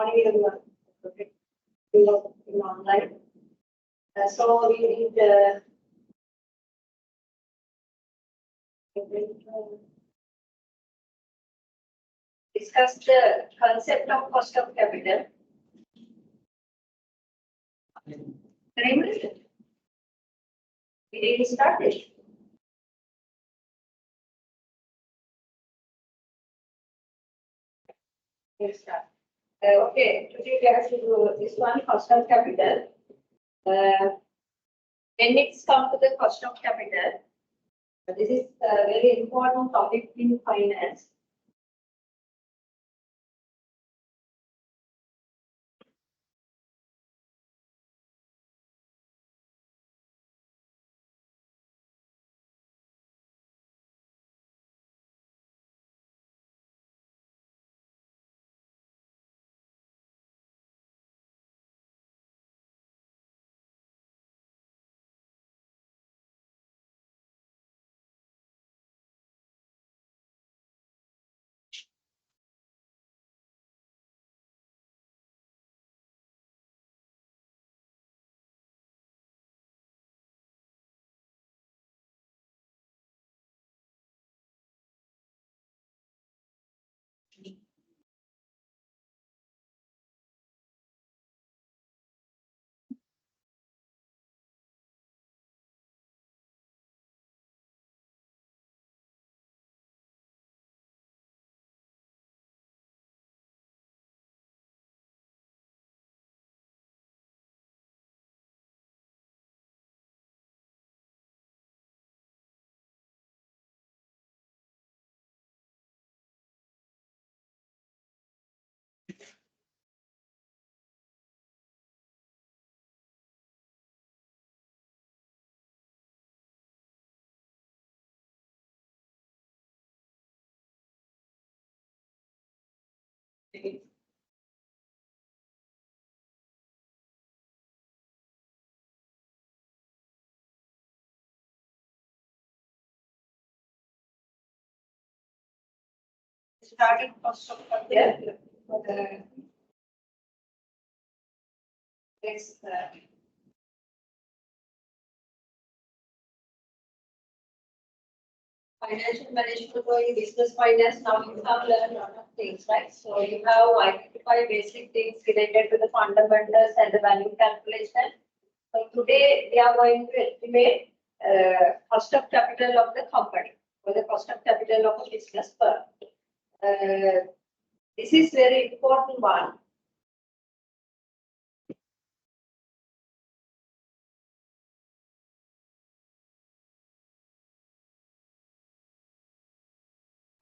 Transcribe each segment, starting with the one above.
morning everyone. Okay. We are in online. So we need discuss the concept of cost of capital. We didn't start it. Let's start. Okay, today we have to do this one, cost of capital. When it's come to the cost of capital, this is a very important topic in finance. Starting cost of capital for the next financial management going business finance. Now you have learned a lot of things, right? So you have identified basic things related to the fundamentals and the value calculation. So today we are going to estimate cost of capital of the company or the cost of capital of a business firm. This is very important one.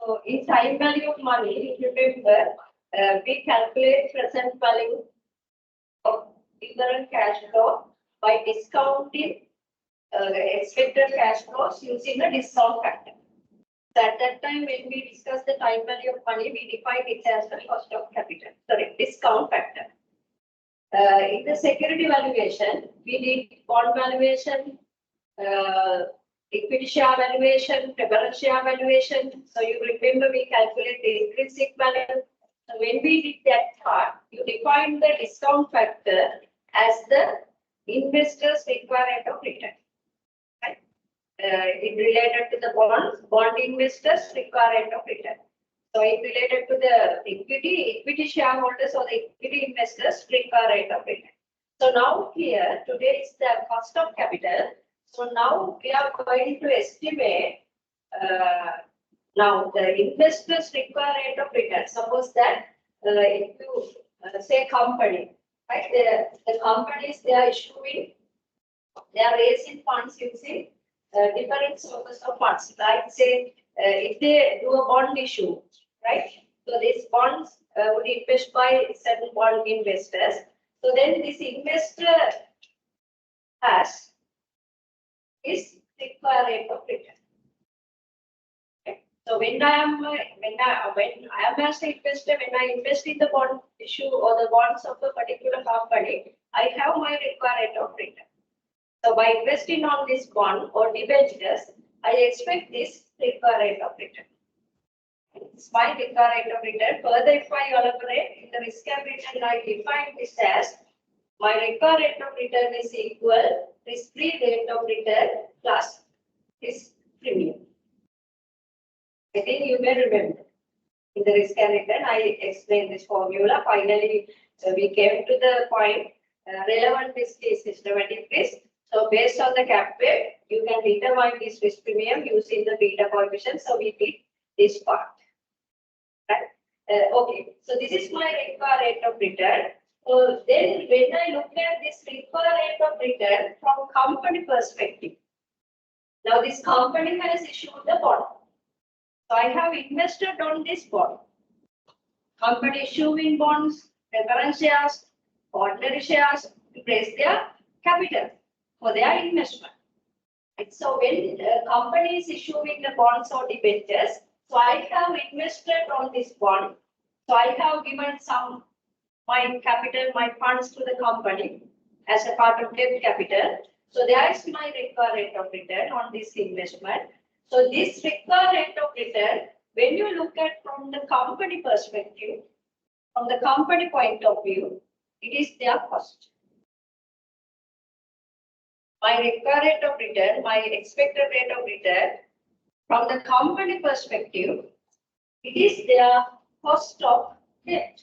So in time value of money, if you remember, we calculate present value of different cash flow by discounting expected cash flows using a discount factor. So at that time, when we discuss the time value of money, we define it as the cost of capital, sorry, discount factor. In the security valuation, we did bond valuation, equity share valuation, preference share valuation. So you remember we calculate the intrinsic value. So when we did that part, you define the discount factor as the investor's required rate of return. Right? It related to the bond investors required rate of return. So it related to the equity shareholders or the equity investors required rate of return. So now here, today is the cost of capital. So now we are going to estimate now the investors require rate of return. Suppose that if you say company, right? The companies they are issuing, they are raising funds using different sources of funds. Like say if they do a bond issue, right? So these bonds would invest by certain bond investors. So then this investor has is required rate of return. Okay. So when I am as an investor, when I invest in the bond issue or the bonds of a particular company, I have my required rate of return. So by investing on this bond or debentures, I expect this required rate of return. It's my required rate of return. Further, if I elaborate in the risk and return, I define this as my required rate of return is equal risk-free rate of return plus risk premium. I think you may remember. In the risk and return, I explained this formula. Finally, we came to the point relevant risk is systematic risk. So based on the cap rate, you can determine this risk premium using the beta coefficient. So we did this part. Right? Okay. So this is my required rate of return. So then when I look at this required rate of return from company perspective, now this company has issued the bond. So I have invested on this bond. Company issuing bonds, preference shares, ordinary shares to raise their capital for their investment. And so when the company is issuing the bonds or debentures, so I have invested on this bond. So I have given some my capital, my funds to the company as a part of debt capital. So there is my required rate of return on this investment. So this required rate of return, when you look at from the company perspective, from the company point of view, it is their cost. My required rate of return, my expected rate of return, from the company perspective, it is their cost of debt.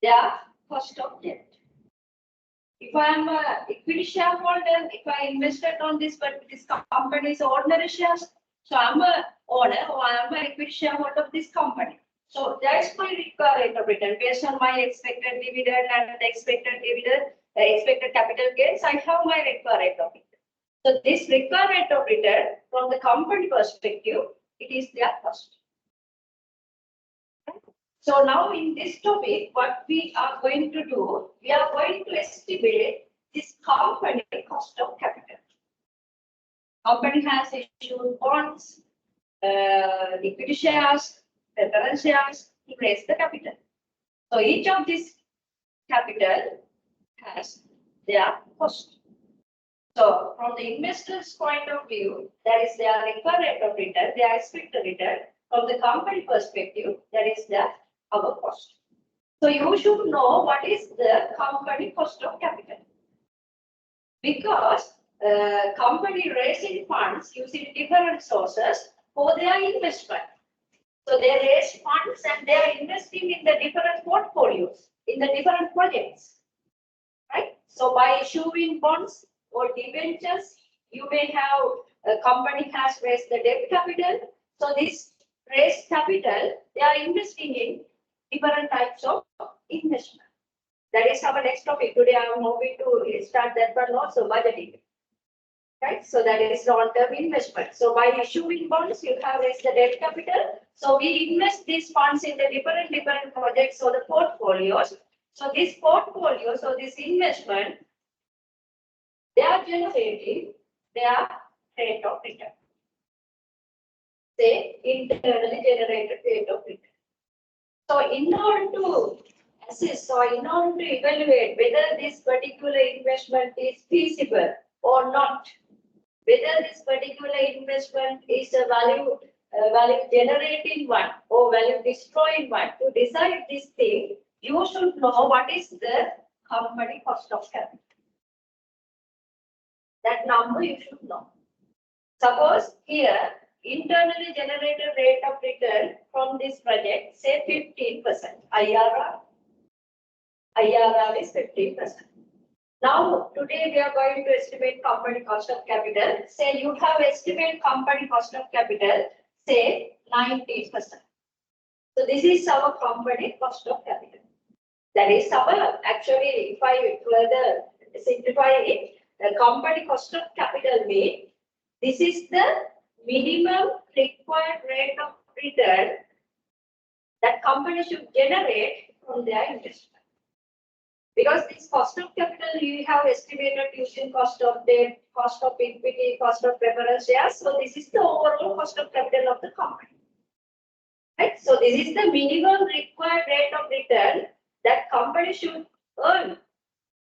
Their cost of debt. If I am an equity shareholder, if I invested on this, but this company is ordinary shares, so I am an owner or I am an equity shareholder of this company. So that's my required rate of return based on my expected dividend and the expected dividend, expected capital gains. I have my required rate of return. So this required rate of return from the company perspective, it is their cost. So now in this topic, what we are going to do, we are going to estimate this company cost of capital. Company has issued bonds, equity shares, preference shares to raise the capital. So each of these capital has their cost. So from the investor's point of view, that is their required rate of return, their expected return. From the company perspective, that is their our cost. So you should know what is the company cost of capital. Because company raising funds using different sources for their investment. So they raise funds and they are investing in the different portfolios, in the different projects. Right? So by issuing bonds or debentures, you may have a company has raised the debt capital. So this raised capital, they are investing in different types of investment. That is our next topic. Today I am hoping to start that one also, budgeting. Right? So that is long-term investment. So by issuing bonds, you have raised the debt capital. So we invest these funds in the different projects or the portfolios. So this portfolio, so this investment, they are generating their rate of return. Say internally generated rate of return. So in order to assess or in order to evaluate whether this particular investment is feasible or not, whether this particular investment is a value generating one or value destroying one, to decide this thing, you should know what is the company cost of capital. That number you should know. Suppose here, internally generated rate of return from this project, say 15%. IRR is 15%. Now, today we are going to estimate company cost of capital. Say you have estimate company cost of capital, say 90%. So this is our company cost of capital. That is our, actually, if I further simplify it, the company cost of capital means this is the minimum required rate of return that company should generate from their investment. Because this cost of capital you have estimated using cost of debt, cost of equity, cost of preference shares. So this is the overall cost of capital of the company. Right? So this is the minimum required rate of return that company should earn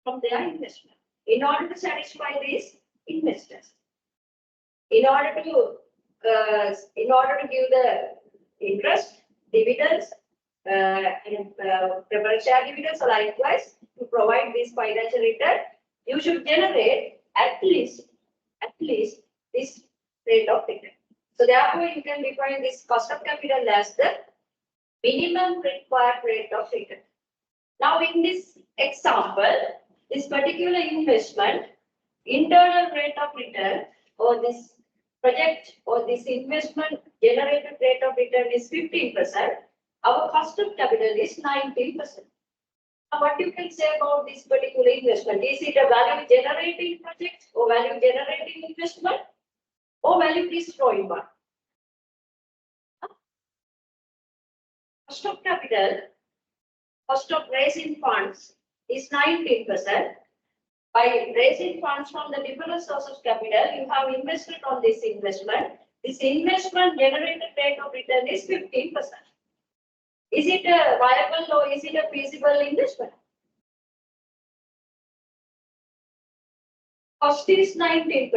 from their investment in order to satisfy these investors. In order to give the interest, dividends, and preferred share dividends. So likewise, to provide this financial return, you should generate at least this rate of return. So therefore, you can define this cost of capital as the minimum required rate of return. Now, in this example, this particular investment, internal rate of return, or this project or this investment generated rate of return is 15%. Our cost of capital is 19%. Now, what you can say about this particular investment? Is it a value generating project or value generating investment or value destroying one? Cost of capital, cost of raising funds is 19%. By raising funds from the different sources of capital, you have invested on this investment. This investment generated rate of return is 15%. Is it a viable or is it a feasible investment? Cost is 19%.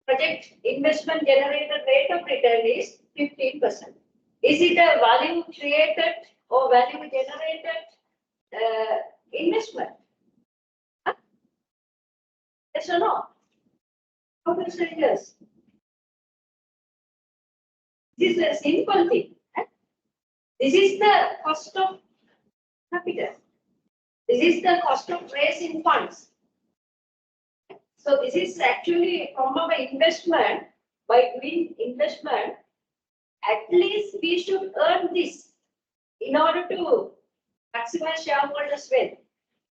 Project investment generated rate of return is 15%. Is it a value created or value generated investment? Huh? Yes or no? How to say yes? This is a simple thing. This is the cost of capital. This is the cost of raising funds. So this is actually from our investment. By doing investment, at least we should earn this in order to maximize shareholders' wealth,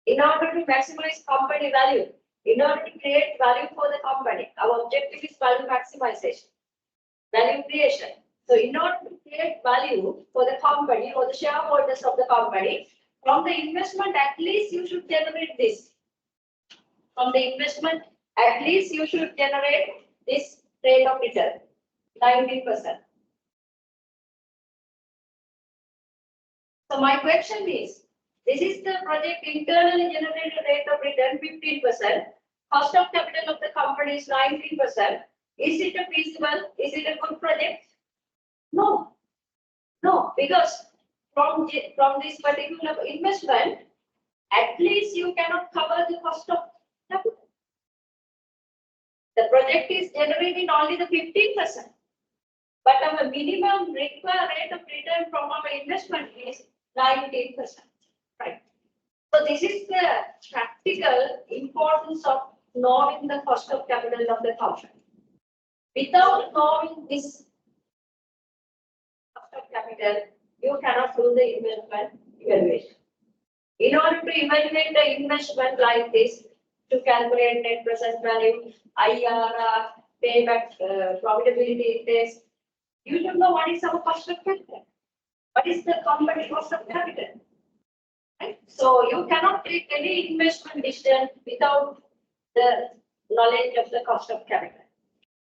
in order to maximize company value, in order to create value for the company. Our objective is value maximization, value creation. So in order to create value for the company or the shareholders of the company, from the investment, at least you should generate this. From the investment, at least you should generate this rate of return, 19%. So my question is, this is the project internally generated rate of return 15%. Cost of capital of the company is 19%. Is it a feasible? Is it a good project? No, because from this particular investment, at least you cannot cover the cost of capital. The project is generating only the 15%, but our minimum required rate of return from our investment is 19%, right? So this is the practical importance of knowing the cost of capital of the company. Without knowing this cost of capital, you cannot do the investment evaluation. In order to evaluate the investment like this, to calculate net present value, IRR, payback, profitability index, you should know what is our cost of capital. What is the company cost of capital? Right? So you cannot take any investment decision without the knowledge of the cost of capital.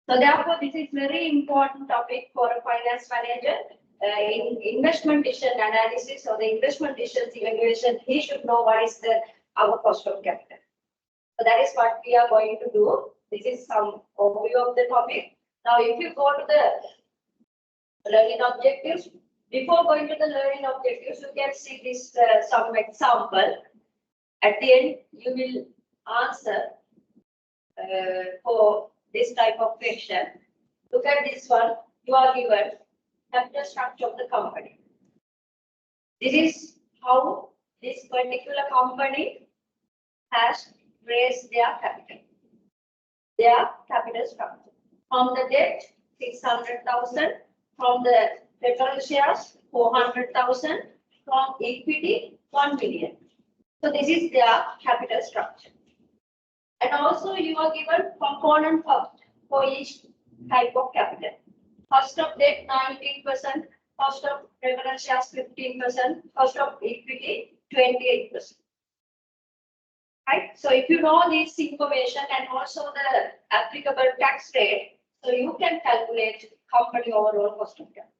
So therefore, this is very important topic for a finance manager. In investment decision analysis or the investment decisions evaluation, he should know what is our cost of capital. So that is what we are going to do. This is some overview of the topic. Now, if you go to the learning objectives, before going to the learning objectives, you can see this some example. At the end, you will answer for this type of question. Look at this one. You are given capital structure of the company. This is how this particular company has raised their capital structure. From the debt, 600,000. From the preferred shares, 400,000. From equity, 1 million. So this is their capital structure. And also you are given component cost for each type of capital. Cost of debt 19%, cost of preferred shares 15%, cost of equity 28%. Right? So if you know this information and also the applicable tax rate, so you can calculate company overall cost of capital.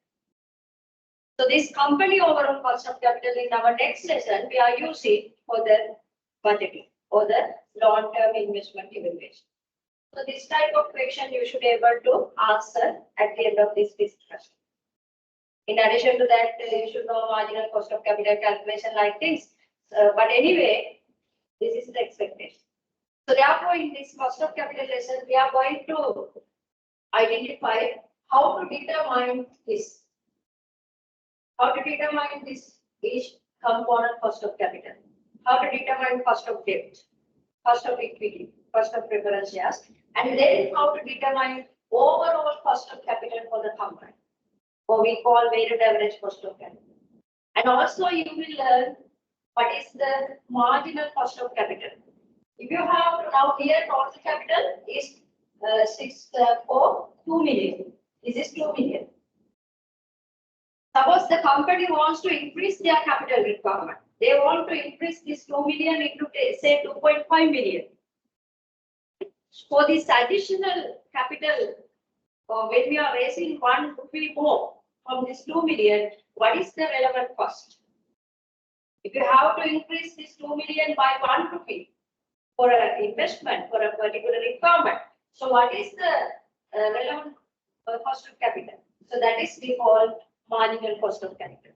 So this company overall cost of capital in our next lesson, we are using for the budgeting or the long-term investment evaluation. So this type of question you should be able to answer at the end of this discussion. In addition to that, you should know marginal cost of capital calculation like this. But anyway, this is the expectation. So therefore, in this cost of capital lesson, we are going to identify how to determine this. How to determine this each component cost of capital. How to determine cost of debt, cost of equity, cost of preference shares, and then how to determine overall cost of capital for the company, or we call weighted average cost of capital. And also you will learn what is the marginal cost of capital. If you have now here total capital is 2 million. This is 2 million. Suppose the company wants to increase their capital requirement. They want to increase this 2 million into say 2.5 million. For this additional capital, when we are raising 1 rupee more from this 2 million, what is the relevant cost? If you have to increase this 2 million by 1 rupee for an investment for a particular requirement, so what is the relevant cost of capital? So that is we call marginal cost of capital.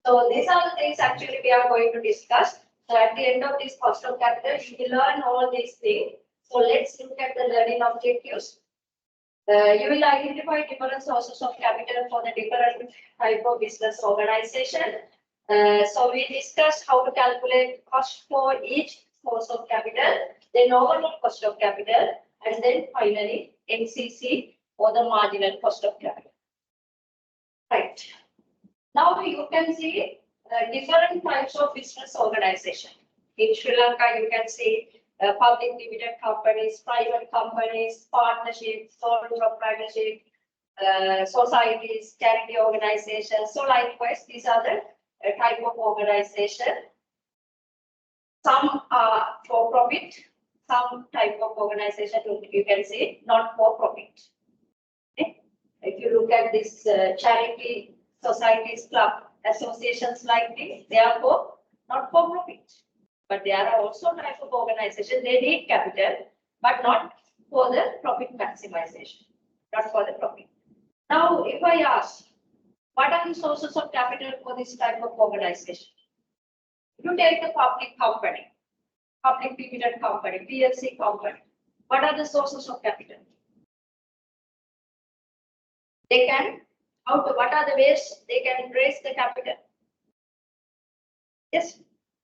So these are the things actually we are going to discuss. So at the end of this cost of capital, you will learn all these things. So let's look at the learning objectives. You will identify different sources of capital for the different type of business organization. So we discussed how to calculate cost for each source of capital, then overall cost of capital, and then finally MCC or the marginal cost of capital. Right. Now you can see different types of business organization. In Sri Lanka, you can see public limited companies, private companies, partnerships, sole proprietorship, societies, charity organizations. So likewise, these are the type of organization. Some are for profit, some type of organization you can see not for profit. Okay? If you look at this charity, societies, club, associations like this, they are not for profit. But there are also type of organization, they need capital, but not for the profit maximization, not for the profit. Now, if I ask, what are the sources of capital for this type of organization? If you take the public company, public limited company, PLC company, what are the sources of capital? They can, what are the ways they can raise the capital? Yes,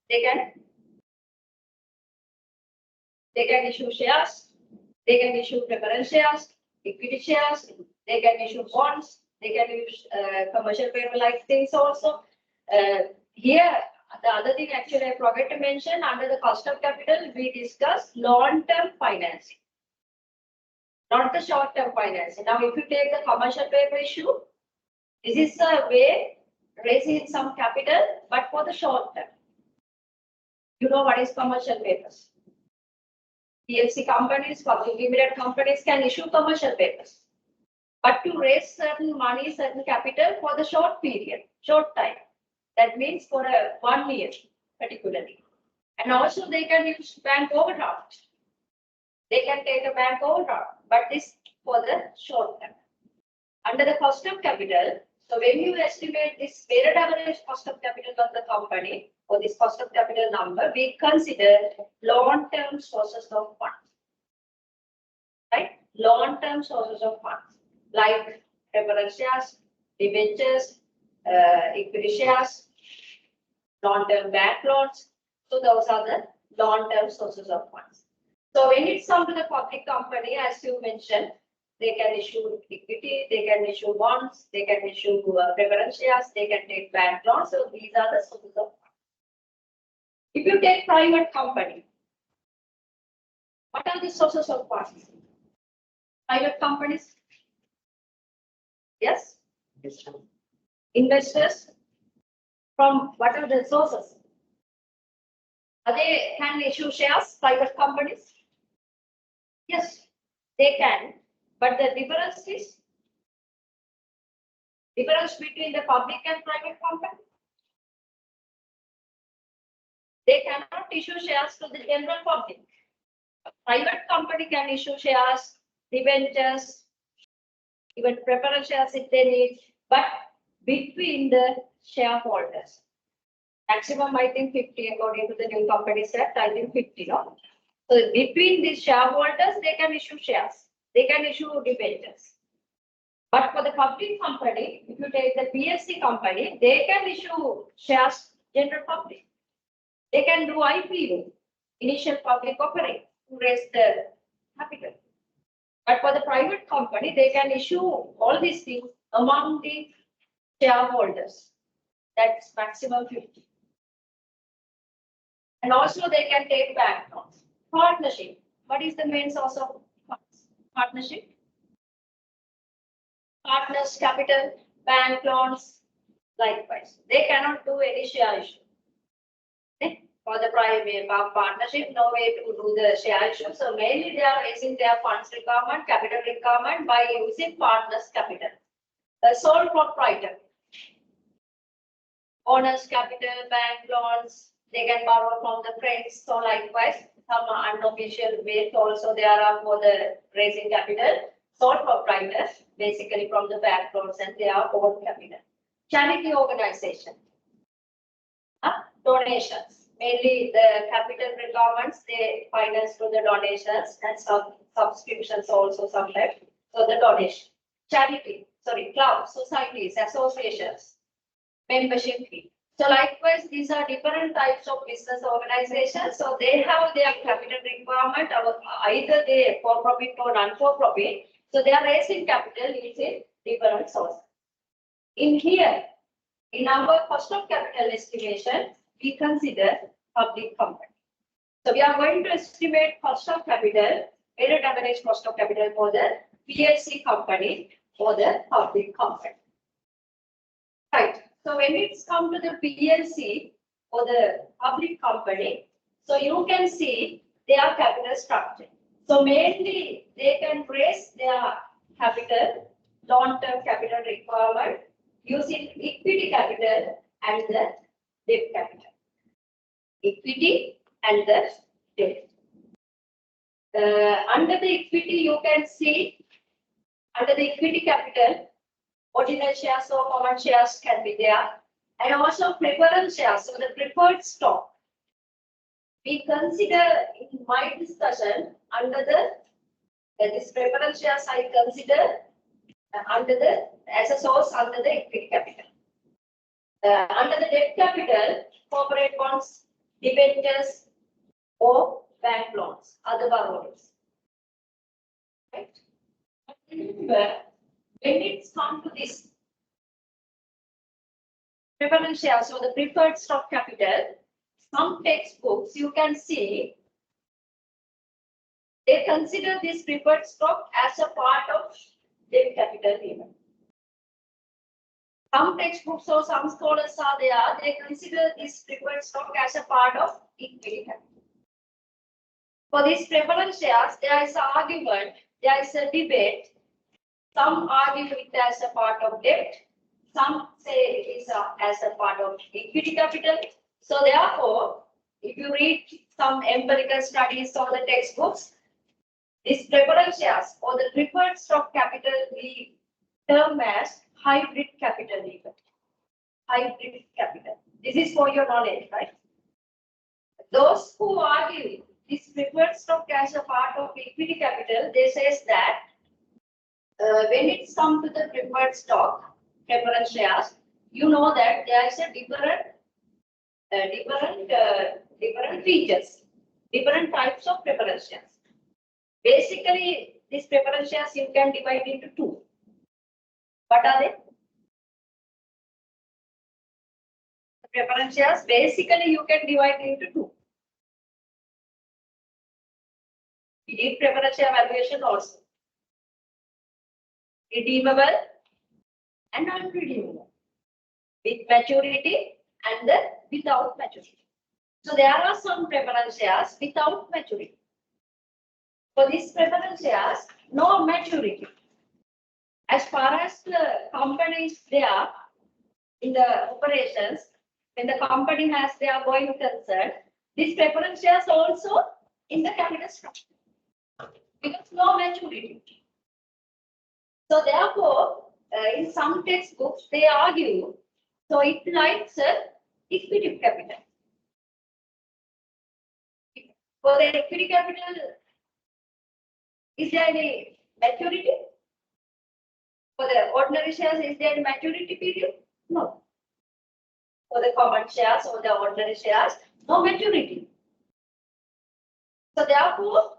they can issue shares, they can issue preference shares, equity shares, they can issue bonds, they can use commercial paper like things also. Here, the other thing actually I forgot to mention, under the cost of capital, we discussed long-term financing, not the short-term financing. Now, if you take the commercial paper issue, this is a way raising some capital, but for the short term. You know what is commercial papers? PLC companies, public limited companies can issue commercial papers, but to raise certain money, certain capital for the short period, short time. That means for 1 year particularly. And also they can use bank overdraft. They can take a bank overdraft, but this for the short term. Under the cost of capital, so when you estimate this weighted average cost of capital of the company, or this cost of capital number, we consider long-term sources of funds. Right? Long-term sources of funds, like preference shares, debentures, equity shares, long-term bank loans. So those are the long-term sources of funds. So when it's come to the public company, as you mentioned, they can issue equity, they can issue bonds, they can issue preference shares, they can take bank loans. So these are the sources of funds. If you take private company, what are the sources of funds? Private companies? Yes? Investors? From what are the sources? Are they can issue shares, private companies? Yes, they can. But the difference is between the public and private company. They cannot issue shares to the general public. A private company can issue shares, debentures, even preference shares if they need, but between the shareholders. Maximum, I think 50 according to the new Companies Act, I think 50, no? So between these shareholders, they can issue shares. They can issue debentures. But for the public company, if you take the PSC company, they can issue shares general public. They can do IPO, initial public offering, to raise the capital. But for the private company, they can issue all these things among the shareholders. That's maximum 50. And also they can take bank loans. Partnership. What is the main source of funds? Partnership. Partners, capital, bank loans, likewise. They cannot do any share issue. Okay? For the private partnership, no way to do the share issue. So mainly they are raising their funds requirement, capital requirement by using partners' capital. The sole proprietor. Owners' capital, bank loans, they can borrow from the friends. So likewise, some unofficial ways also there are for the raising capital. Sole proprietors, basically from the bank loans and their own capital. Charity organization. Donations. Mainly the capital requirements, they finance through the donations and some subscriptions also sometimes. So the donation. Charity, clubs, societies, associations, membership fee. So likewise, these are different types of business organizations. So they have their capital requirement, either they for-profit or non-for-profit. So they are raising capital using different sources. In here, in our cost of capital estimation, we consider public company. So we are going to estimate cost of capital, weighted average cost of capital for the PLC company or the public company. Right. So when it's come to the PLC or the public company, so you can see their capital structure. So mainly they can raise their capital, long-term capital requirement using equity capital and the debt capital. Equity and the debt. Under the equity, you can see under the equity capital, ordinary shares or common shares can be there, and also preference shares, so the preferred stock. We consider in my discussion under the this preference shares I consider under the as a source under the equity capital. Under the debt capital, corporate bonds, debentures, or bank loans, other borrowings. Right? But remember, when it's come to this preference shares or the preferred stock capital, some textbooks you can see they consider this preferred stock as a part of debt capital even. Some textbooks or some scholars are there, they consider this preferred stock as a part of equity capital. For these preference shares, there is an argument, there is a debate. Some argue it as a part of debt, some say it is as a part of equity capital. So therefore, if you read some empirical studies or the textbooks, this preference shares or the preferred stock capital we term as hybrid capital even. Hybrid capital. This is for your knowledge, right? Those who argue this preferred stock as a part of equity capital, they say that when it's come to the preferred stock, preference shares, you know that there is a different features, different types of preference shares. Basically, these preference shares you can divide into two. What are they? The preference shares basically you can divide into two. We did preference share valuation also. Redeemable and unredeemable. With maturity and without maturity. So there are some preference shares without maturity. For these preference shares, no maturity. As far as the company is there in the operations, when the company has their going concern, these preference shares also in the capital structure. Because no maturity. So therefore, in some textbooks they argue, so it likes equity capital. For the equity capital, is there any maturity? For the ordinary shares, is there any maturity period? No. For the common shares or the ordinary shares, no maturity. So therefore,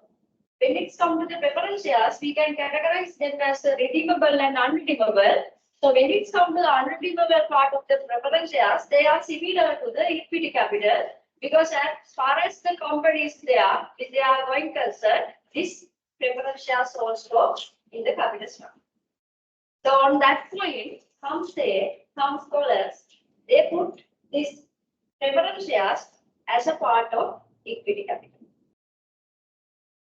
when it's come to the preference shares, we can categorize them as redeemable and unredeemable. So when it's come to the unredeemable part of the preference shares, they are similar to the equity capital, because as far as the company is there, if they are going concerned, this preference shares also in the capital structure. So on that point, some scholars, they put this preference shares as a part of equity capital.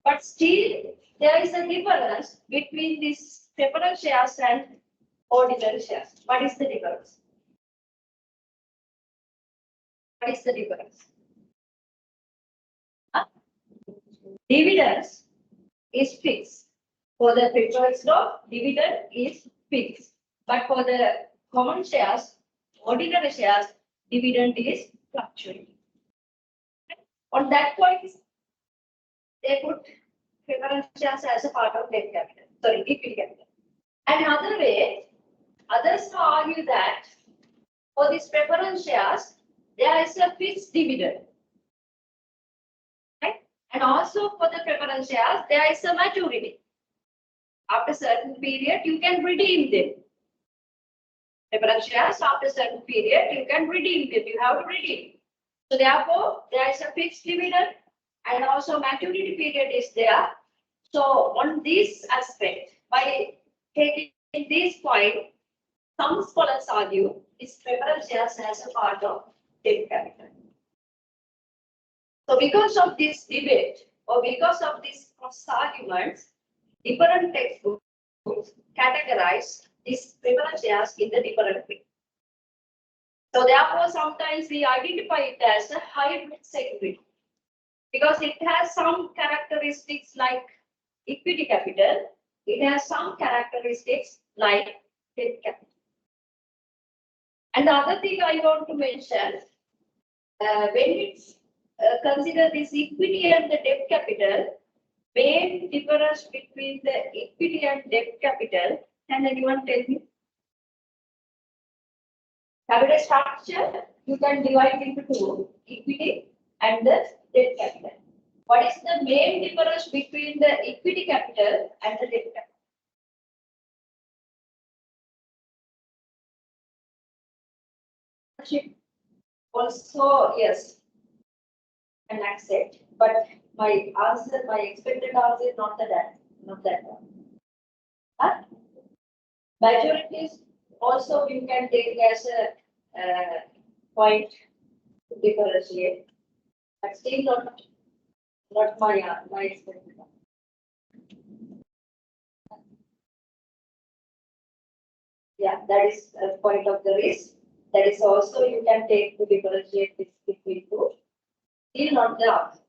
But still, there is a difference between these preference shares and ordinary shares. What is the difference? What is the difference? Dividends is fixed. For the preferred stock, dividend is fixed. But for the common shares, ordinary shares, dividend is fluctuating. On that point, they put preference shares as a part of debt capital, sorry, equity capital. Another way, others argue that for these preference shares, there is a fixed dividend. Right? And also for the preference shares, there is a maturity. After a certain period, you can redeem them. Preference shares, after a certain period, you can redeem them. You have to redeem. So therefore, there is a fixed dividend and also maturity period is there. So on this aspect, by taking this point, some scholars argue this preference shares as a part of debt capital. So because of this debate or because of these cross arguments, different textbooks categorize these preference shares in the different way. So therefore, sometimes we identify it as a hybrid security because it has some characteristics like equity capital. It has some characteristics like debt capital. And the other thing I want to mention, when it's consider this equity and the debt capital, main difference between the equity and debt capital, can anyone tell me? Capital structure, you can divide into two, equity and the debt capital. What is the main difference between the equity capital and the debt capital? Also, yes, and accept, but my answer, my expected answer is not that one. Huh? Majorities also you can take as a point to differentiate, but still not my expected. Yeah, that is a point of the risk. That is also you can take to differentiate this between two. Still not the answer.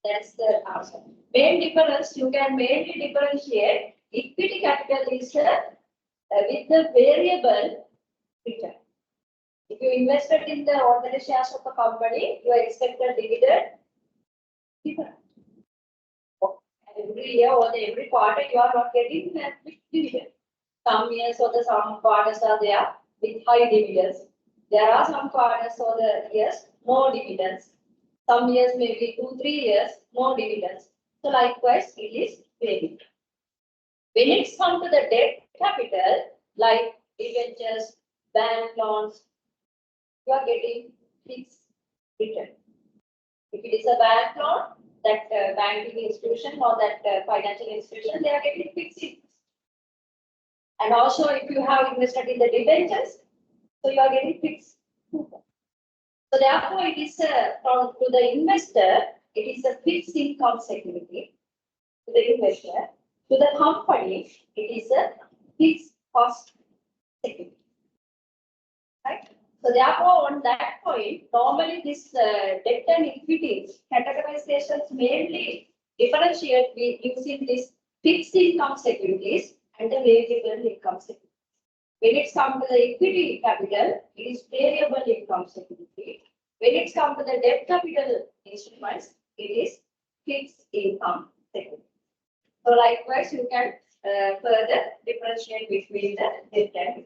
That's the answer. Main difference, you can mainly differentiate equity capital is with the variable return. If you invested in the ordinary shares of a company, your expected dividend different. Every year or every quarter, you are not getting that dividend. Some years or some quarters are there with high dividends. There are some quarters or the years no dividends. Some years maybe 2-3 years more dividends. So likewise, it is variable. When it's come to the debt capital, like debentures, bank loans, you are getting fixed return. If it is a bank loan, that banking institution or that financial institution, they are getting fixed interest. And also, if you have invested in the debentures, so you are getting fixed coupon. So therefore, it is from to the investor, it is a fixed income security. To the investor, to the company, it is a fixed cost security. Right? So therefore, on that point, normally this debt and equity categorizations mainly differentiate using this fixed income securities and the variable income securities. When it comes to the equity capital, it is variable income security. When it comes to the debt capital instruments, it is fixed income security. So likewise, you can further differentiate between the debt and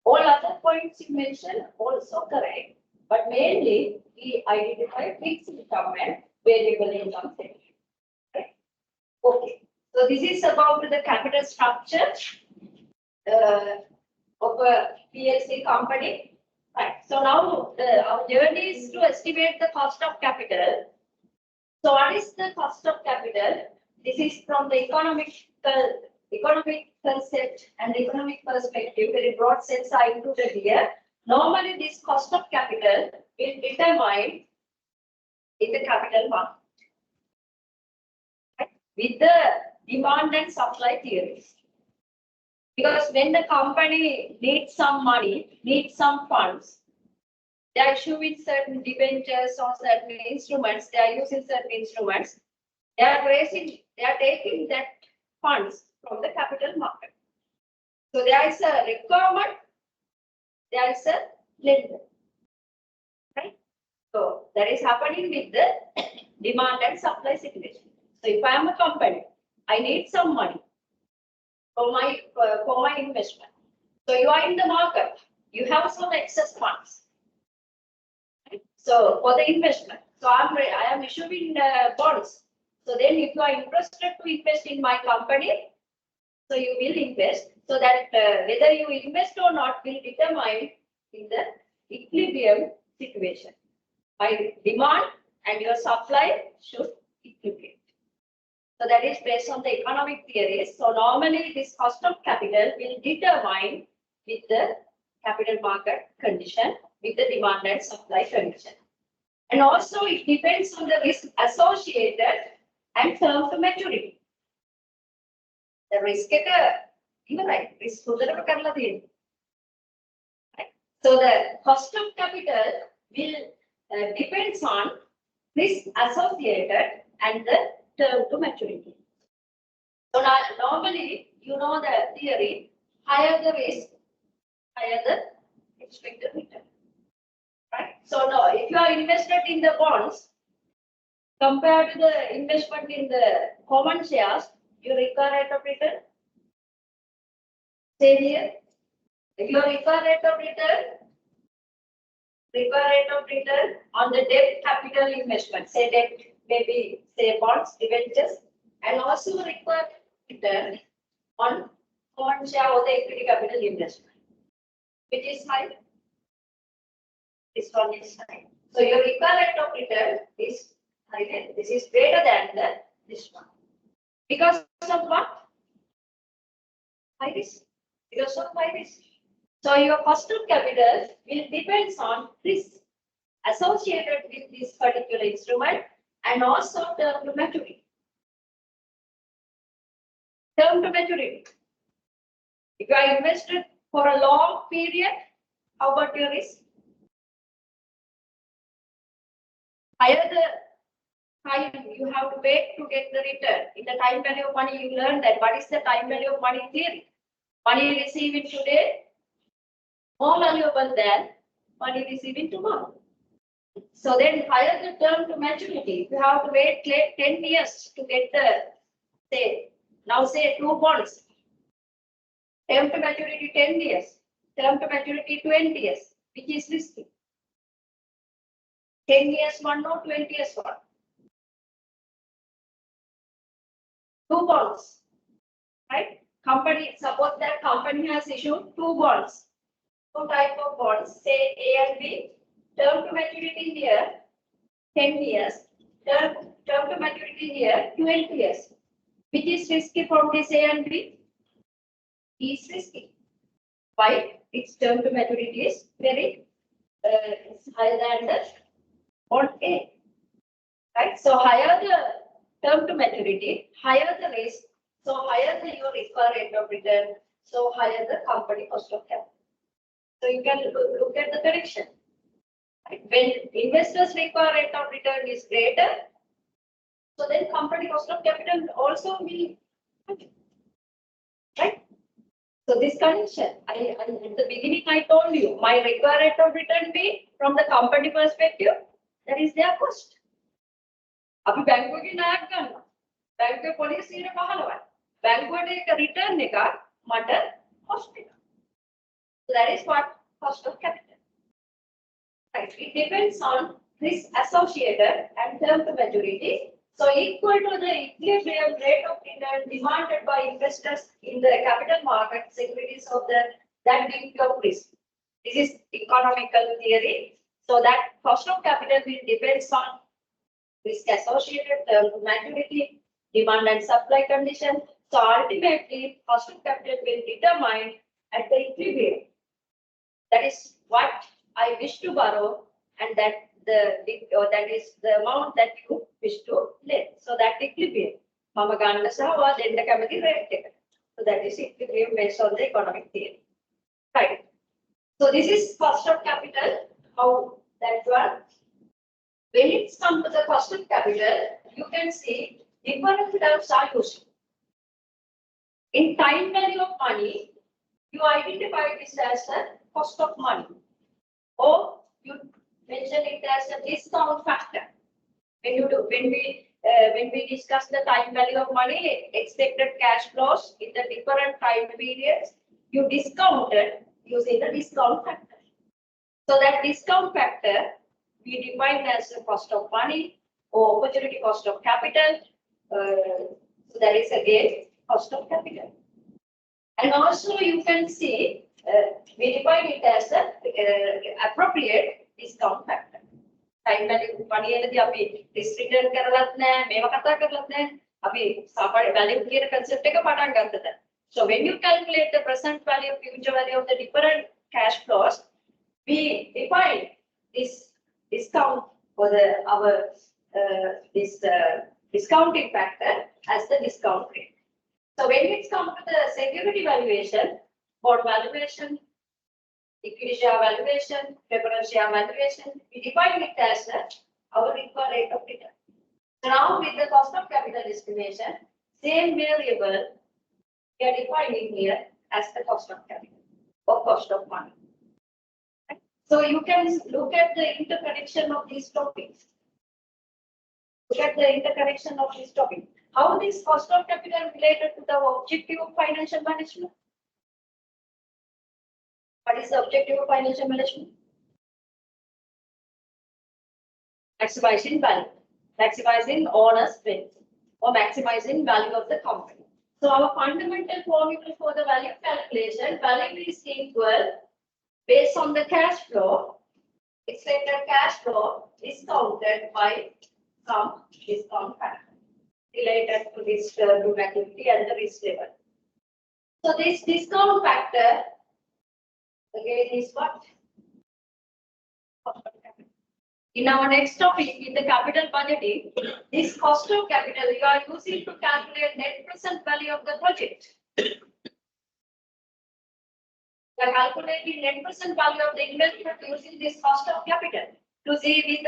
all other points you mentioned also correct, but mainly we identify fixed income and variable income security. Right? Okay, so this is about the capital structure of a PLC company. Right. So now our journey is to estimate the cost of capital. So what is the cost of capital? This is from the economic concept and economic perspective. Very broad sense are included here. Normally, this cost of capital will determine in the capital market, right, with the demand and supply theories. Because when the company needs some money, needs some funds, they are issuing certain debentures or certain instruments, they are using certain instruments, they are taking that funds from the capital market. So there is a requirement, there is a lender. Right? So that is happening with the demand and supply situation. So if I am a company, I need some money for my investment. So you are in the market, you have some excess funds. Right? So for the investment, so I am issuing bonds. So then if you are interested to invest in my company, so you will invest. So that whether you invest or not will determine in the equilibrium situation. My demand and your supply should equilibrate. So that is based on the economic theories. So normally this cost of capital will determine with the capital market condition, with the demand and supply condition. And also it depends on the risk associated and term to maturity. The risk even right, risk. So the cost of capital will depends on risk associated and the term to maturity. So now, normally, you know the theory, higher the risk, higher the expected return. Right? So now, if you are invested in the bonds, compared to the investment in the common shares, your required rate of return, say here, if your required rate of return on the debt capital investment, say debt, maybe say bonds, debentures, and also required return on common share or the equity capital investment, which is high. This one is high. So your required rate of return is higher. This is greater than this one. Because of what? High risk. Because of high risk. So your cost of capital will depend on risk associated with this particular instrument and also term to maturity. Term to maturity. If you are invested for a long period, how about your risk? Higher the time you have to wait to get the return. In the time value of money, you learn that what is the time value of money theory. Money received today more valuable than money received tomorrow. So then higher the term to maturity, you have to wait 10 years to get the, say 2 bonds. Term to maturity 10 years, term to maturity 20 years, which is risky. 10 years one or 20 years one. 2 bonds, right? Company, suppose that company has issued 2 bonds. 2 type of bonds, say A and B. Term to maturity here, 10 years. Term to maturity here, 20 years. Which is risky from this A and B? Is risky. Why? Its term to maturity is very higher than the bond A. Right? So higher the term to maturity, higher the risk, so higher the your required rate of return, so higher the company cost of capital. So you can look at the correction. Right? When investors' required rate of return is greater, So then company cost of capital also will, right? So this condition, at the beginning I told you, my required rate of return be from the company perspective, that is their cost. අපි බැංකුවකින් ණයක් ගන්නවා. බැංකුවේ පොලිසිය 15යි. බැංකුවට ඒක return එක මට cost එක. So that is what cost of capital. Right. It depends on risk associated and term to maturity. So equal to the equilibrium rate of return demanded by investors in the capital market securities of that degree of risk. This is economical theory. So that cost of capital will depends on risk associated, term to maturity, demand and supply condition. So ultimately, cost of capital will determine at the equilibrium. That is what I wish to borrow, and that is the amount that you wish to lend. So that equilibrium. Mama ganna sawa then the kamathi rate. So that is equilibrium based on the economic theory. Right. So this is cost of capital. How that works. When it's come to the cost of capital, you can see different terms are used. In time value of money, you identify this as a cost of money, or you mention it as a discount factor. When we discuss the time value of money, expected cash flows in the different time periods, you discount it using the discount factor. So that discount factor we define as the cost of money or opportunity cost of capital. So that is again cost of capital. And also you can see we define it as a appropriate discount factor. Time value money එනදී අපි risk return කරලත් නැහැ මේවා කතා කරලත් නැහැ අපි සාමාන්‍ය value කියන concept එක පටන් ගන්නද. So when you calculate the present value future value of the different cash flows, we define this discount for this discounting factor as the discount rate. So when it's come to the security valuation, bond valuation, equity share valuation, preference share valuation, we define it as our required rate of return. So now with the cost of capital estimation, same variable we are defining here as the cost of capital or cost of money. So you can look at the interconnection of these topics. Look at the interconnection of this topic. How this cost of capital related to the objective of financial management? What is the objective of financial management? Maximizing value, maximizing owner's wealth, or maximizing value of the company. So our fundamental formula for the value calculation, value is equal based on the cash flow, expected cash flow discounted by some discount factor related to this to activity and the risk level. So this discount factor again is what? In our next topic, in the capital budgeting, this cost of capital you are using to calculate net present value of the project. We are calculating net present value of the investment using this cost of capital to see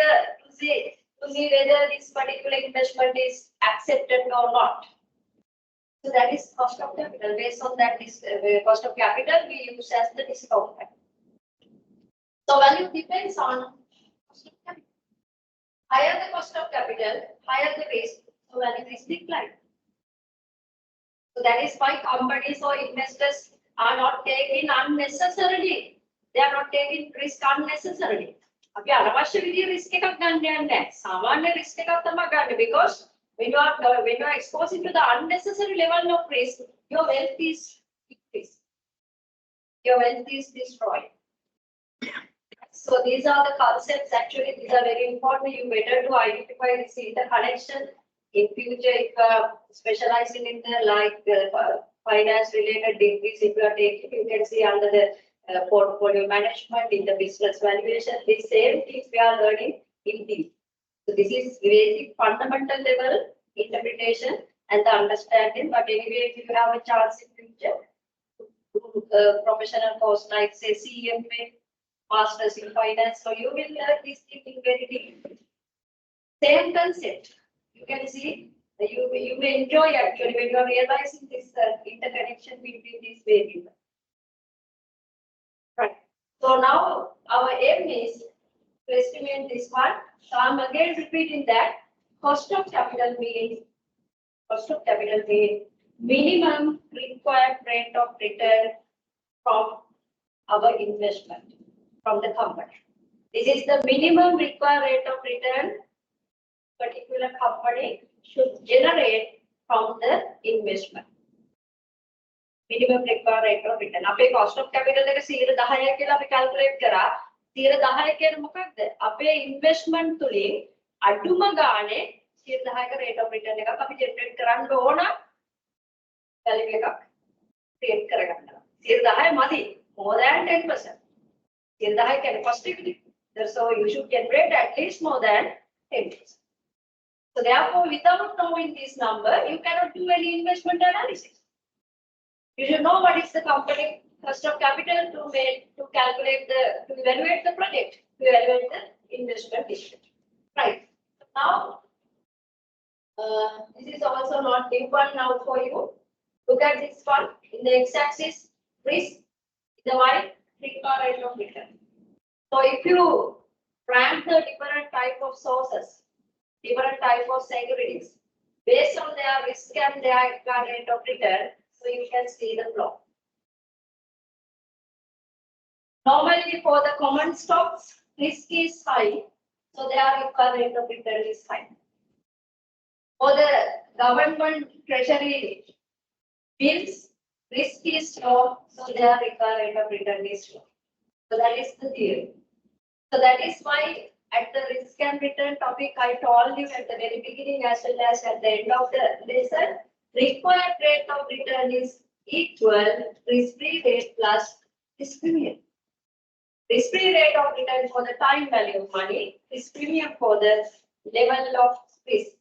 whether this particular investment is accepted or not. So that is cost of capital. Based on that, this cost of capital we use as the discount factor. So value depends on cost of capital. Higher the cost of capital, higher the risk, so value is declined. So that is why companies or investors are not taking unnecessarily. They are not taking risk unnecessarily. අපි අනවශ්‍ය විදිහේ risk එකක් ගන්න යන්නේ නැහැ. සාමාන්‍ය risk එකක් තමයි ගන්න, because when you are exposed to the unnecessary level of risk, your wealth is decreased. Your wealth is destroyed. So these are the concepts. Actually, these are very important. You better to identify this interconnection. In future, if you are specializing in the finance related degrees, if you are taking, you can see under the portfolio management, in the business valuation, the same things we are learning in these. So this is basic fundamental level interpretation and the understanding. But anyway, if you have a chance in future to do professional course like say CMA, Masters in Finance, so you will learn this thing in very deep. Same concept. You can see you will enjoy actually when you are realizing this interconnection between these variables. Right. So now our aim is to estimate this one. So I'm again repeating that cost of capital means minimum required rate of return from our investment from the company. This is the minimum required rate of return particular company should generate from the investment. Minimum required rate of return. අපේ cost of capital එක 10% කියලා අපි calculate කරා. 10% කියන්නේ මොකක්ද? අපේ investment තුලින් අඩුම ගානේ 10%ක rate of return එකක් අපි generate කරන්න ඕන. value එකක් create කරගන්න. 10% මදි. More than 10%. 10% කියන්නේ cost equity. So you should generate at least more than 10%. So therefore, without knowing this number, you cannot do any investment analysis. You should know what is the company cost of capital to evaluate the project, to evaluate the investment issue. Right. Now, this is also not big one now for you. Look at this one. In the x-axis, risk. In the y, required rate of return. So if you rank the different type of sources, different type of securities, based on their risk and their rate of return, so you can see the flow. Normally for the common stocks, risk is high, so their rate of return is high. For the government treasury bills, risk is low, so their rate of return is low. So that is the theory. So that is why at the risk and return topic, I told you at the very beginning as well as at the end of the lesson, required rate of return is equal risk-free rate plus risk premium. Risk-free rate of return for the time value of money, risk premium for the level of risk,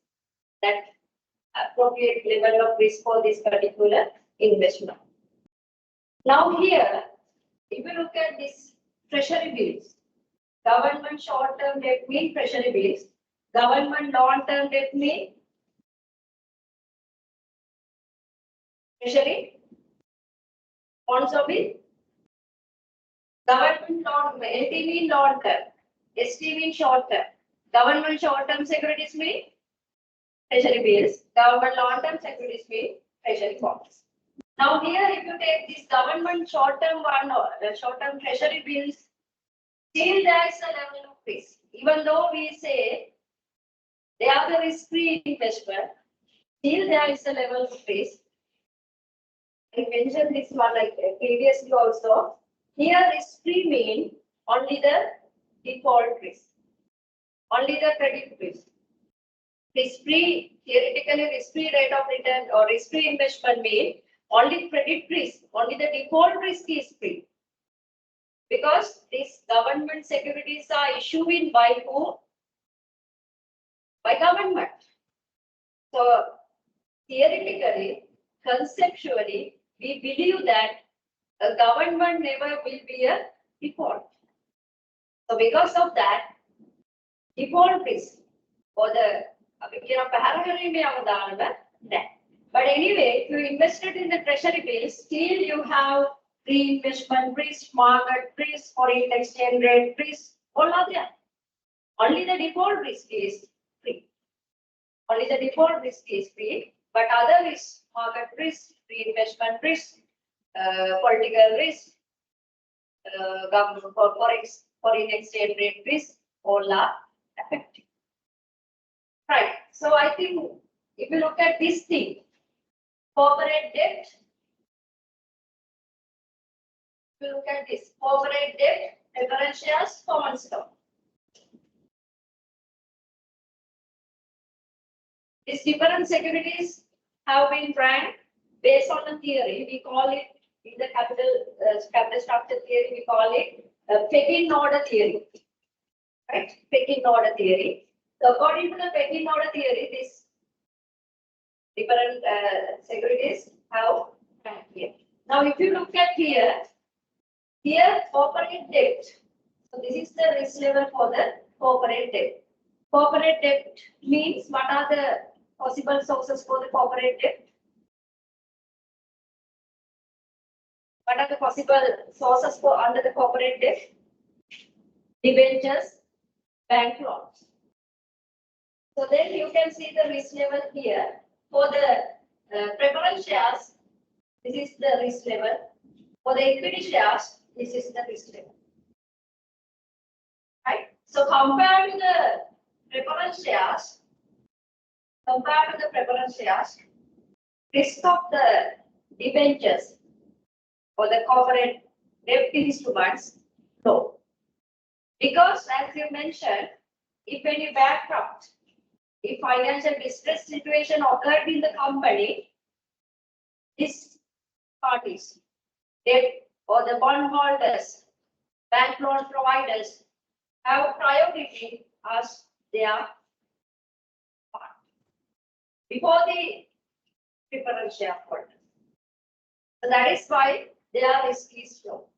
that appropriate level of risk for this particular investment. Now here, if you look at this treasury bills, government short-term debt mean treasury bills, government long-term debt mean treasury bonds or bill. Government long, LT mean long-term, ST mean short-term. Government short-term securities mean treasury bills, government long-term securities mean treasury bonds. Now here, if you take this government short-term one or short-term treasury bills, still there is a level of risk. Even though we say they are the risk-free investment, still there is a level of risk. I mentioned this one like previously also. Here risk-free mean only the default risk, only the credit risk. Risk-free, theoretically risk-free rate of return or risk-free investment mean only credit risk, only the default risk is free. Because these government securities are issued by whom? By government. So theoretically, conceptually, we believe that a government never will be a default. So because of that, default risk for the but anyway, if you invested in the treasury bills, still you have reinvestment risk, market risk, foreign exchange rate risk, all are there. Only the default risk is free. Only the default risk is free, but other risk, market risk, reinvestment risk, political risk, government foreign exchange rate risk, all are affected. Right. So I think if you look at this thing, corporate debt. If you look at this, corporate debt, preference shares, common stock. These different securities have been ranked based on a theory. We call it in the capital structure theory. We call it pecking order theory. Right? Pecking order theory. So according to the pecking order theory, these different securities have ranked here. Now, if you look at here corporate debt. So this is the risk level for the corporate debt. corporate debt means what are the possible sources for the corporate debt? What are the possible sources for under the corporate debt? Debentures, bank loans. So then you can see the risk level here. For the preference shares, this is the risk level. For the equity shares, this is the risk level. Right? So compared to the preference shares, risk of the debentures or the corporate debt instruments low. Because as you mentioned, if any bankrupt, if financial distress situation occurred in the company, these parties, debt or the bondholders, bank loan providers have priority as their part before the preference shareholders. So that is why their risk is low.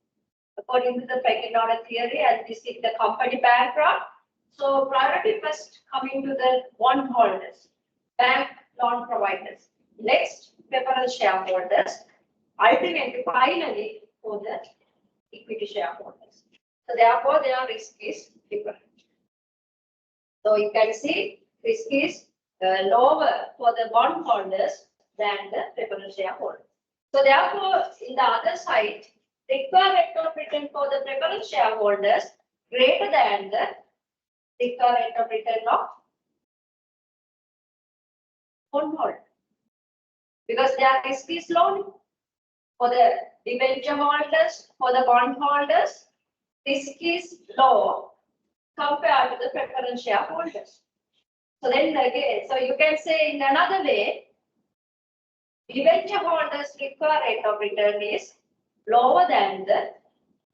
According to the second order theory, and this is the company bankrupt. So priority first coming to the bondholders, bank loan providers. Next, preference shareholders. Ultimately, finally, for the equity shareholders. So therefore, their risk is different. So you can see risk is lower for the bondholders than the preference shareholders. So therefore, in the other side, required rate of return for the preference shareholders greater than the required rate of return of bondholder, because their risk is low. For the debenture holders, for the bondholders, risk is low compared to the preference shareholders. So then again, so you can say in another way, debenture holders' required rate of return is lower than the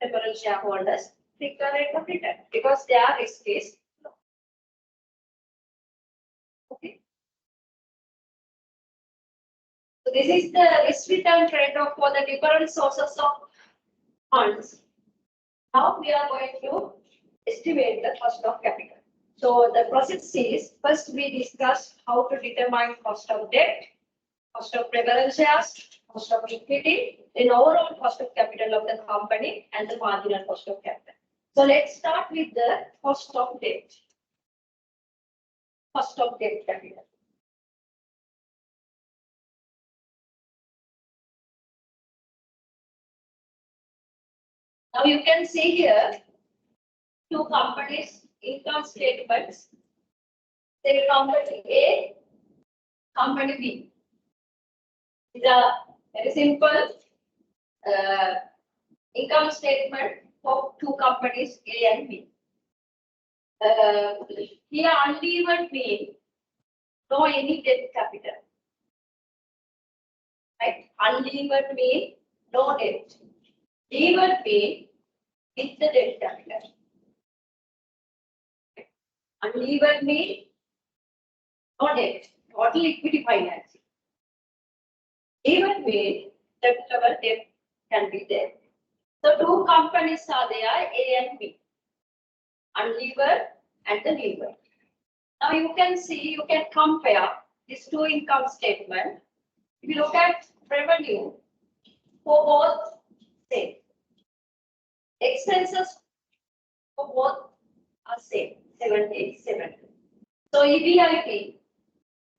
preference shareholders' required rate of return because their risk is low. Okay. So this is the risk return trade-off for the different sources of funds. Now we are going to estimate the cost of capital. So the process is, first we discuss how to determine cost of debt, cost of preference shares, cost of equity, then overall cost of capital of the company and the marginal cost of capital. So let's start with the cost of debt. Cost of debt capital. Now you can see here two companies' income statements. Say company A, company B. It's a very simple income statement for two companies A and B. Here unlevered means no any debt capital. Right? Unlevered means no debt. Levered means with the debt capital. Unlevered means no debt, total equity financing. Levered means debt level debt can be there. So two companies are there, A and B. Unlevered and the levered. Now you can see, you can compare these two income statements. If you look at revenue for both, same. Expenses for both are same, 77. So EBIT,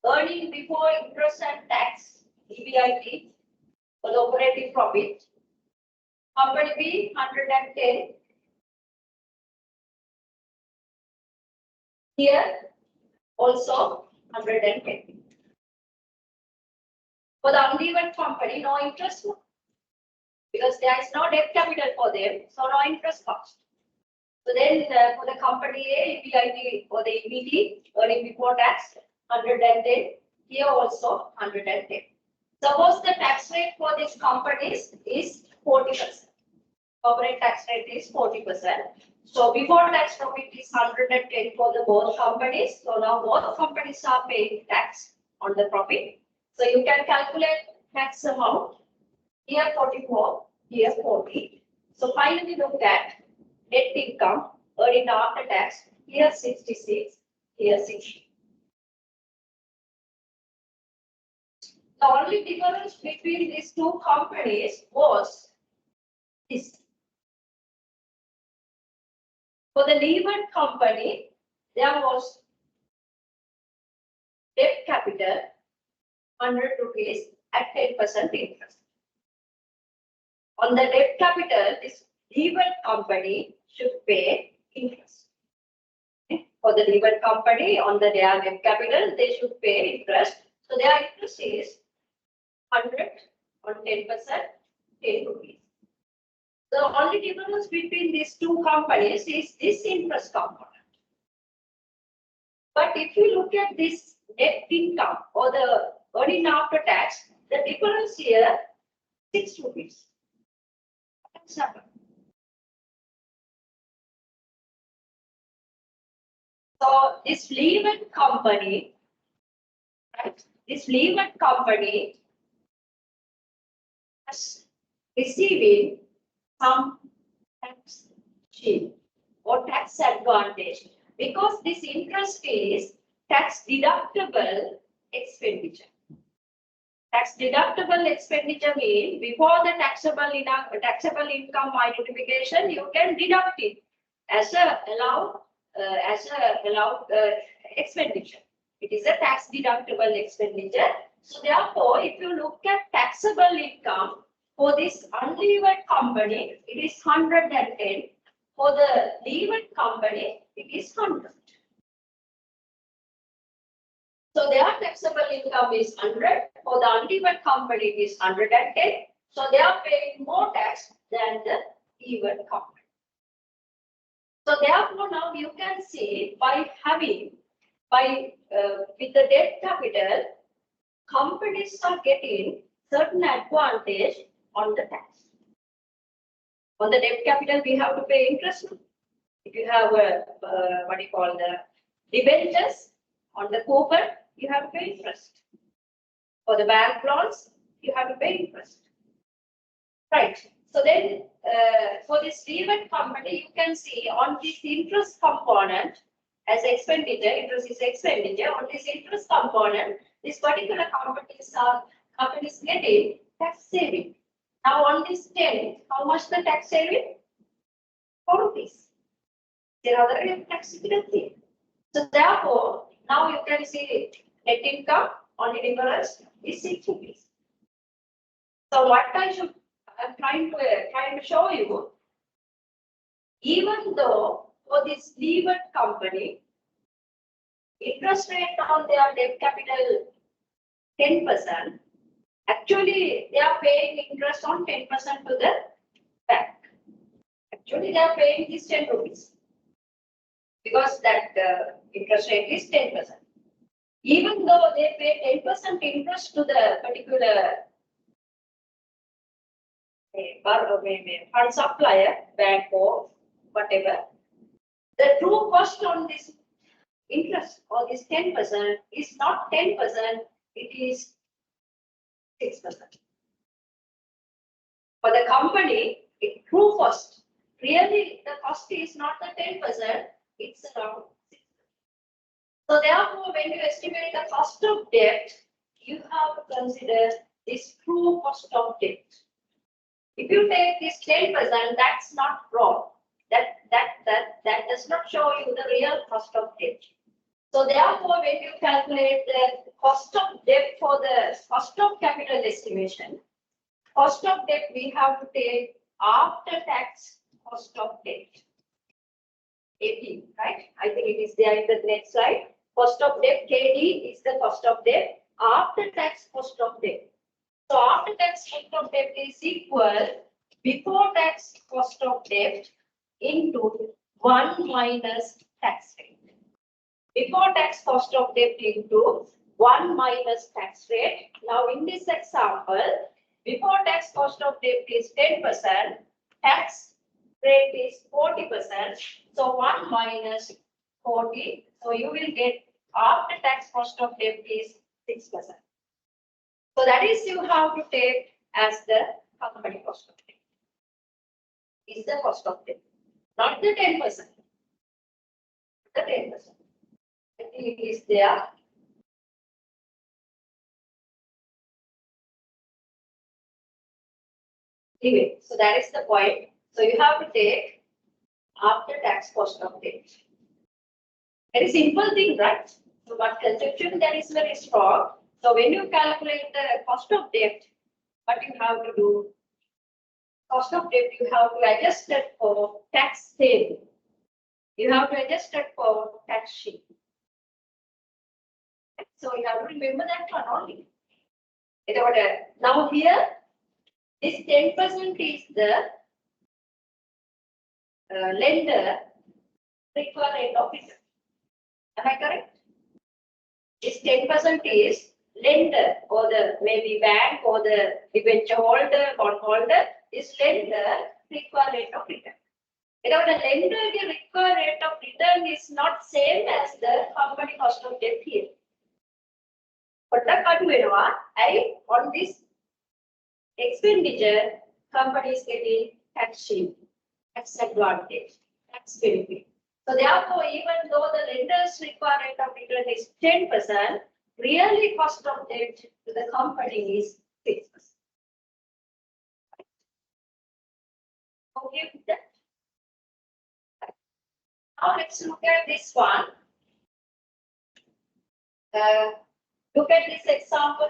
earning before interest and tax, EBIT for the operating profit. Company B 110. Here also 110. For the unlevered company, no interest because there is no debt capital for them, so no interest cost. So then for the company A, EBIT for the EBT, earning before tax, 110. Here also 110. Suppose the tax rate for these companies is 40%. Corporate tax rate is 40%. So before tax profit is 110 for the both companies. So now both companies are paying tax on the profit. So you can calculate tax amount. Here 44, here 40. So finally look at net income, earning after tax. Here 66, here 60. The only difference between these two companies was this. For the levered company, there was debt capital 100 rupees at 10% interest. On the debt capital, this levered company should pay interest. Okay. For the levered company, on their debt capital, they should pay interest. So their interest is 100 on 10%, 10 rupees. The only difference between these two companies is this interest component. But if you look at this net income or the earning after tax, the difference here 6 rupees. What's happened? So this levered company, right? This levered company has receiving some tax shield or tax advantage because this interest is tax deductible expenditure. Tax deductible expenditure means before the taxable income identification, you can deduct it as a allowed expenditure. It is a tax deductible expenditure. So therefore, if you look at taxable income for this unlevered company, it is 110. For the levered company, it is 100. So their taxable income is 100. For the unlevered company, it is 110. So they are paying more tax than the levered company. So therefore, now you can see with the debt capital, companies are getting certain advantage on the tax. On the debt capital, we have to pay interest. If you have the debentures on the coupon, you have to pay interest. For the bank loans, you have to pay interest. Right. So then, for this levered company, you can see on this interest component as expenditure, interest is expenditure. On this interest component, this particular companies getting tax saving. Now on this 10, how much the tax saving? 4 rupees. There are other tax here. So therefore, now you can see net income on the difference is 6 rupees. So what I'm trying to show you, even though for this levered company, interest rate on their debt capital 10%, actually they are paying interest on 10% to the bank. Actually they are paying this 10 rupees because that interest rate is 10%. Even though they pay 10% interest to the particular fund supplier, bank or whatever, the true cost on this interest or this 10% is not 10%, it is 6%. For the company, true cost, really the cost is not the 10%, it's around 6%. So therefore, when you estimate the cost of debt, you have to consider this true cost of debt. If you take this 10%, that's not wrong. That does not show you the real cost of debt. So therefore, when you calculate the cost of debt for the cost of capital estimation, cost of debt we have to take after tax cost of debt. KD, right? I think it is there in the next slide. Cost of debt, KD is the cost of debt after tax cost of debt. So after tax cost of debt is equal before tax cost of debt into 1 minus tax rate. Before tax cost of debt into 1 minus tax rate. Now in this example, before tax cost of debt is 10%, tax rate is 40%. So 1 minus 40. So you will get after tax cost of debt is 6%. So that is you have to take as the company cost of debt. Is the cost of debt, not the 10%. The 10%. The everything is there. Anyway, so that is the point. So you have to take after tax cost of debt. Very simple thing, right? So, but conception that is very strong. So when you calculate the cost of debt, what you have to do? Cost of debt, you have to adjust it for tax table. You have to adjust it for tax sheet. So you have to remember that one only. Now here, this 10% is the lender required rate of return. Am I correct? This 10% is lender or the maybe bank or the debenture holder, bond holder is lender required rate of return. The lender required rate of return is not same as the company cost of debt here. But on this expenditure, company is getting tax shield, tax advantage, tax benefit. So therefore, even though the lender's required rate of return is 10%, really cost of debt to the company is 6%. Okay with that? Now let's look at this one. Look at this example.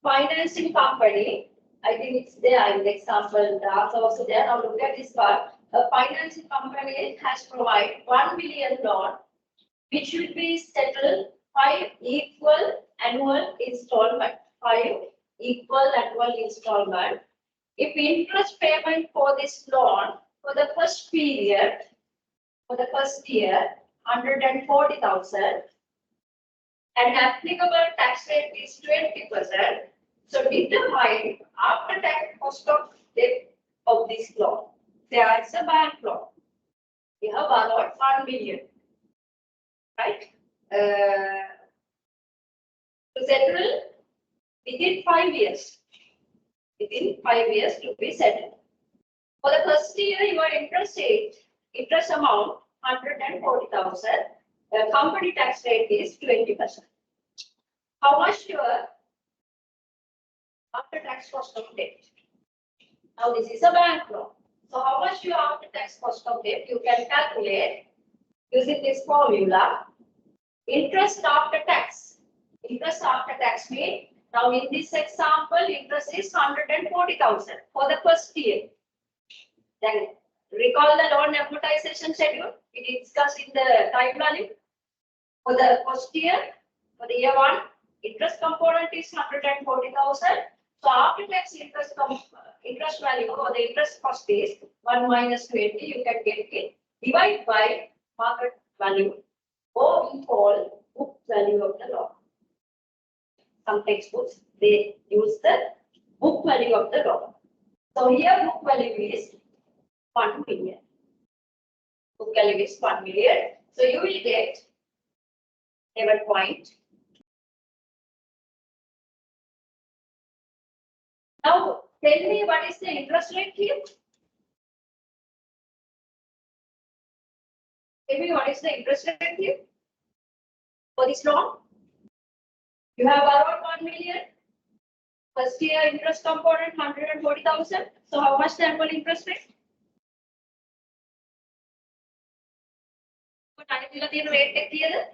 Financing company. I think it's there in the example. The answer also there. Now look at this one. A financing company has provided 1 million loan, which will be settled 5 equal annual installment. 5 equal annual installment. If interest payment for this loan for the first period, for the first year, 140,000, and applicable tax rate is 20%. So determine after tax cost of debt of this loan. There is a bank loan. We have borrowed 1 million, right? To settle within 5 years. Within 5 years to be settled. For the first year, your interest amount 140,000. The company tax rate is 20%. How much your after tax cost of debt? Now this is a bank loan. So how much your after tax cost of debt? You can calculate using this formula. Interest after tax. Interest after tax means now in this example, interest is 140,000 for the first year. Then recall the loan amortization schedule. We discussed in the time value. For the first year, for the year 1, interest component is 140,000. So after tax interest value or the interest cost is 1 minus 20. You can get it. Divide by market value or we call book value of the loan. Some textbooks they use the book value of the loan. So here book value is 1 million. Book value is 1 million. So you will get 7 point. Now tell me what is the interest rate here? Tell me what is the interest rate here for this loan? You have borrowed 1 million. First year interest component 140,000. So how much the annual interest rate? Rate here.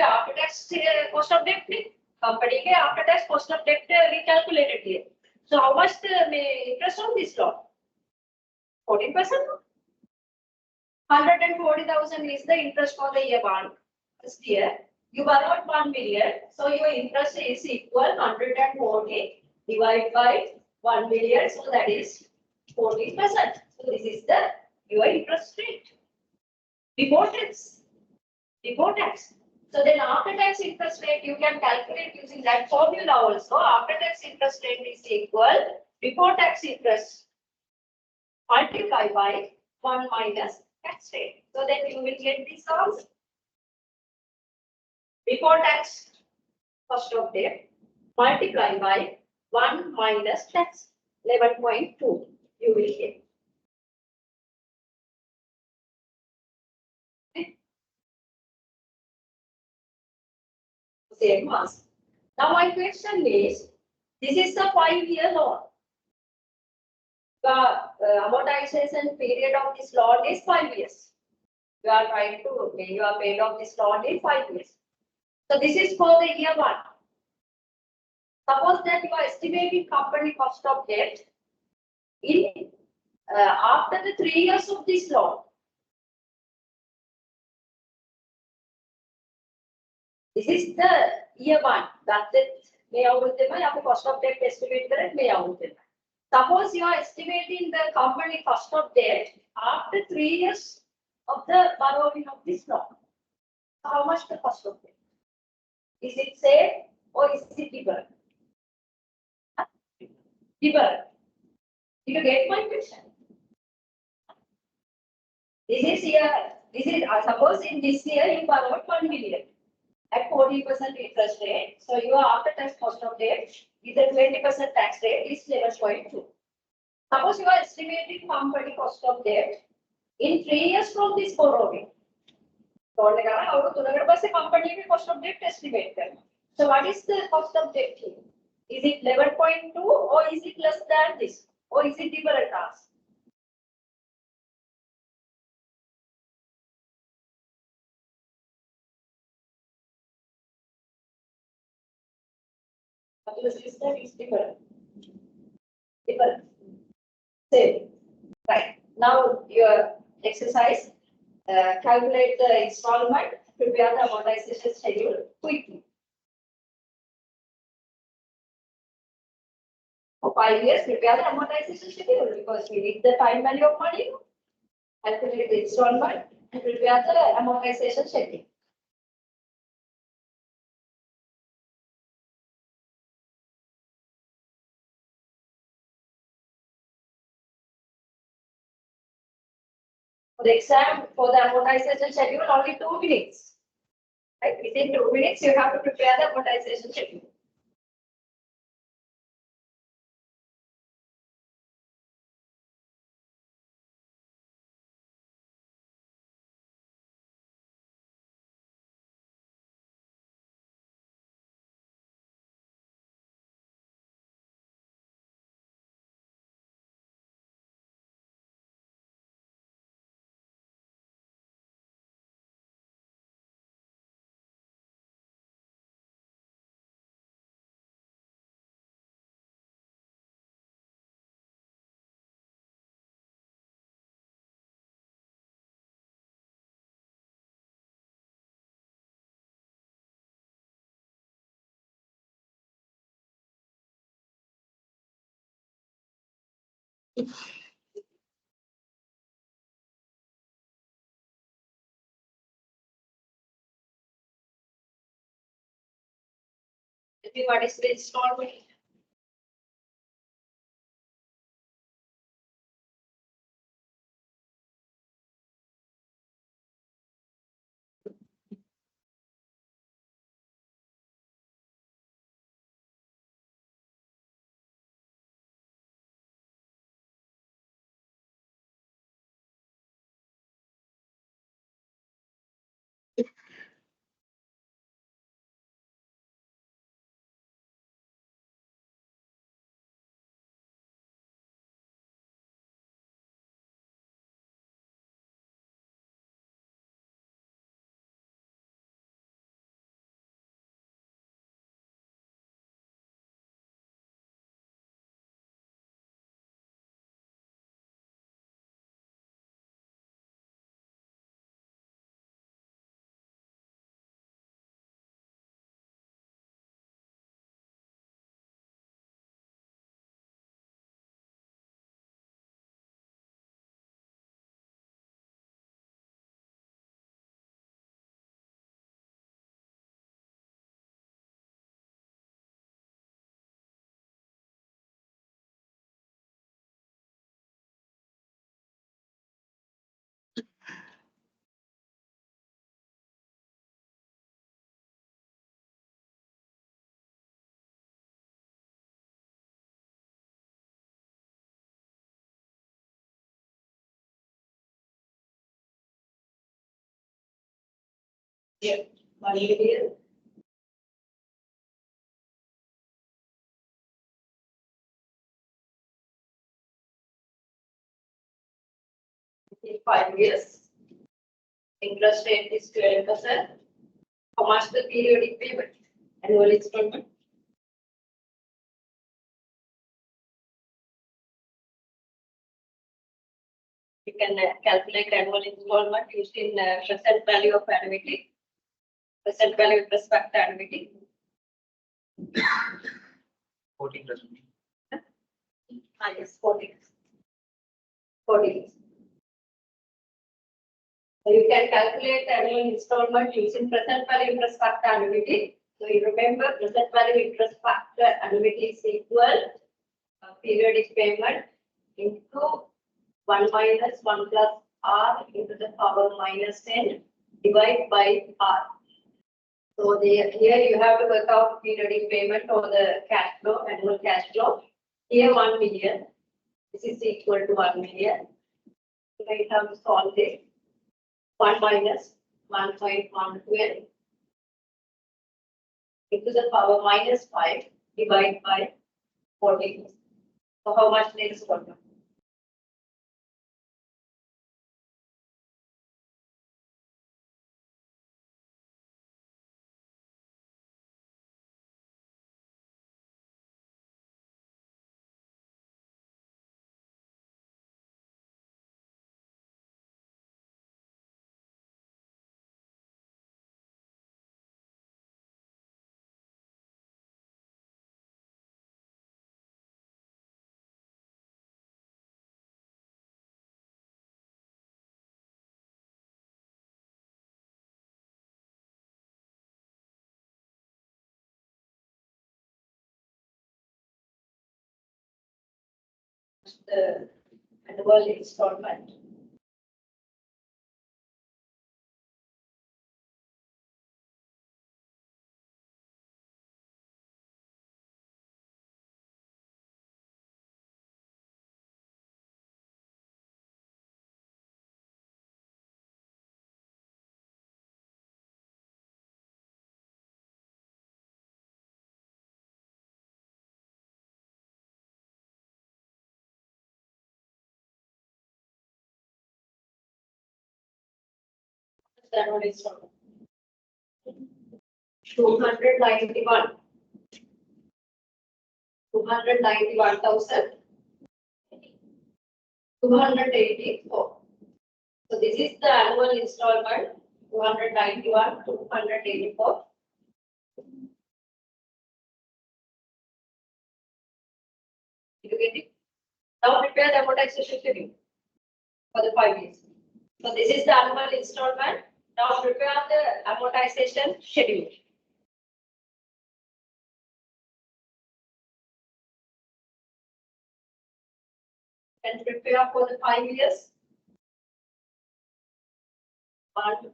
After tax cost of debt, company ke after tax cost of debt we calculated here. So how much the interest on this loan? 14%. 140,000 is the interest for the year 1. First year you borrowed 1 million, so your interest is equal 140 divided by 1 million, so that is 14%. So this is the your interest rate before tax. Before tax. So then after tax interest rate you can calculate using that formula also. After tax interest rate is equal before tax interest multiplied by 1 minus tax rate. So then you will get this answer. Before tax cost of debt multiplied by 1 minus tax 11.2 you will get. same months. Now my question is, this is a 5-year loan. The amortization period of this loan is 5 years. You are trying to pay, you are paid off this loan in 5 years. So this is for the year 1. Suppose that you are estimating company cost of debt in after the 3 years of this loan. This is the year 1. That's it. May out the cost of debt estimate correct may out. Suppose you are estimating the company cost of debt after 3 years of the borrowing of this loan. How much the cost of debt? Is it same or is it different? Different. Did you get my question? This is here. This is suppose in this year you borrowed 1 million at 40% interest rate. So your after tax cost of debt is a 20% tax rate is 11.2. Suppose you are estimating company cost of debt in 3 years from this borrowing. So the company cost of debt estimate. So what is the cost of debt here? Is it 11.2 or is it less than this? Or is it different as? The system is different. Different. Same. Right. Now your exercise, calculate the installment, prepare the amortization schedule quickly. For 5 years, prepare the amortization schedule because we need the time value of money. Calculate the installment and prepare the amortization schedule. For the exam, for the amortization schedule, only 2 minutes. Right? Within 2 minutes, you have to prepare the amortization schedule. What is the installment? Yeah, money here. in 5 years. Interest rate is 12%. How much the periodic payment? Annual installment? You can calculate annual installment using present value of annuity. Present value with respect to annuity. 14%. Yes, 40. 40. So you can calculate annual installment using present value interest factor annuity. So you remember present value interest factor annuity is equal periodic payment into 1 minus 1 plus r into the power minus 10 divided by r. So here you have to work out periodic payment or the cash flow, annual cash flow. Here 1 million. This is equal to 1 million. So you have to solve this. 1 minus 1.112 into the power minus 5 divided by 40. So how much next quarter? The annual installment. The annual installment. 291. 291,000. 284. So this is the annual installment. 291, 284. Did you get it? Now prepare the amortization schedule for the 5 years. So this is the annual installment. Now prepare the amortization schedule. And prepare for the 5 years. 1,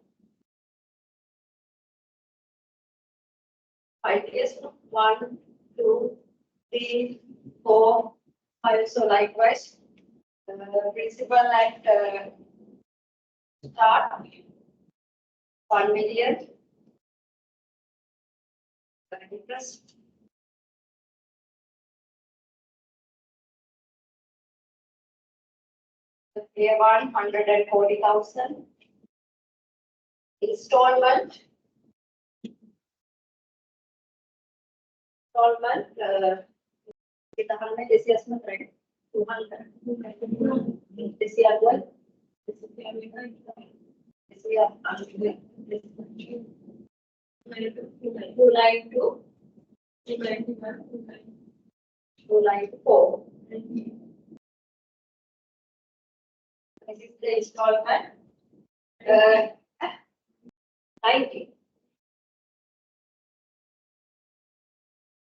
5 years. 1, 2, 3, 4, 5. So likewise, principal at start 1 million. Interest. Year 140,000. Installment. With 100 this year's right? 200. This year what? This year 292. 294. This is the installment. 90.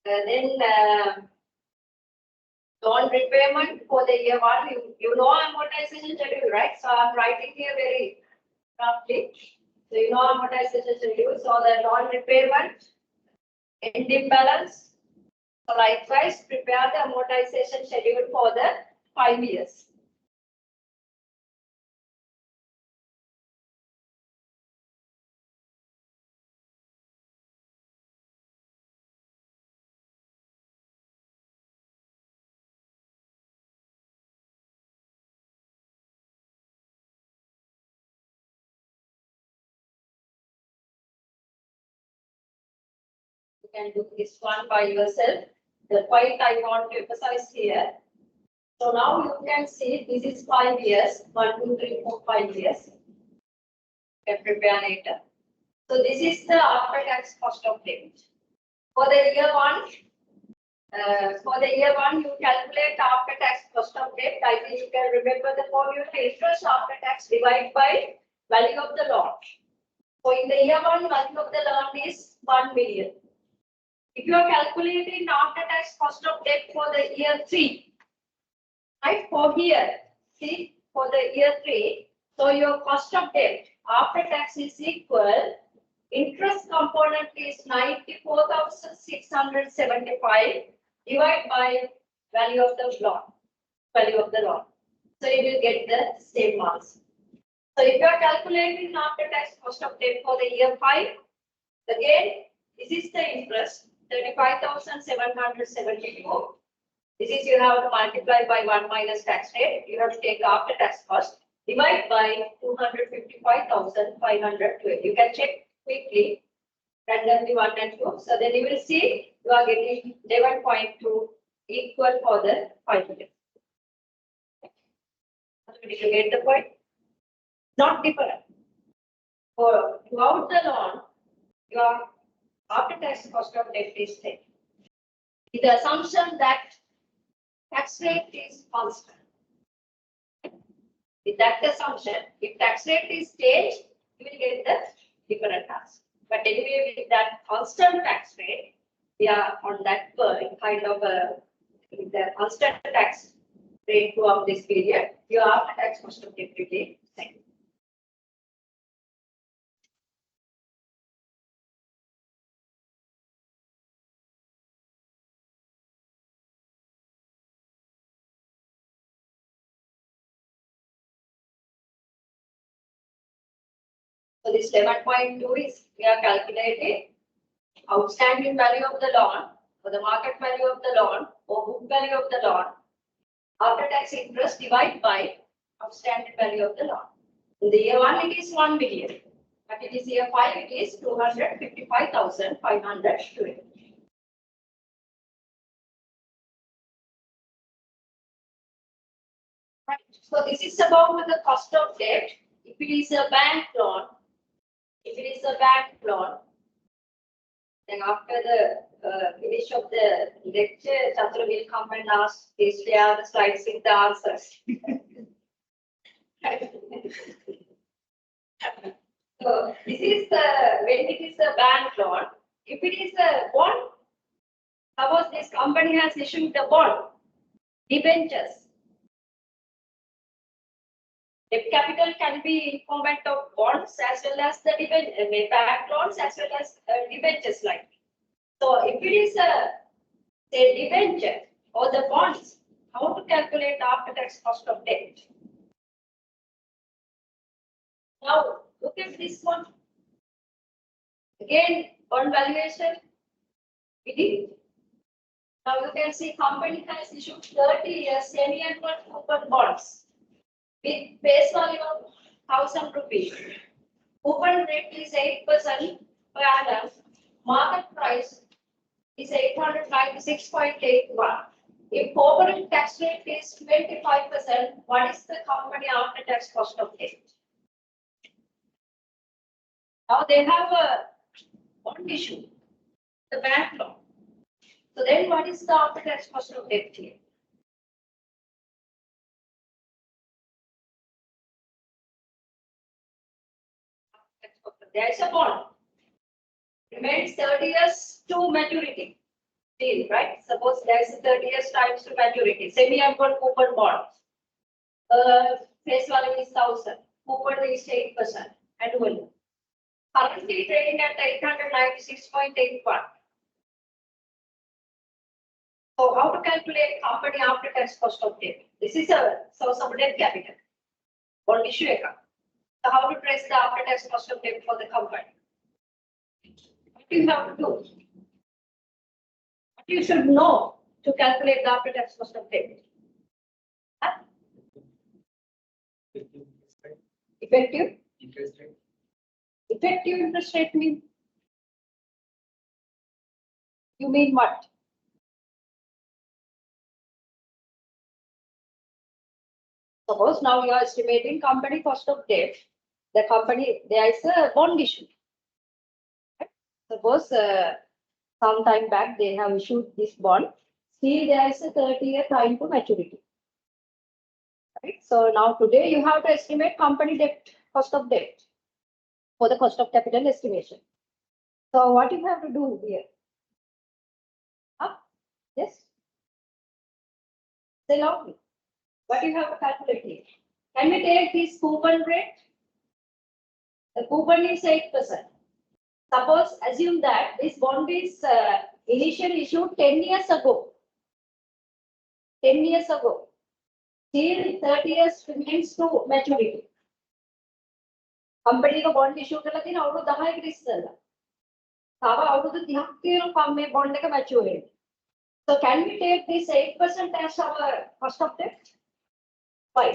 Then loan repayment for the year 1, you know amortization schedule, right? So I'm writing here very roughly. So you know amortization schedule. So the loan repayment, ending balance. So likewise, prepare the amortization schedule for the 5 years. can do this one by yourself. The point I want to emphasize here. So now you can see this is 5 years, 1, 2, 3, 4, 5 years. You can prepare later. So this is the after-tax cost of debt. For the year one, you calculate after-tax cost of debt. I think you can remember the formula: interest after tax divided by value of the loan. So in the year one, value of the loan is 1 million. If you are calculating after-tax cost of debt for the year 3, right? For here, see, for the year 3, so your cost of debt after tax is equal. Interest component is 94,675 divided by value of the loan. So you will get the same answer. So if you are calculating after tax cost of debt for the year 5, again, this is the interest, 35,772. This is you have to multiply by 1 minus tax rate. You have to take after tax cost, divide by 255,512. You can check quickly, randomly 1 and 2. So then you will see you are getting 11.2 equal for the 5 million. Did you get the point? Not different. For throughout the loan, your after tax cost of debt is same. With the assumption that tax rate is constant. With that assumption, if tax rate is changed, you will get the different answer. But anyway, with that constant tax rate, we are on that kind of with the constant tax rate throughout this period, your after tax cost of debt will be same. So this 11.2 is we are calculating outstanding value of the loan or the market value of the loan or book value of the loan after tax interest divided by outstanding value of the loan. In the year 1 it is 1 million, but it is year 5 it is 255,520. Right. So this is about the cost of debt. If it is a bank loan, then after the finish of the lecture, Chandra will come and ask, please share the slides with the answers. So this is when it is a bank loan. If it is a bond, suppose this company has issued a bond, debentures. Debt capital can be in format of bonds as well as the bank loans as well as debentures like. So if it is a say debenture or the bonds, how to calculate after tax cost of debt? Now look at this one. Again, bond valuation. Now you can see company has issued 30-year semi-annual coupon bonds with face value of 1,000 rupees. Coupon rate is 8% per annum. Market price is 896.81. If corporate tax rate is 25%, what is the company after tax cost of debt? Now they have a bond issue, the bank loan. So then what is the after tax cost of debt here? There is a bond. Remains 30 years to maturity. Deal, right? Suppose there is 30 years times to maturity. Semi-annual coupon bond. Face value is 1,000. Coupon is 8% annually. Currently trading at 896.81. So how to calculate company after tax cost of debt? This is a source of debt capital. Bond issue account. So how to trace the after tax cost of debt for the company? What do you have to do? What you should know to calculate the after tax cost of debt? Huh? Effective interest rate. Effective interest rate means You mean what? Suppose now you are estimating company cost of debt. The company, there is a bond issue. Right? Suppose some time back they have issued this bond. See, there is a 30-year time to maturity. Right? So now today you have to estimate company debt, cost of debt for the cost of capital estimation. So what you have to do here? Huh? Yes. Say loudly. What you have to calculate here? Can we take this coupon rate? The coupon is 8%. Suppose assume that this bond is initially issued 10 years ago. 10 years ago. Till 30 years remains to maturity. Company को bond issue කරලා තියෙන අවුරුදු 10කට ඉස්සෙල්ලා. තව අවුරුදු 30ක් තියෙනවා මේ bond එක mature වෙන්න. So can we take this 8% as our cost of debt? Why?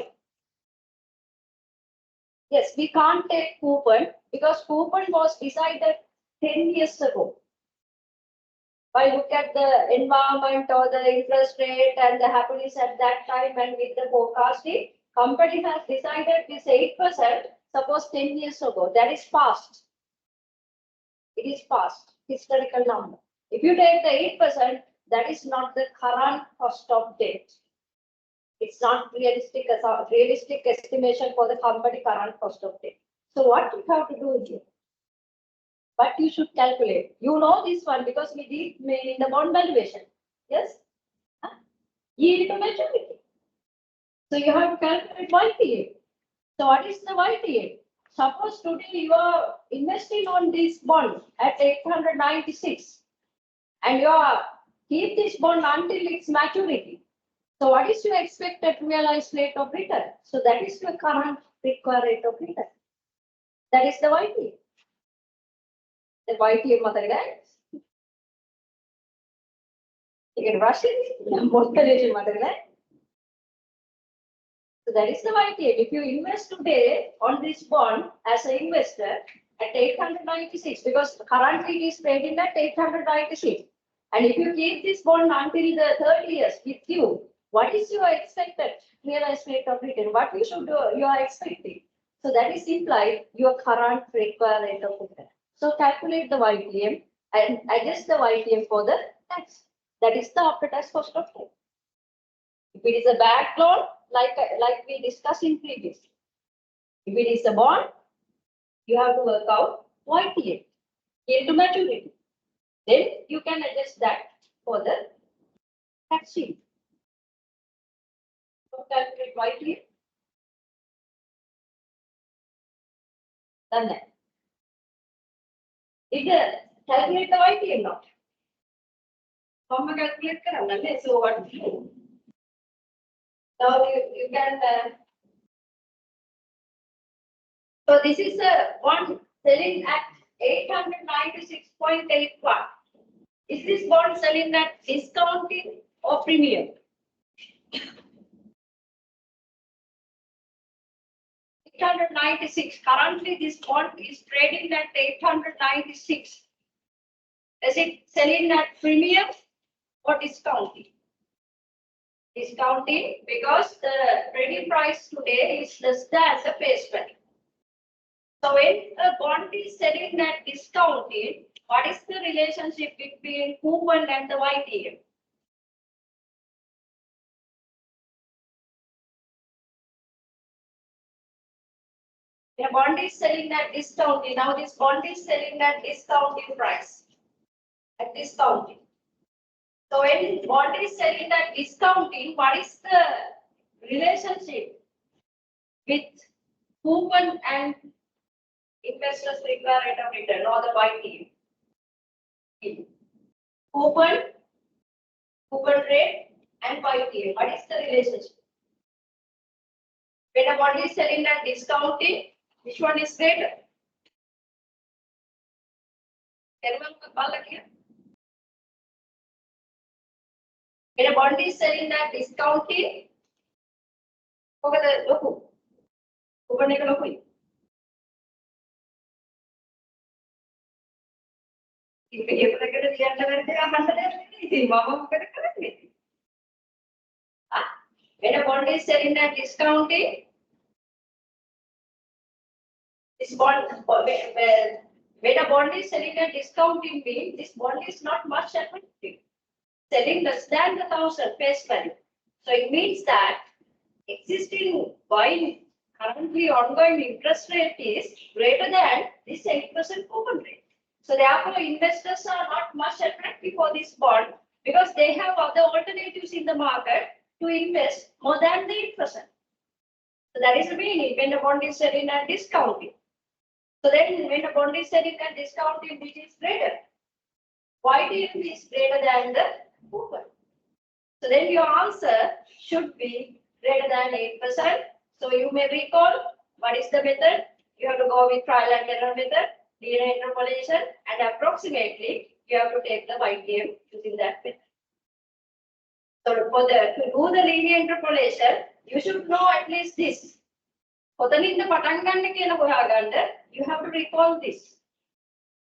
Yes, we can't take coupon because coupon was decided 10 years ago. By look at the environment or the interest rate and the happiness at that time and with the forecasting, company has decided this 8%, suppose 10 years ago. That is past. It is past, historical number. If you take the 8%, that is not the current cost of debt. It's not realistic estimation for the company current cost of debt. So what you have to do here? But you should calculate. You know this one because we did in the bond valuation. Yes? Yield to maturity. So you have to calculate YTA. So what is the YTA? Suppose today you are investing on this bond at 896 and you are keep this bond until its maturity. So what is your expected realized rate of return? So that is your current required rate of return. That is the YTA. The YTA මතකද? ඒකට ප්‍රශ්නේ මොකක්ද මතකද? So that is the YTA. If you invest today on this bond as an investor at 896, because currently it is trading at 896, and if you keep this bond until the 30 years with you, what is your expected realized rate of return? What you should do, you are expecting. So that is implied your current required rate of return. So calculate the YTM and adjust the YTM for the tax. That is the after-tax cost of debt. If it is a bad loan, like we discussed in previous. If it is a bond, you have to work out YTM into maturity. Then you can adjust that for the tax sheet. So calculate YTM. Done that. Did calculate the YTM not? How much calculate karanga? So what? Now you can. So this is a bond selling at 896.81. Is this bond selling at discounting or premium? 896. Currently, this bond is trading at 896. Is it selling at premium or discounting? Discounting because the trading price today is less than the face value. So when a bond is selling at discounting, what is the relationship between coupon and the YTM? The bond is selling at discounting. Now this bond is selling at discounting price. At discounting. So when bond is selling at discounting, what is the relationship with coupon and investors required rate of return or the YTM? Coupon rate and YTM. What is the relationship? When a bond is selling at discounting, which one is greater? When a bond is selling at discounting, If you ever get a when a bond is selling at discounting, this bond, when a bond is selling at discounting means this bond is not much attractive. Selling less than the 1,000 face value. So it means that existing buying currently ongoing interest rate is greater than this 8% coupon rate. So therefore, investors are not much attractive for this bond because they have other alternatives in the market to invest more than the 8%. So that is the meaning when the bond is selling at discounting. So then when the bond is selling at discounting, which is greater, YTM is greater than the coupon. So then your answer should be greater than 8%. So you may recall what is the method. You have to go with trial and error method, linear interpolation, and approximately you have to take the YTM using that method. So to do the linear interpolation, you should know at least this. You have to recall this.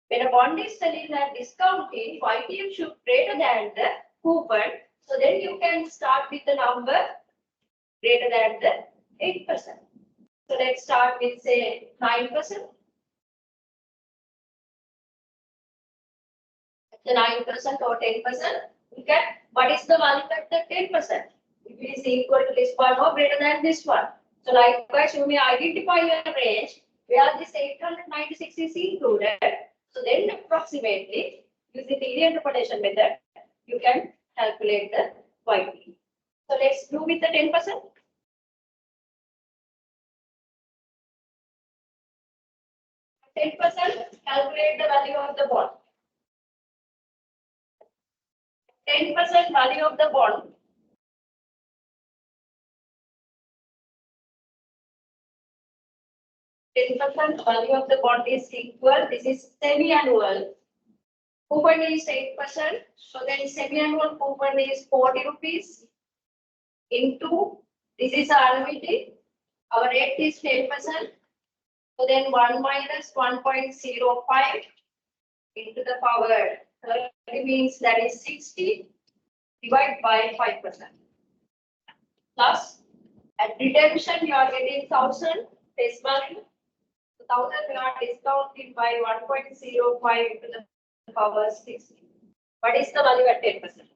When a bond is selling at discounting, YTM should be greater than the coupon. So then you can start with the number greater than the 8%. So let's start with say 9%. The 9% or 10%. Look at what is the value at the 10%. If it is equal to this one or greater than this one. So likewise, you may identify your range where this 896 is included. So then approximately using the linear interpolation method, you can calculate the YP. So let's do with the 10%. 10%, calculate the value of the bond. 10% value of the bond. Value of the bond is equal. This is semi-annual. Coupon is 8%. So then semi-annual coupon is 40 rupees into this is annuity. Our rate is 10%. So then 1 minus 1.05 into the power 30 means that is 60 divided by 5%. Plus at redemption you are getting 1,000 face value. 1,000 you are discounted by 1.05 into the power 60. What is the value at 10%?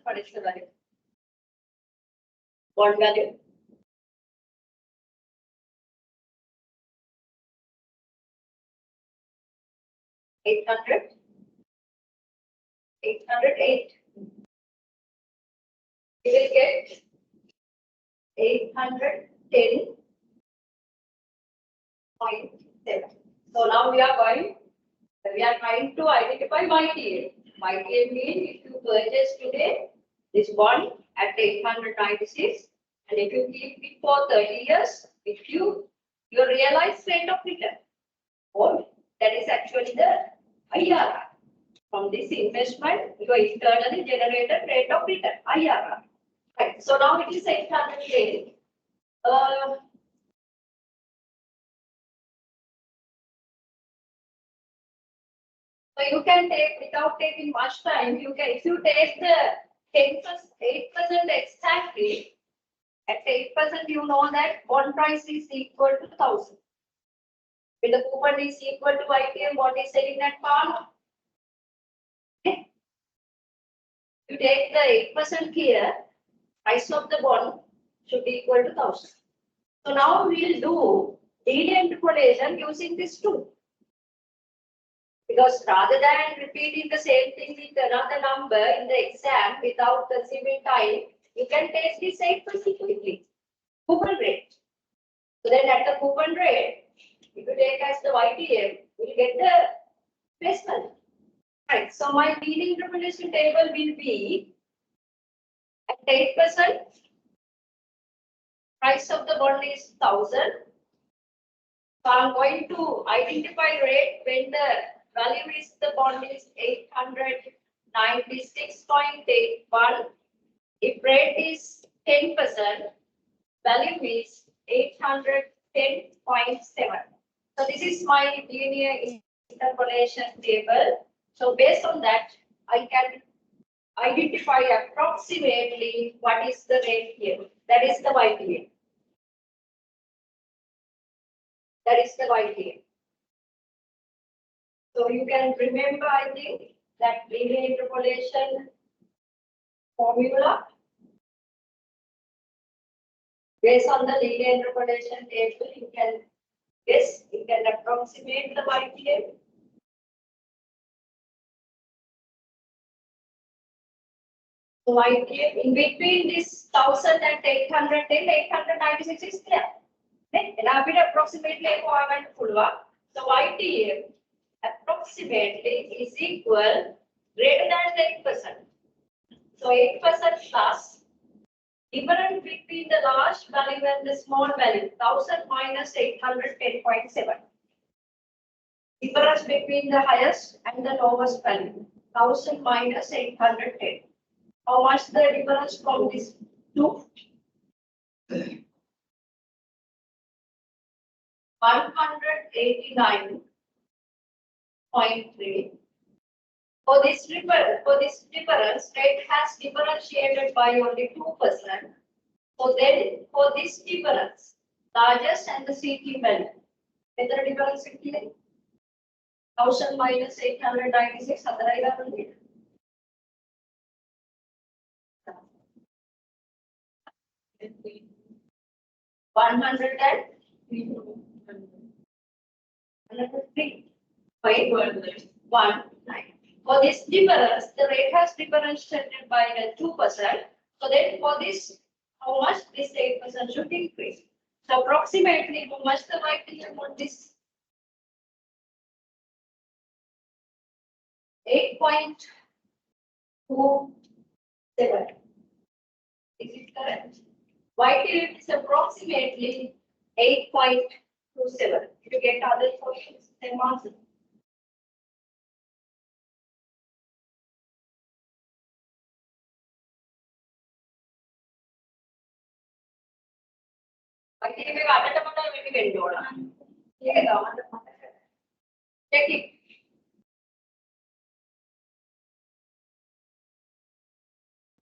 What is the value? Bond value? $808. You will get 810.7. So now we are trying to identify YTA. YTA means if you purchase today this bond at 896 and if you keep it for 30 years, if your realized rate of return, or that is actually the IRR. From this investment, your internally generated rate of return, IRR. Right. So now it is 810. So you can take without taking much time. You can if you take the 8% exactly. At 8%, you know that bond price is equal to 1,000. When the coupon is equal to ITM, what is selling at par? Okay. You take the 8% here, price of the bond should be equal to 1,000. So now we'll do linear interpolation using this tool. Because rather than repeating the same thing with another number in the exam without consuming time, you can take this 8% quickly. Coupon rate. So then at the coupon rate, if you take as the YTM, you will get the face value. Right. So my linear interpolation table will be at 8%. Price of the bond is 1,000. So I'm going to identify rate when the value is the bond is 896.81. If rate is 10%, value is 810.7. So this is my linear interpolation table. So based on that, I can identify approximately what is the rate here. That is the YTM. That is the YTM. So you can remember, I think, that linear interpolation formula. Based on the linear interpolation table, you can guess, you can approximate the YTM. So YTM in between this 1,000 and 810, 896 is there. And I've been approximately so YTM approximately is equal greater than 8%. So 8% plus difference between the large value and the small value, 1,000 minus 810.7. Difference between the highest and the lowest value, 1,000 minus 810. How much the difference from this two? 189.3. For this difference, rate has differentiated by only 2%. So then, for this difference, largest and the CT value, whether difference is 1,000 minus 896, 103.19. For this difference, the rate has differentiated by 2%. So then for this, how much this 8% should increase? So approximately how much the YTM on this? 8.27. Is it correct? YTM is approximately 8.27. If you get other questions, then answer. YTM check it.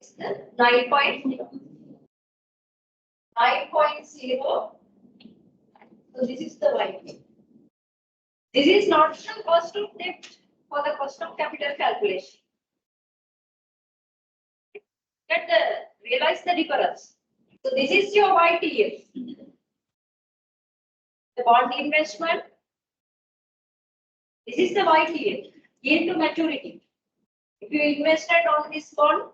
It's the 9.0. So this is the YTM. This is not the cost of debt for the cost of capital calculation. Realize the difference. So this is your YTM. The bond investment. This is the YTM. Yield to maturity. If you invested on this bond,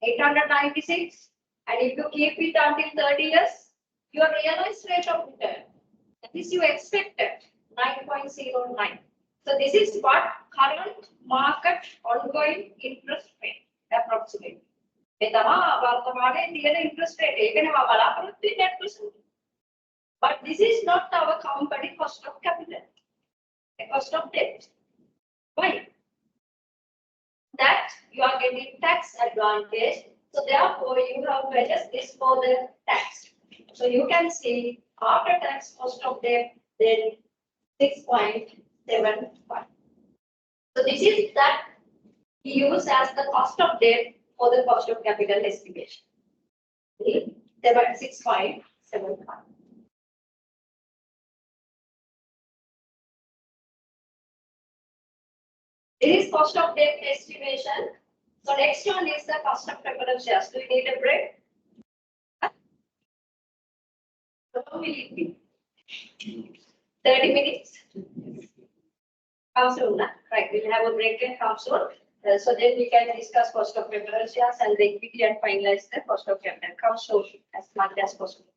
896, and if you keep it until 30 years, your realized rate of return. This you expected 9.09. So this is what current market ongoing interest rate approximately. Interest rate but this is not our company cost of capital, a cost of debt. Why? That you are getting tax advantage. So therefore you have to adjust this for the tax. So you can see after tax cost of debt then 6.75. So this is that we use as the cost of debt for the cost of capital estimation. 6.75. This is cost of debt estimation. So next one is the cost of preferred shares. Do you need a break? How will it be? 30 minutes? Come soon, right? We'll have a break and come soon. So then we can discuss cost of preferred shares and the equity and finalize the cost of capital. Come soon as much as possible.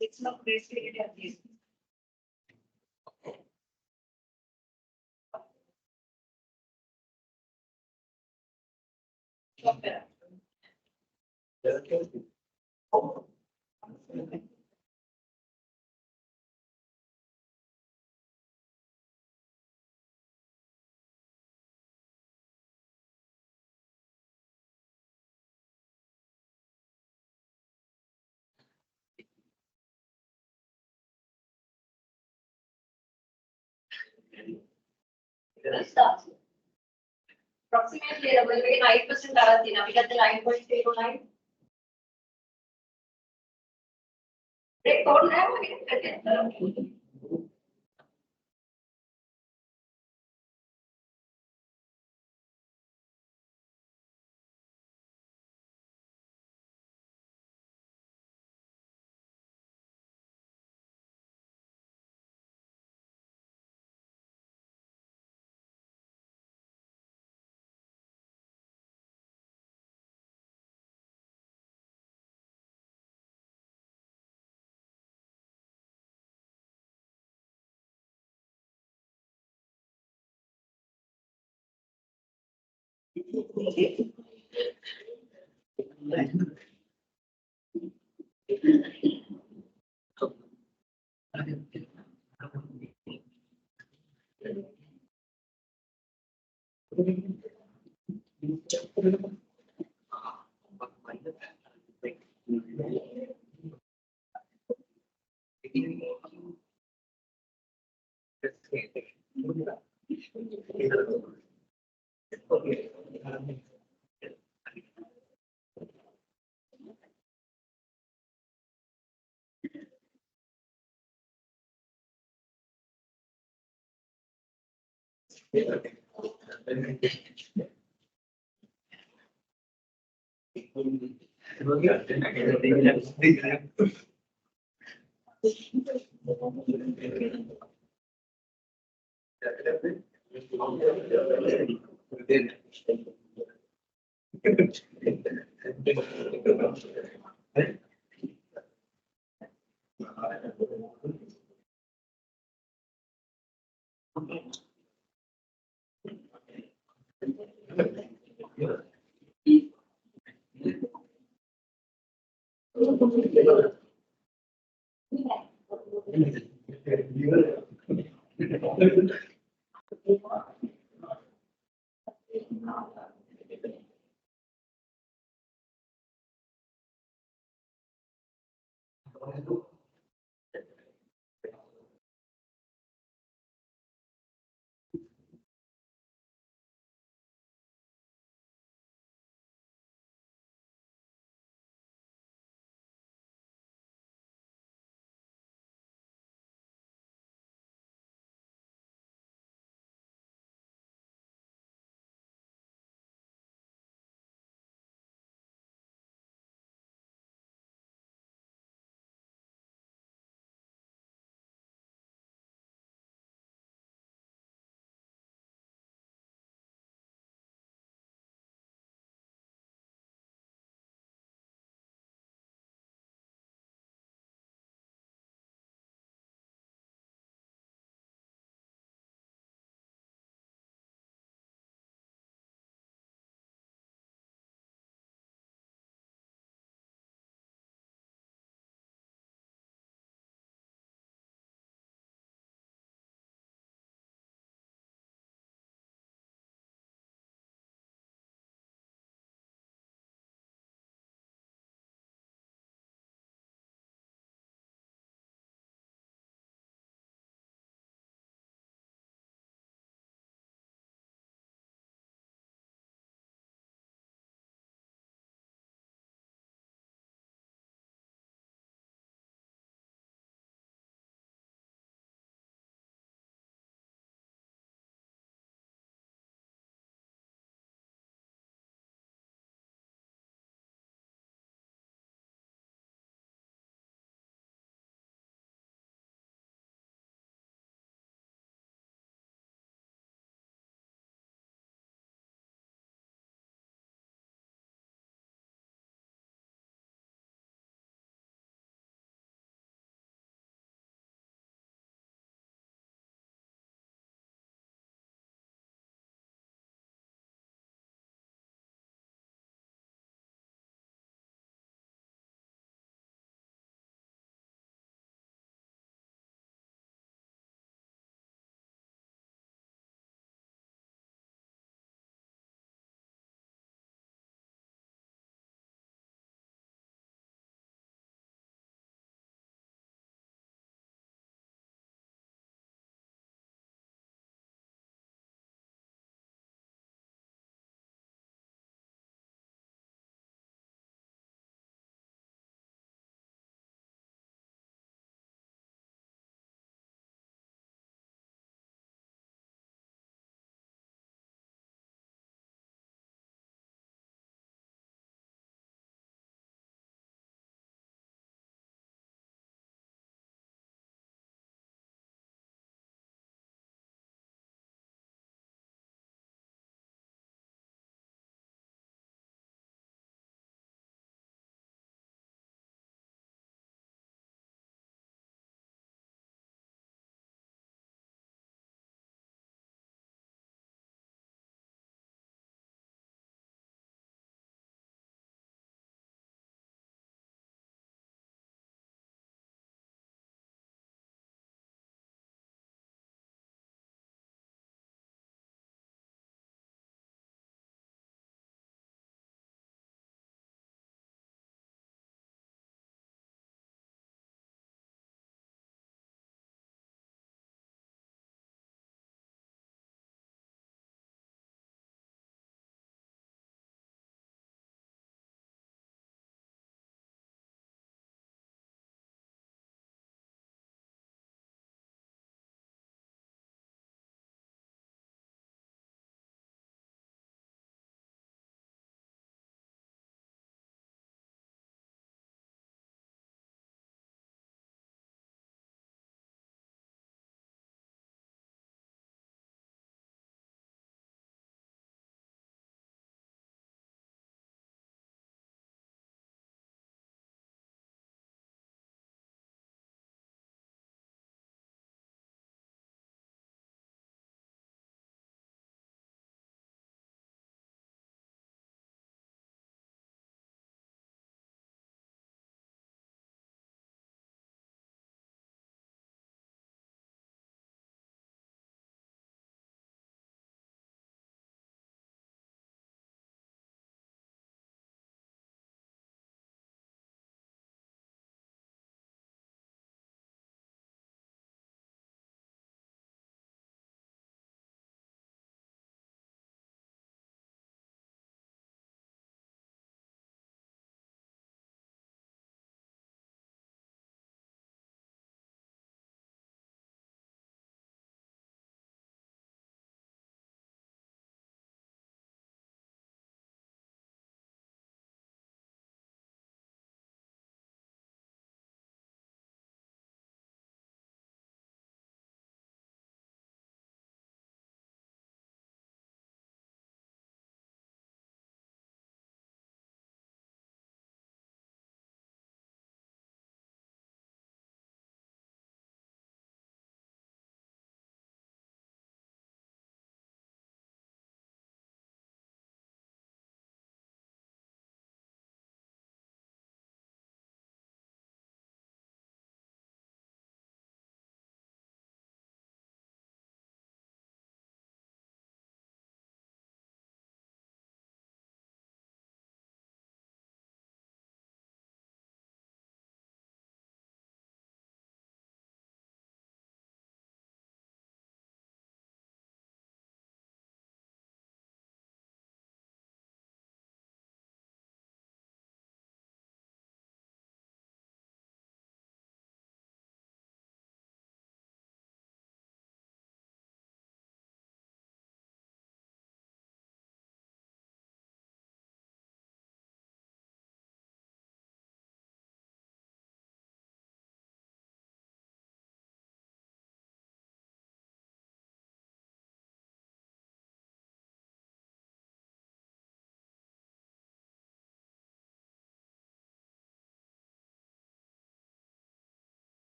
It's not basically at least. Approximately, there will be 9% we get the 9.09. Break code now, we get it.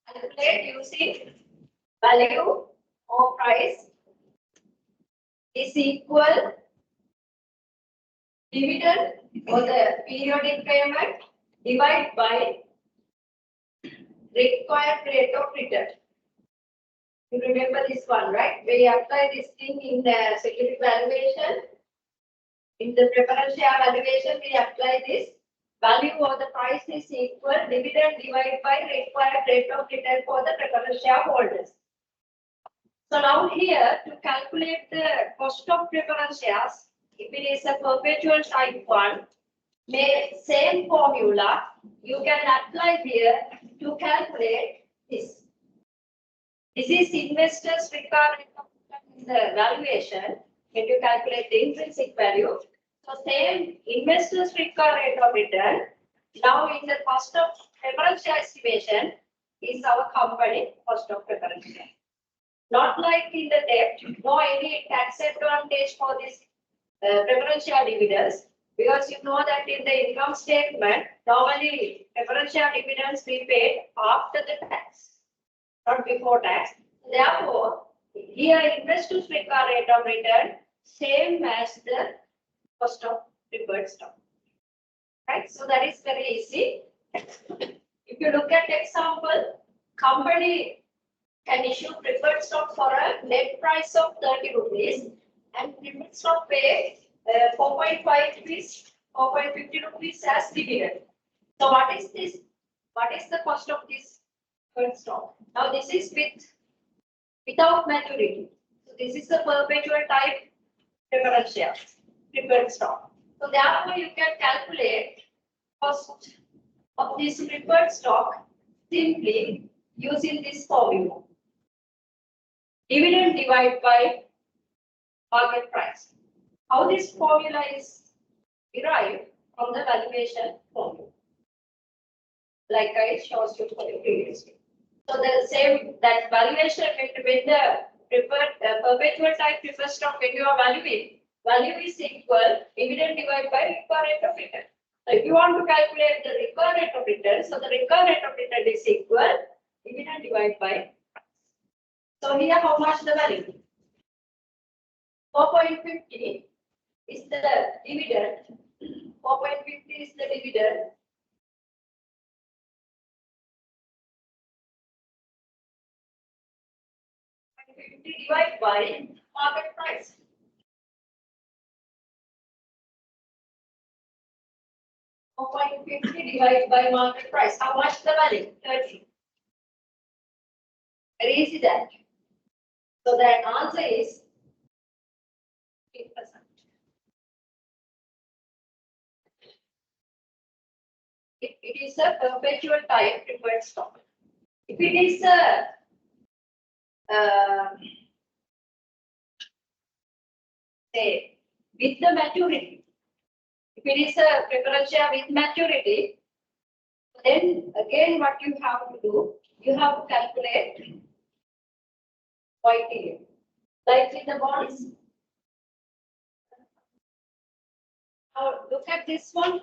calculate using value or price is equal dividend or the periodic payment divided by required rate of return. You remember this one, right? We apply this thing in the security valuation. In the preference share valuation, we apply this value or the price is equal dividend divided by required rate of return for the preference shareholders. So now here to calculate the cost of preference shares, if it is a perpetual type one, same formula you can apply here to calculate this. This is investors' required rate of return in the valuation when you calculate the intrinsic value. So same investors' required rate of return. Now in the cost of preference share estimation is our company cost of preference share. Not like in the debt, no any tax advantage for this preference share dividends, because you know that in the income statement, normally preference share dividends we paid after the tax, not before tax. Therefore, here investors' required rate of return same as the cost of preferred stock. Right? So that is very easy. If you look at example, company can issue preferred stock for a net price of 30 rupees and preferred stock pay 4.5 rupees, 4.50 rupees as dividend. So what is this? What is the cost of this preferred stock? Now this is without maturity. So this is the perpetual type preference share, preferred stock. So therefore you can calculate cost of this preferred stock simply using this formula. Dividend divided by market price. How this formula is derived from the valuation formula, like I showed you previously. So the same that valuation when the preferred perpetual type preferred stock when you are valuing, value is equal dividend divided by required rate of return. So if you want to calculate the required rate of return, so the required rate of return is equal dividend divided by. So here how much the value? 4.50 is the dividend. 4.50 is the dividend. Divided by market price. $4.50 divided by market price. How much the value? 30. Very easy that. So the answer is 8%. It is a perpetual type preferred stock. If it is a say with the maturity, if it is a preference share with maturity, then again what you have to do, you have to calculate YTA. Like in the bonds. Now look at this one.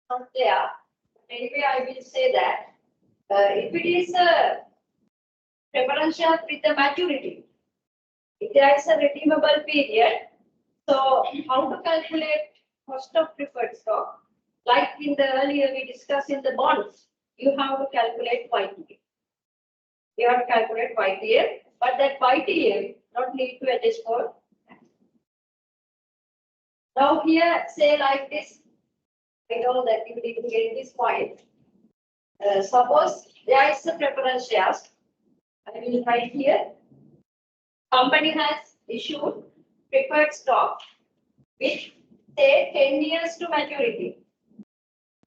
Not there. Anyway, I will say that if it is a preference share with the maturity, if there is a redeemable period, so how to calculate cost of preferred stock? Like in the earlier we discussed in the bonds, you have to calculate YTA. You have to calculate YTA, but that YTA not need to adjust for. Now here, say like this. I know that you didn't get this point. Suppose there is a preference shares. I will write here. Company has issued preferred stock with say 10 years to maturity.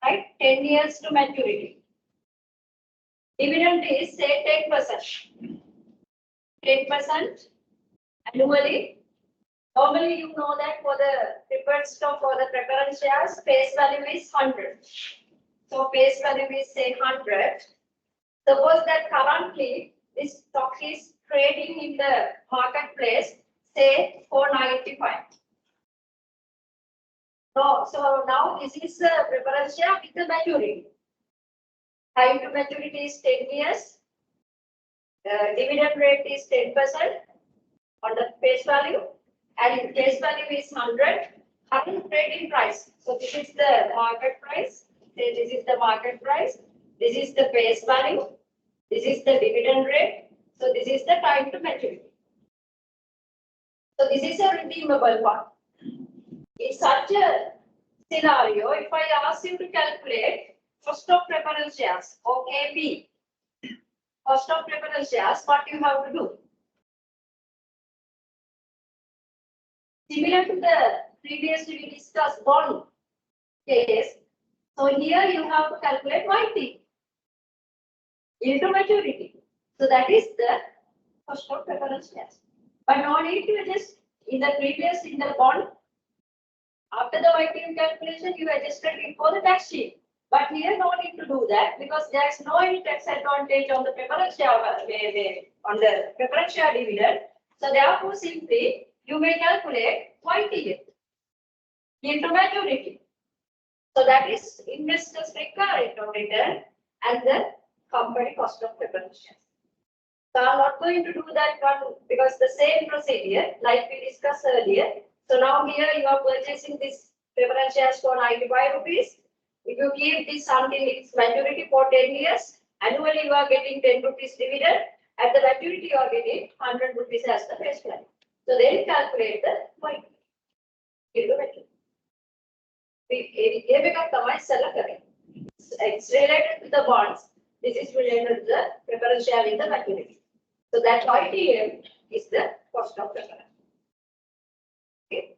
Right? 10 years to maturity. Dividend is say 10%. 10% annually. Normally, you know that for the preferred stock for the preference shares, face value is 100. So face value is say 100. Suppose that currently this stock is trading in the marketplace, say 495. No, so now this is the preference share with the maturity. Time to maturity is 10 years. Dividend rate is 10% on the face value, and face value is 100. Current trading price. So this is the market price. Say this is the market price. This is the face value. This is the dividend rate. So this is the time to maturity. So this is a redeemable one. In such a scenario, if I ask you to calculate cost of preference shares or KP, cost of preference shares, what you have to do? Similar to the previously we discussed bond case, so here you have to calculate YT into maturity. So that is the cost of preference shares. But no need to adjust in the previous in the bond. After the YT calculation, you adjusted it for the tax sheet. But here no need to do that because there is no any tax advantage on the preference share on the preference share dividend. So therefore, simply you may calculate YT into maturity. So that is investors' required return and the company cost of preference shares. So I'm not going to do that one because the same procedure like we discussed earlier. So now here you are purchasing this preference shares for 95 rupees. If you keep this until its maturity for 10 years, annually you are getting 10 rupees dividend. At the maturity you are getting 100 rupees as the face value. So then calculate the YT. It's related to the bonds. This is related to the preference share in the maturity. So that YTM is the cost of preference. Okay.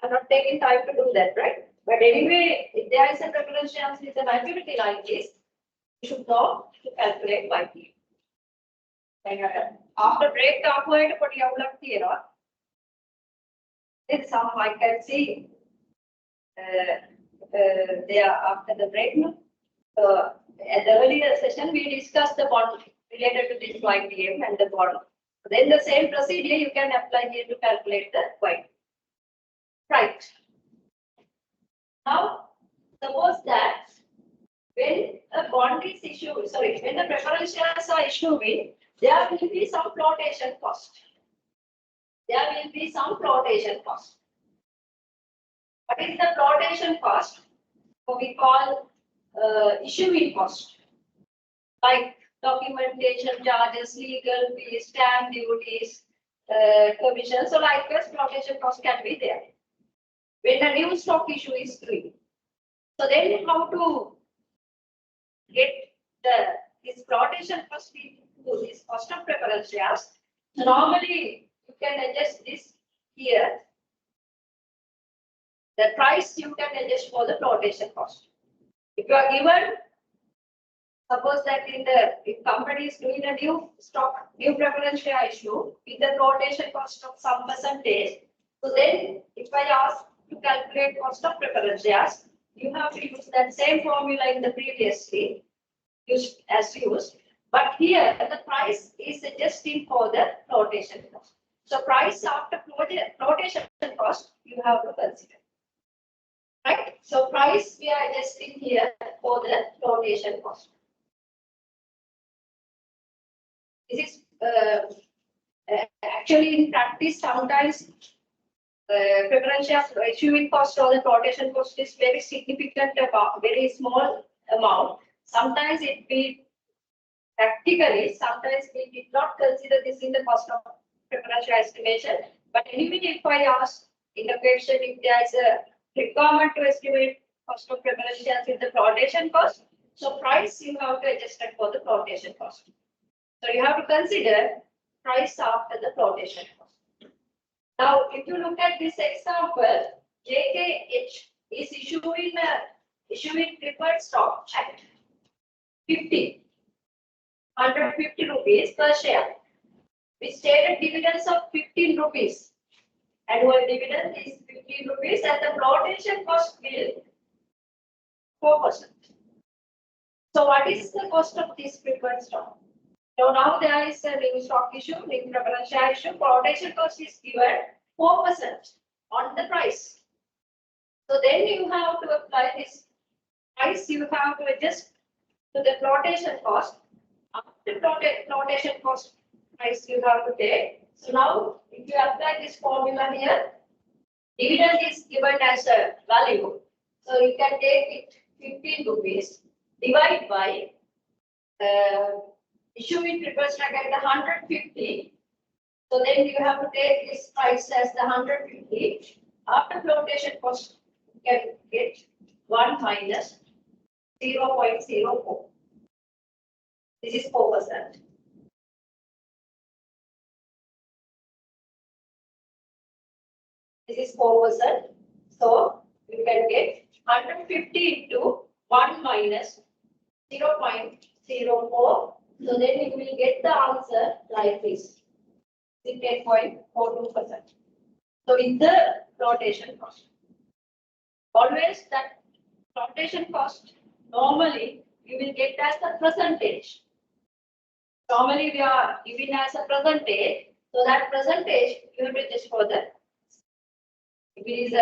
I'm not taking time to do that, right? But anyway, if there is a preference share with a maturity like this, you should know to calculate YTM. After break, this some I can see there after the break. So at the earlier session, we discussed the bond related to this YTM and the bond. Then the same procedure you can apply here to calculate the YTM. Right. Now, suppose that when a bond is issued, when the preference shares are issued, there will be some flotation cost. There will be some flotation cost. What is the flotation cost? So we call issuing cost, like documentation charges, legal fees, stamp duties, commission. So likewise, flotation cost can be there when a new stock issue is doing. So then how to get this flotation cost into this cost of preference shares? So normally you can adjust this here. The price you can adjust for the flotation cost. If you are given, suppose that if company is doing a new preference share issue with the flotation cost of some percentage, so then if I ask to calculate cost of preference shares, you have to use that same formula in the previously used. But here the price is adjusting for the flotation cost. So price after flotation cost you have to consider. Right? So price we are adjusting here for the flotation cost. This is actually in practice sometimes preference share issuing cost or the flotation cost is very significant, very small amount. Sometimes it be practically, sometimes we did not consider this in the cost of preference share estimation. But anyway, if I ask in the question if there is a requirement to estimate cost of preference shares with the flotation cost, so price you have to adjust it for the flotation cost. So you have to consider price after the flotation cost. Now, if you look at this example, JKH is issuing preferred stock at 150 rupees per share, with stated dividends of 15 rupees. Annual dividend is 15 rupees and the flotation cost will 4%. So what is the cost of this preferred stock? So now there is a new stock issue, new preference share issue, flotation cost is given 4% on the price. So then you have to apply this price, you have to adjust to the flotation cost. After flotation cost price you have to take. So now if you apply this formula here, dividend is given as a value. So you can take it 15 rupees, divide by issue in reverse again the 150. So then you have to take this price as the 150. After flotation cost, you can get 1 minus 0.04. This is 4%. This is 4%. So you can get 150 into 1 minus 0.04. So then you will get the answer like this, 8.42%. So in the flotation cost, always that flotation cost normally you will get as a percentage. Normally we are given as a percentage, so that percentage you will just for the if it is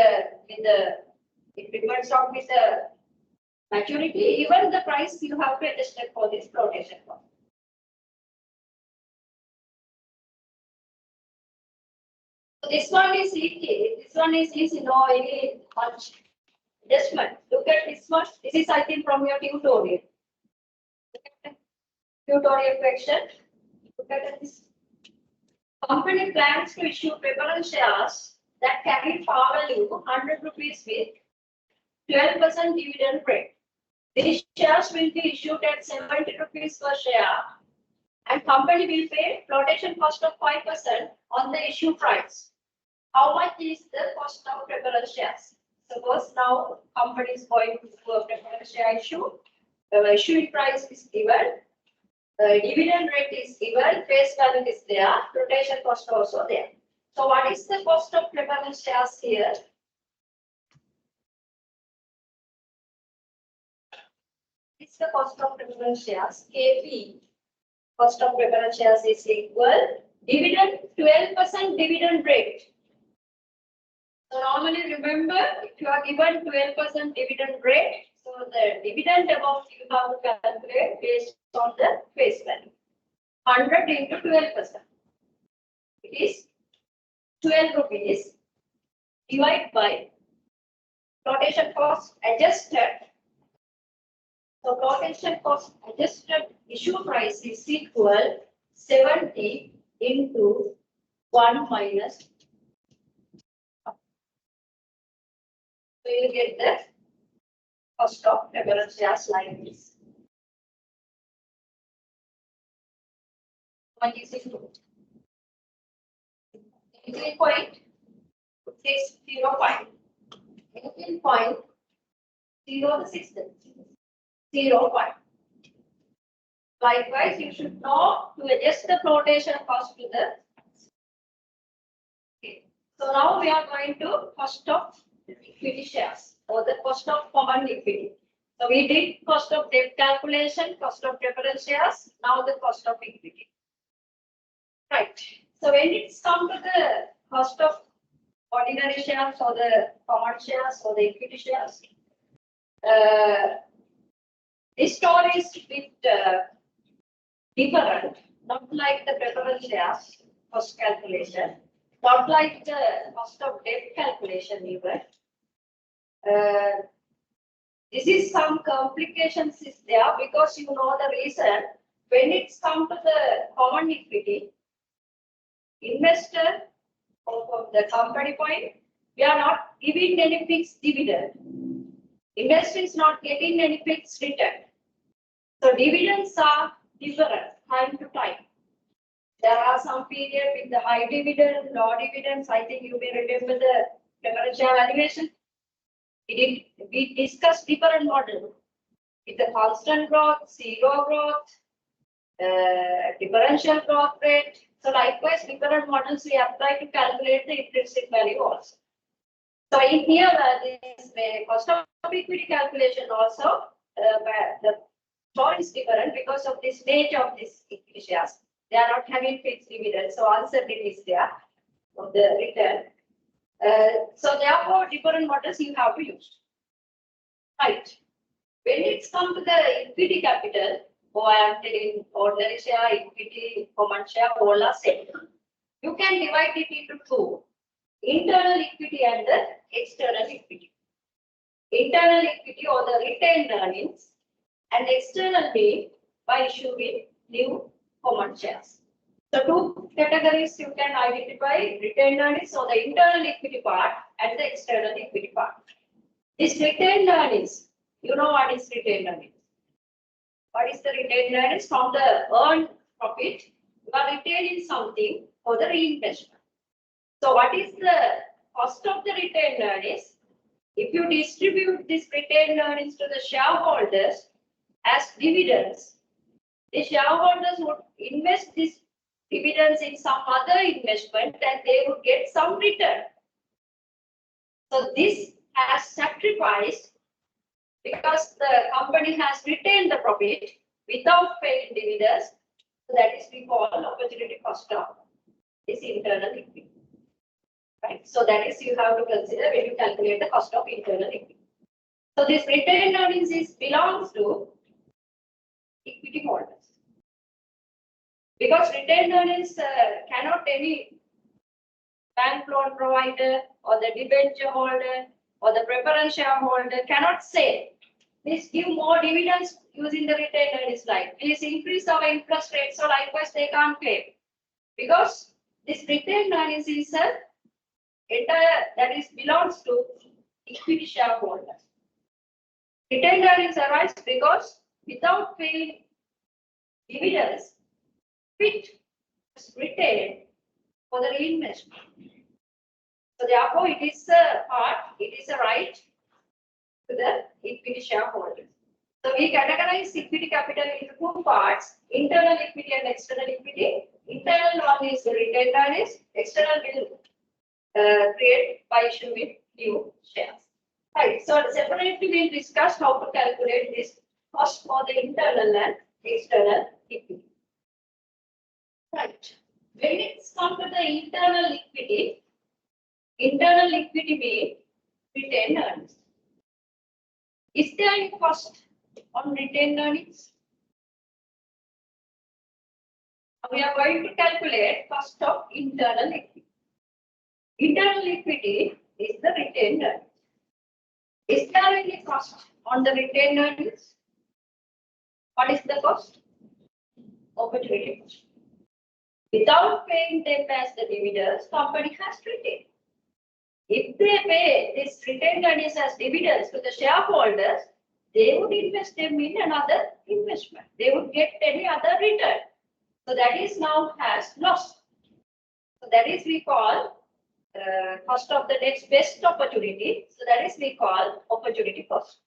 if preferred stock is a maturity, even the price you have to adjust it for this flotation cost. So this one is easy. This one is easy. No any much adjustment. Look at this one. This is I think from your tutorial. Tutorial question. Look at this. Company plans to issue preference shares that carry par value 100 rupees with 12% dividend rate. These shares will be issued at 70 rupees per share, and company will pay flotation cost of 5% on the issue price. How much is the cost of preference shares? Suppose now company is going to do a preference share issue. The issuing price is given. Dividend rate is given, face value is there, rotation cost also there. So what is the cost of preference shares here? It's the cost of preference shares, KP. Cost of preference shares is equal dividend 12% dividend rate. So normally remember, if you are given 12% dividend rate, so the dividend amount you have to calculate based on the face value. 100 into 12%. It is 12 rupees divided by flotation cost adjusted. So flotation cost adjusted issue price is equal 70 into 1 minus. So you get the cost of preference shares like this. What is it? 18.605. 18.06. 0.5. Likewise, you should know to adjust the flotation cost to the. Okay. So now we are going to cost of equity shares or the cost of common equity. So we did cost of debt calculation, cost of preference shares, now the cost of equity. Right. So when it's come to the cost of ordinary shares or the common shares or the equity shares, this story is a bit different, not like the preference shares cost calculation, not like the cost of debt calculation even. This is some complications is there because you know the reason. When it's come to the common equity, investor or from the company point, we are not giving any fixed dividend. Investor is not getting any fixed return. So dividends are different time to time. There are some period with the high dividend, low dividends. I think you may remember the preference share valuation. We discussed different models with the constant growth, zero growth, differential growth rate. So likewise, different models we apply to calculate the intrinsic value also. So in here, this cost of equity calculation also, the story is different because of this nature of these equity shares. They are not having fixed dividends, so uncertainty is there of the return. So therefore, different models you have to use. Right. When it's come to the equity capital, or I am telling ordinary share, equity, common share, all are same. You can divide it into two: internal equity and the external equity. Internal equity or the retained earnings, and external mean by issuing new common shares. So two categories you can identify: retained earnings, so the internal equity part and the external equity part. This retained earnings, you know what is retained earnings? What is the retained earnings? From the earned profit, you are retaining something for the reinvestment. So what is the cost of the retained earnings? If you distribute this retained earnings to the shareholders as dividends, the shareholders would invest these dividends in some other investment and they would get some return. So this has sacrificed because the company has retained the profit without paying dividends. So that is we call opportunity cost of this internal equity. Right? So that is you have to consider when you calculate the cost of internal equity. So this retained earnings belongs to equity holders. Because retained earnings cannot any bank loan provider or the debenture holder or the preference shareholder cannot say, please give more dividends using the retained earnings line. Please increase our interest rate. So likewise they can't claim. Because this retained earnings is a entire that is belongs to equity shareholders. Retained earnings arise because without paying dividends, it is retained for the reinvestment. So therefore, it is a part, it is a right to the equity shareholders. So we categorize equity capital into two parts: internal equity and external equity. Internal one is the retained earnings. External will create by issuing new shares. Right. So separately we'll discuss how to calculate this cost for the internal and external equity. Right. When it's come to the internal equity means retained earnings. Is there any cost on retained earnings? We are going to calculate cost of internal equity. Internal equity is the retained earnings. Is there any cost on the retained earnings? What is the cost? Opportunity cost. Without paying them as the dividends, company has retained. If they pay this retained earnings as dividends to the shareholders, they would invest them in another investment. They would get any other return. So that is now has loss. So that is we call cost of the next best opportunity. So that is we call opportunity cost.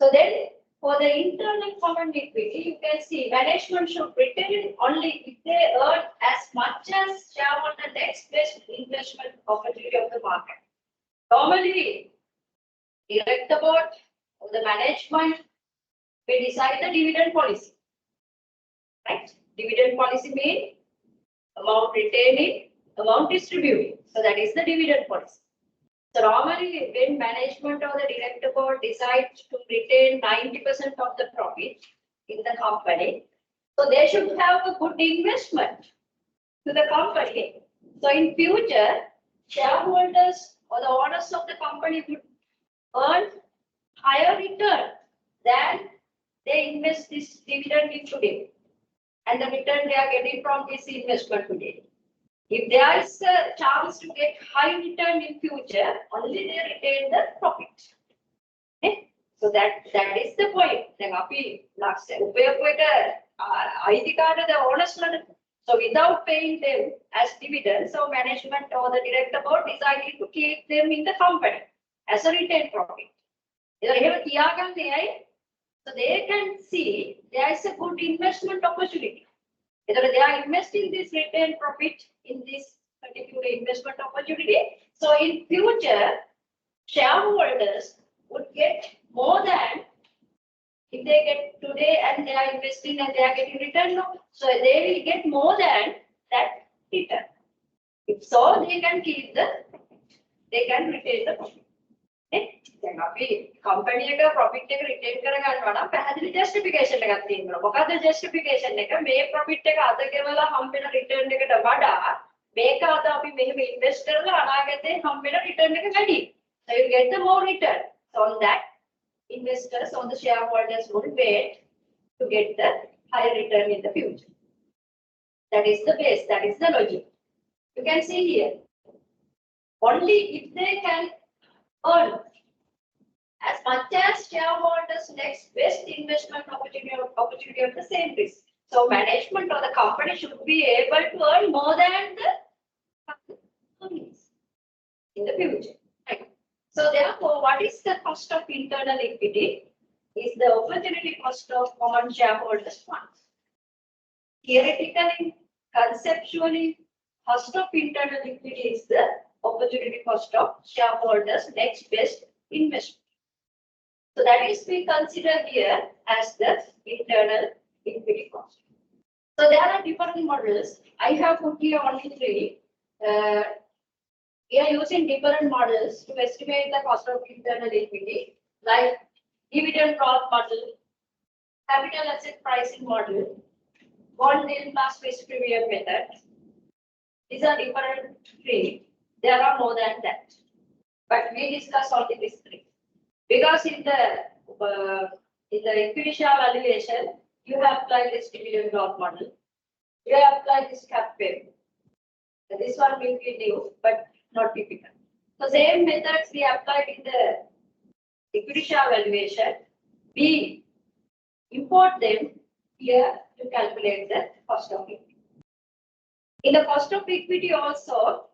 So then for the internal common equity, you can see management should retain only if they earn as much as shareholder next best investment opportunity of the market. Normally, director board or the management will decide the dividend policy. Right? Dividend policy means amount retaining, amount distributing. So that is the dividend policy. So normally when management or the director board decides to retain 90% of the profit in the company, so they should have a good investment to the company. So in future, shareholders or the owners of the company would earn higher return than they invest this dividend in today. And the return they are getting from this investment today. If there is a chance to get high return in future, only they retain the profit. Okay? So that is the point. Then api ID card the owners. So without paying them as dividends, so management or the director board decided to keep them in the company as a retained profit. So they can see there is a good investment opportunity. They are investing this retained profit in this particular investment opportunity. So in future, shareholders would get more than if they get today and they are investing and they are getting return. So they will get more than that return. If so, they can keep the profit. they can retain the profit. දැන් අපි company එක profit එක retain කරගන්නවා නම් පැහැදිලි justification එකක් තියෙනවා. මොකද්ද justification එක? මේ profit එක අද ගෙවලා හම්බෙන return එකට වඩා මේක අද අපි මෙහෙම invest කරලා අනාගතේ හම්බෙන return එක වැඩි. So you get the more return. So on that, investors or the shareholders would wait to get the high return in the future. That is the base. That is the logic. You can see here. Only if they can earn as much as shareholders next best investment opportunity of the same risk. So management or the company should be able to earn more than the earnings in the future. Right. So therefore, what is the cost of internal equity? Is the opportunity cost of common shareholders funds. Theoretically, conceptually, cost of internal equity is the opportunity cost of shareholders next best investment. So that is we consider here as the internal equity cost. So there are different models. I have put here only three. We are using different models to estimate the cost of internal equity, like dividend growth model, capital asset pricing model, bond yield plus risk premium method. These are different three. There are more than that, but we discuss only these three because in the equity share valuation, you have applied this dividend growth model. You have applied this cap pay. This one will be new, but not typical. So same methods we applied in the equity share valuation. We import them here to calculate the cost of equity. In the cost of equity also,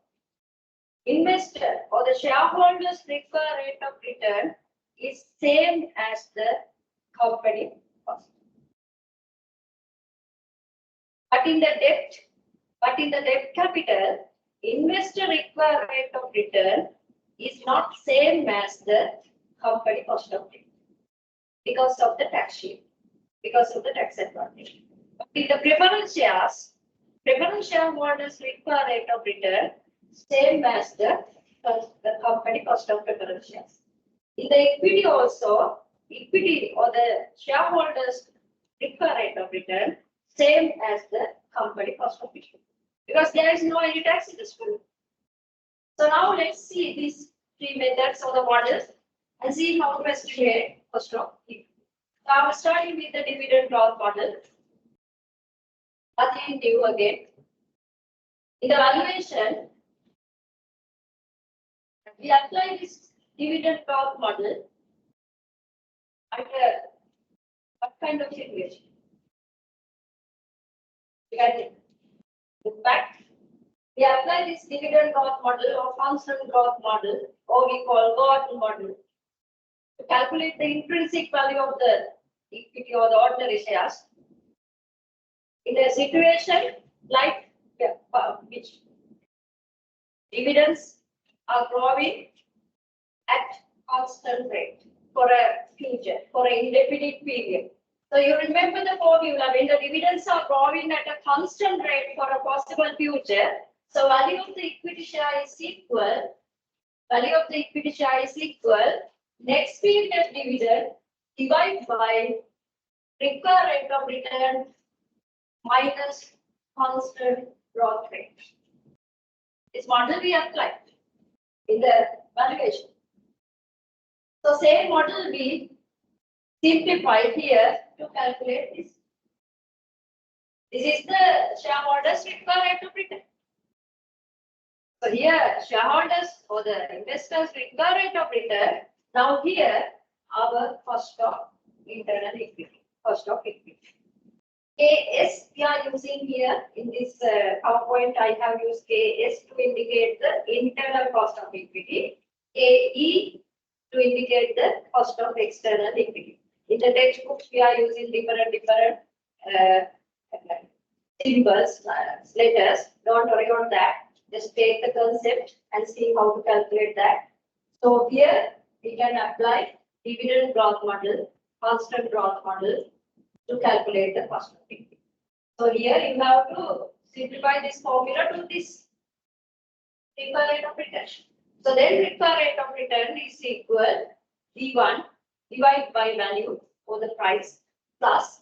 investor or the shareholders required rate of return is same as the company cost. But in the debt capital, investor required rate of return is not same as the company cost of equity because of the tax shield, because of the tax advantage. But in the preference shares, preference shareholders require rate of return same as the company cost of preference shares. In the equity also, equity or the shareholders require rate of return same as the company cost of equity because there is no any tax in this one. So now let's see these three methods or the models and see how to estimate cost of equity. So I'm starting with the dividend growth model. Nothing new again. In the valuation, we apply this dividend growth model under what kind of situation? In fact, we apply this dividend growth model or constant growth model, or we call Gordon model, to calculate the intrinsic value of the equity or the ordinary shares in a situation like which dividends are growing at constant rate for a future, for an indefinite period. So you remember the formula when the dividends are growing at a constant rate for a possible future. So value of the equity share is equal. Value of the equity share is equal. Next period dividend divided by required rate of return minus constant growth rate. This model we applied in the valuation. So same model we simplify here to calculate this. This is the shareholders required rate of return. So here shareholders or the investors required rate of return. Now here our cost of internal equity, cost of equity. KS we are using here in this PowerPoint. I have used KS to indicate the internal cost of equity. KE to indicate the cost of external equity. In the textbooks, we are using different symbols, letters. Don't worry on that. Just take the concept and see how to calculate that. So here we can apply dividend growth model, constant growth model to calculate the cost of equity. So here you have to simplify this formula to this simple rate of return. So then required rate of return is equal D1 divided by value for the price plus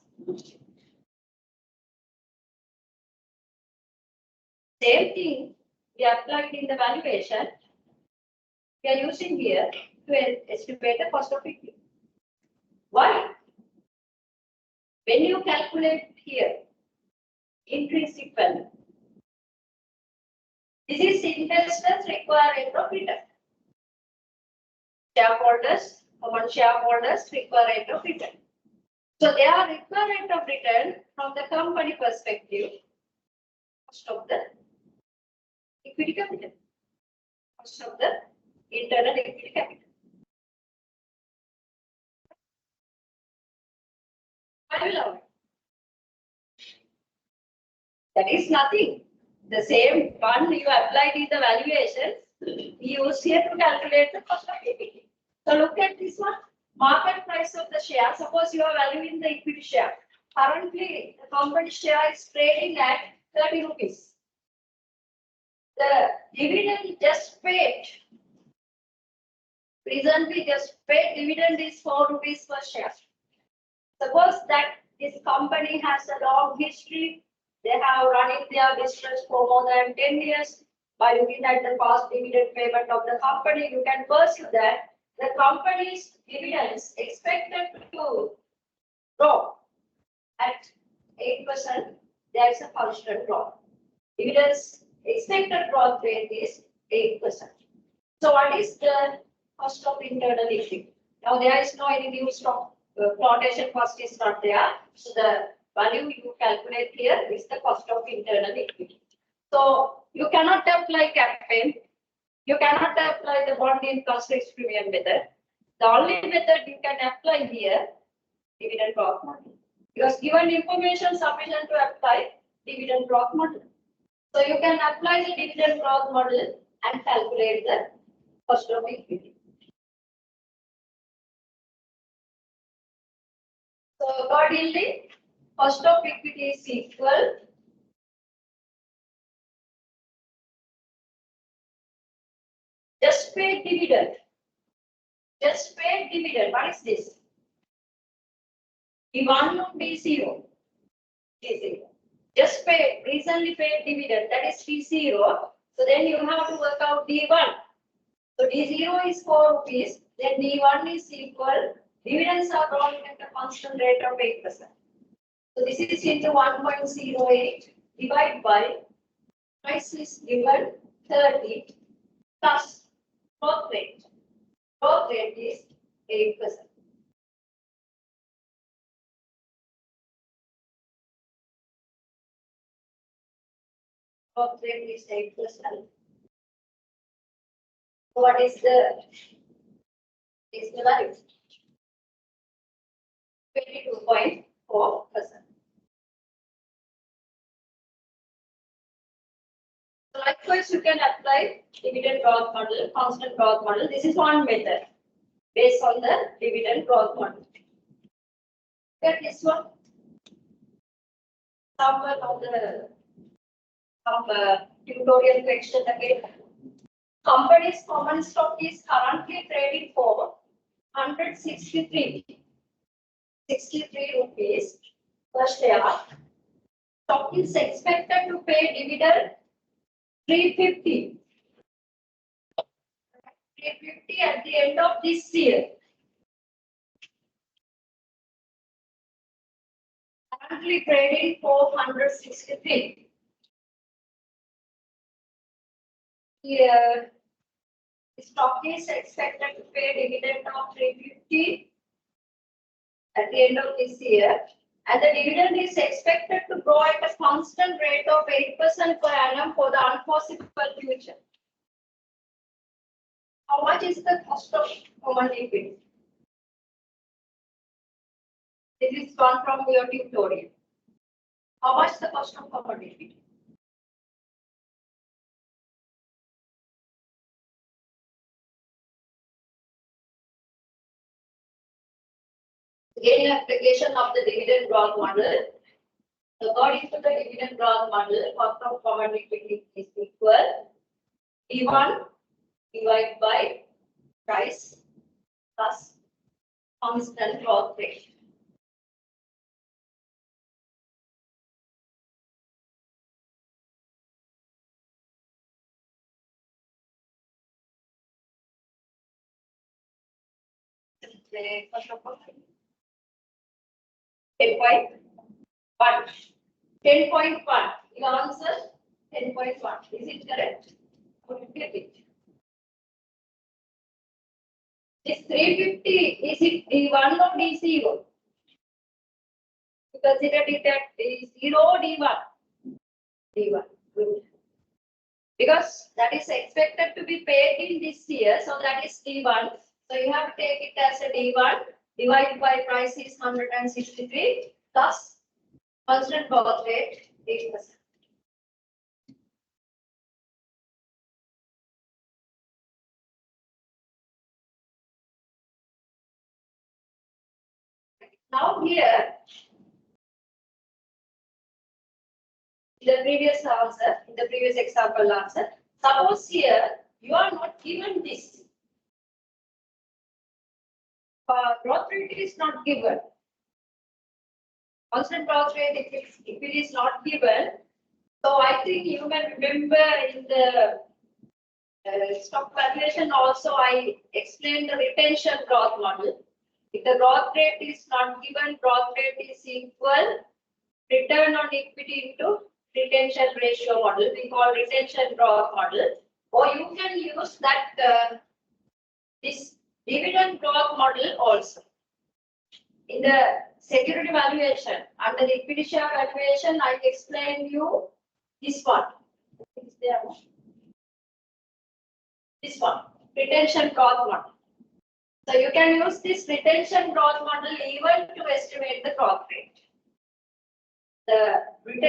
same thing we applied in the valuation. We are using here to estimate the cost of equity. Why? When you calculate here intrinsic value, this is investors' required rate of return. Shareholders, common shareholders require rate of return. So they are required rate of return from the company perspective, cost of the equity capital, cost of the internal equity capital. I will allow it. That is nothing. The same one you applied in the valuations, we use here to calculate the cost of equity. So look at this one. Market price of the share. Suppose you are valuing the equity share. Currently, the company share is trading at 30 rupees. The dividend just paid. Recently, just paid dividend is 4 rupees per share. Suppose that this company has a long history. They have running their business for more than 10 years. By looking at the past dividend payment of the company, you can pursue that the company's dividends expected to grow at 8%. There is a constant growth. Dividends expected growth rate is 8%. So what is the cost of internal equity? Now there is no any new stock flotation cost is not there. So the value you calculate here is the cost of internal equity. So you cannot apply campaign. You cannot apply the bond in cost risk premium method. The only method you can apply here, dividend growth model. Because given information sufficient to apply dividend growth model. So you can apply the dividend growth model and calculate the cost of equity. So accordingly, cost of equity is equal just paid dividend. Just paid dividend. What is this? D1 or D0? D0. Just paid, recently paid dividend, that is D0. So then you have to work out D1. So D0 is 4 rupees, then D1 is equal, dividends are growing at a constant rate of 8%. So this is into 1.08 divided by price is given 30 plus growth rate. Growth rate is 8%. Growth rate is 8%. What is the value? 22.4%. So likewise, you can apply dividend growth model, constant growth model. This is one method based on the dividend growth model. Get this one. Somewhere on the tutorial question again. Company's common stock is currently trading for 163 rupees per share. Stock is expected to pay dividend 350 at the end of this year. Currently trading for 163. Here, the stock is expected to pay dividend of 350 at the end of this year, and the dividend is expected to grow at a constant rate of 8% per annum for the unforeseeable future. How much is the cost of common equity? This is one from your tutorial. How much is the cost of common equity? Again, application of the dividend growth model. According to the dividend growth model, cost of common equity is equal D1 divided by price plus constant growth rate. First of all, 10.1. 10.1. Your answer 10.1. Is it correct? Or you get it? This 350, is it D1 or D0? You consider it at D0 or D1? D1. Good. Because that is expected to be paid in this year, so that is D1. So you have to take it as a D1 divided by price is 163 plus constant growth rate 8%. Now here, in the previous answer, in the previous example answer, suppose here you are not given this. Growth rate is not given. Constant growth rate, if it is not given, so I think you may remember in the stock valuation also I explained the retention growth model. If the growth rate is not given, growth rate is equal return on equity into retention ratio model. We call retention growth model. Or you can use that this dividend growth model also. In the security valuation, under the equity share valuation, I explained you this one. Is there one? This one, retention growth model. So you can use this retention growth model even to estimate the growth rate. When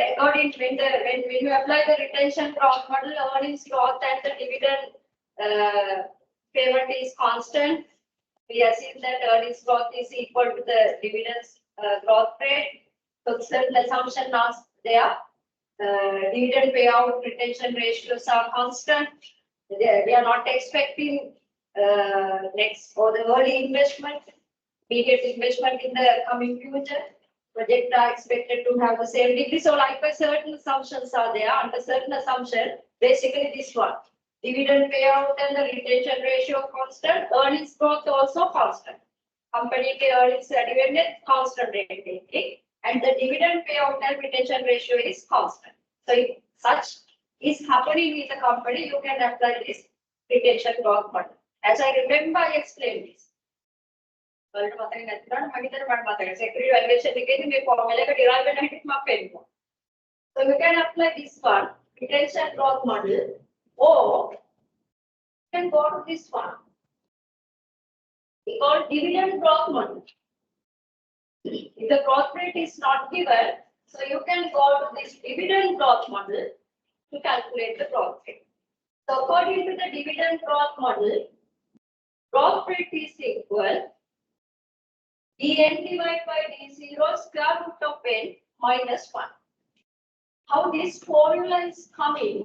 you apply the retention growth model, earnings growth and the dividend payment is constant. We assume that earnings growth is equal to the dividends growth rate. So certain assumptions are there. Dividend payout retention ratios are constant. We are not expecting next or the early investment, immediate investment in the coming future. Projects are expected to have the same degree. So likewise, certain assumptions are there. Under certain assumption, basically this one. Dividend payout and the retention ratio constant, earnings growth also constant. Company ke earnings dividend constant rate, and the dividend payout and retention ratio is constant. So if such is happening in the company, you can apply this retention growth model. As I remember, I explained this. Security valuation formula derive. So you can apply this one, retention growth model, or you can go to this one. We call dividend growth model. If the growth rate is not given, so you can go to this dividend growth model to calculate the growth rate. So according to the dividend growth model, growth rate is equal dn divided by d0 square root of n minus 1. How this formula is coming?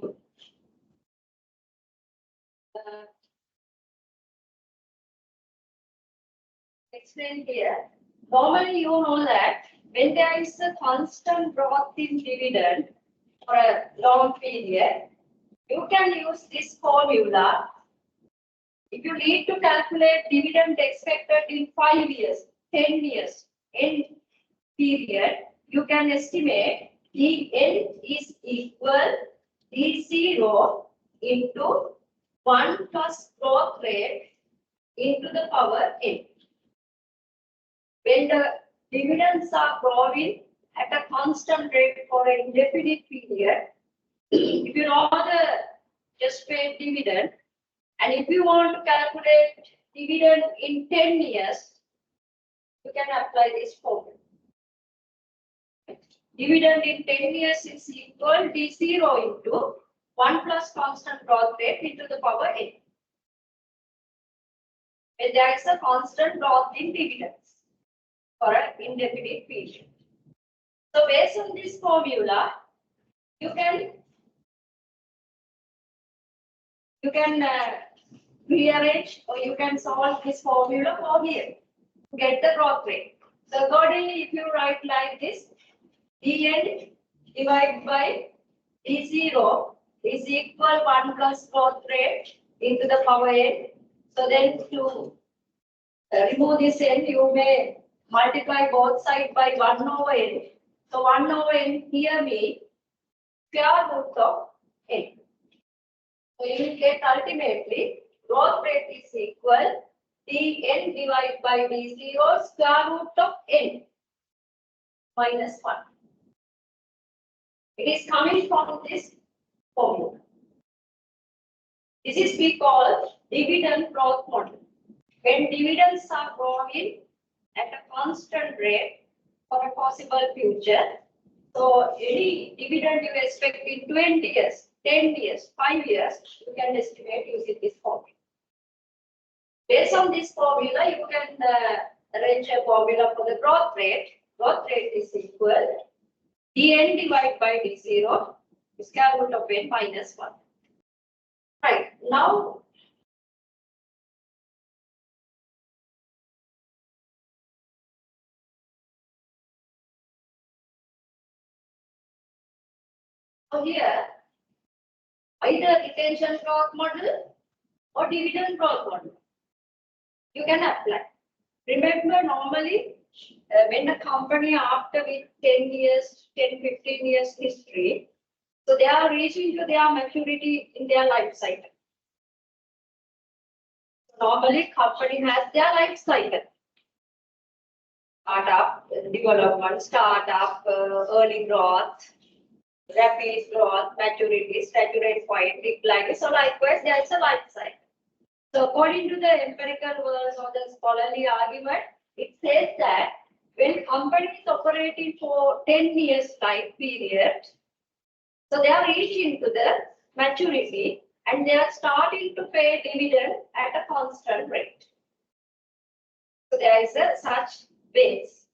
Explain here. Normally, you know that when there is a constant growth in dividend for a long period, you can use this formula. If you need to calculate dividend expected in 5 years, 10 years, end period, you can estimate dn is equal d0 into 1 plus growth rate into the power n. When the dividends are growing at a constant rate for an indefinite period, if you know the just paid dividend, and if you want to calculate dividend in 10 years, you can apply this formula. Dividend in 10 years is equal d0 into 1 plus constant growth rate into the power n. When there is a constant growth in dividends for an indefinite period. So based on this formula, you can rearrange or you can solve this formula for here to get the growth rate. So accordingly, if you write like this, dn divided by d0 is equal 1 plus growth rate into the power n. So then to remove this n, you may multiply both sides by 1 over n. So 1 over n here means square root of n. So you will get ultimately growth rate is equal dn divided by d0 square root of n minus 1. It is coming from this formula. This is we call dividend growth model. When dividends are growing at a constant rate for a possible future, so any dividend you expect in 20 years, 10 years, 5 years, you can estimate using this formula. Based on this formula, you can arrange a formula for the growth rate. Growth rate is equal dn divided by d0 square root of n minus 1. Right, now here either retention growth model or dividend growth model you can apply. Remember, normally when a company after with 10 years, 10, 15 years history, so they are reaching to their maturity in their life cycle. Normally, company has their life cycle. Startup, development, startup, early growth, rapid growth, maturity, saturate point, decline. So likewise, there is a life cycle. So according to the empirical words or the scholarly argument, it says that when company is operating for 10 years life period, so they are reaching to the maturity and they are starting to pay dividend at a constant rate. So there is a such base.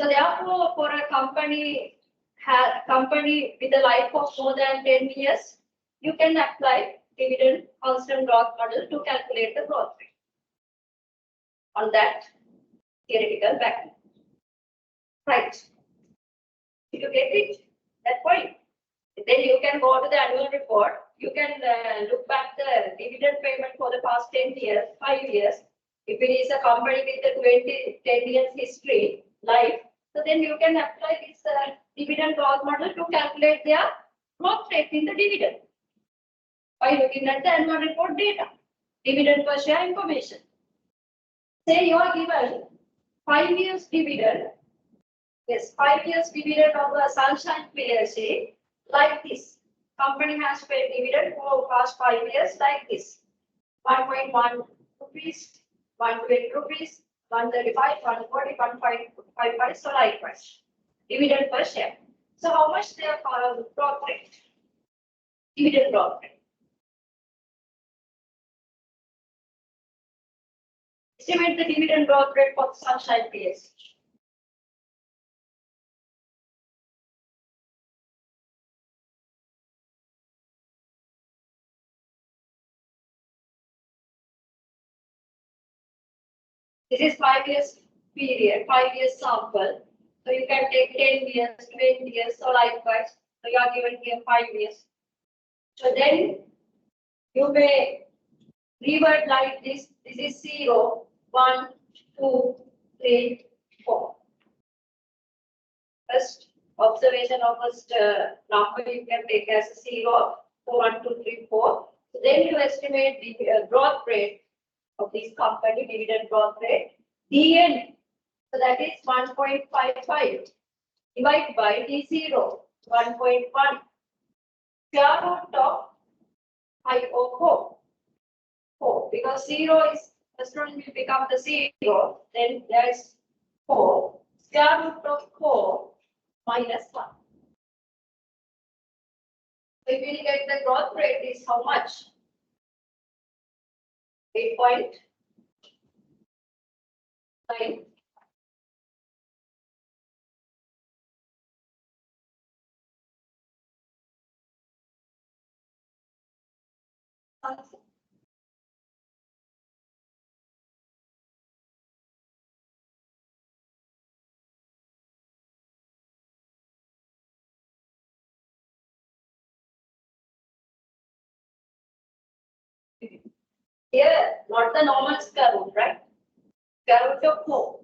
So therefore, for a company with a life of more than 10 years, you can apply dividend constant growth model to calculate the growth rate on that theoretical background. Right. Did you get it? That point. Then you can go to the annual report. You can look back the dividend payment for the past 10 years, 5 years. If it is a company with a 10 years history, life, so then you can apply this dividend growth model to calculate their growth rate in the dividend by looking at the annual report data, dividend per share information. Say you are given 5 years dividend. Yes, 5 years dividend of the Sunshine PLC like this. Company has paid dividend for past 5 years like this. 1.1 rupees, 120 rupees, 135, 140, 155, so likewise. Dividend per share. So how much their growth rate? Dividend growth rate. Estimate the dividend growth rate for Sunshine PLC. This is 5 years period, 5 years sample. So you can take 10 years, 20 years, so likewise. So you are given here 5 years. So then you may revert like this. This is 0, 1, 2, 3, 4. First observation of first number you can take as 0, 1, 2, 3, 4. So then you estimate the growth rate of this company, dividend growth rate, dn. So that is 1.55 divided by d0, 1.1. Square root of 504. 4, because 0 is first one will become the 0, then there is 4. Square root of 4 minus 1. So if we get the growth rate is how much? 8.9. Here, not the normal square root, right? Square root of 4.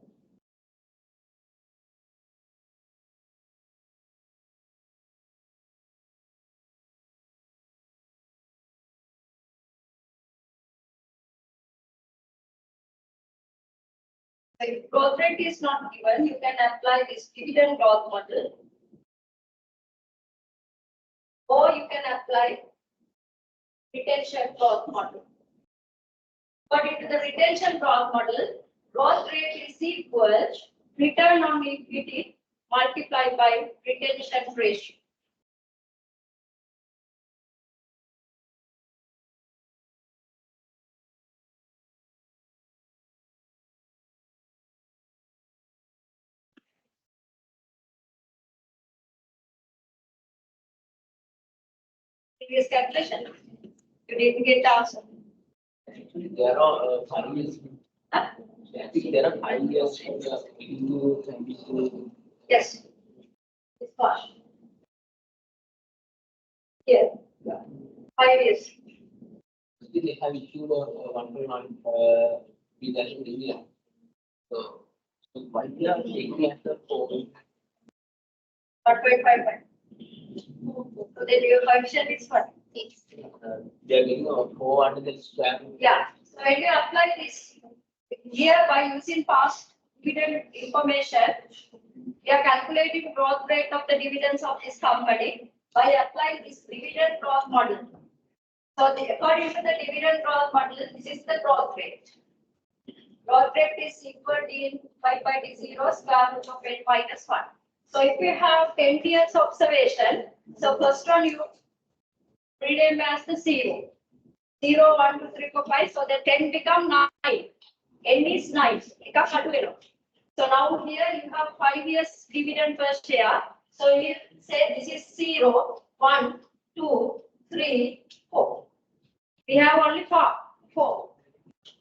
If growth rate is not given, you can apply this dividend growth model, or you can apply retention growth model. But into the retention growth model, growth rate is equal return on equity multiplied by retention ratio. Previous calculation, you didn't get the answer. Actually, there are 5 years. Huh? I think there are 5 years into 22. Yes, it's fast. Here, 5 years. They have issued a 1.1 reduction in India. So, why they are taking after 4? 1.55. So then your function is what? They are getting a 4 under the square. Yeah. So when you apply this here by using past dividend information, we are calculating growth rate of the dividends of this company by applying this dividend growth model. So according to the dividend growth model, this is the growth rate. Growth rate is equal to in 5 by d0 square root of n minus 1. So if you have 10 years observation, so first one you rename as the 0. 0, 1, 2, 3, 4, 5. So the 10 become 9. N is 9. So now here you have 5 years dividend per share. So you say this is 0, 1, 2, 3, 4. We have only 4.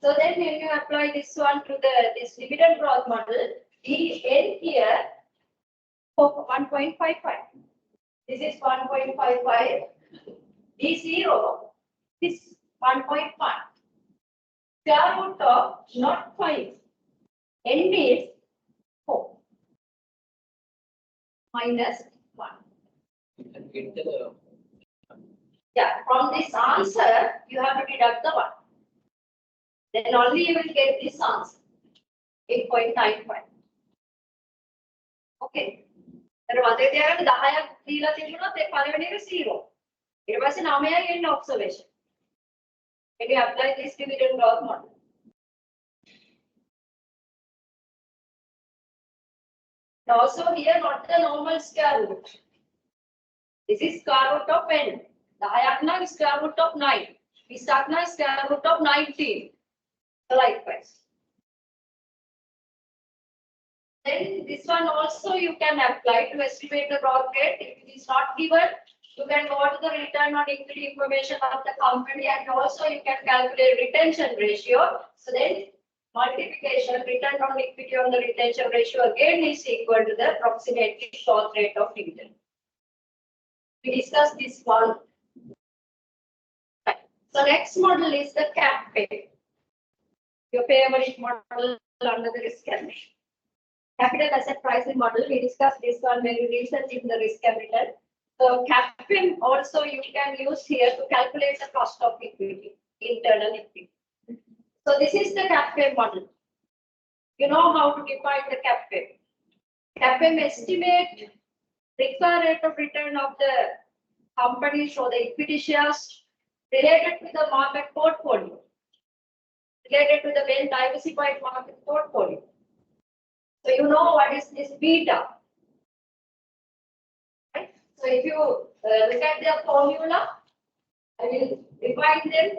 So then when you apply this one to this dividend growth model, the N here for 1.55. This is 1.55. D0 is 1.1. Square root of not 5. N is 4 minus 1. And get the Yeah, from this answer, you have to deduct the 1. Then only you will get this answer, 8.95. Okay. Then what they are, 10ක් දීලා තිබුණොත් ඒ පළවෙනි එක 0. ඊට පස්සේ 9යි එන්න observation. When you apply this dividend growth model. And also here not the normal square root. This is square root of n. 10ක් නම් square root of 9. 20ක් නම් square root of 19. So likewise. Then this one also you can apply to estimate the growth rate. If it is not given, you can go to the return on equity information of the company, and also you can calculate retention ratio. So then multiplication return on equity on the retention ratio again is equal to the approximate growth rate of dividend. We discussed this one. So next model is the cap pay. Your favorite model under the risk capital. Capital asset pricing model, we discussed this one when we research in the risk capital. So CAPM also you can use here to calculate the cost of equity, internal equity. So this is the CAPM model. You know how to define the CAPM. CAPM estimate required rate of return of the company, so the equity shares related to the market portfolio, related to the well diversified market portfolio. So you know what is this beta. Right? So if you look at the formula, I will define them.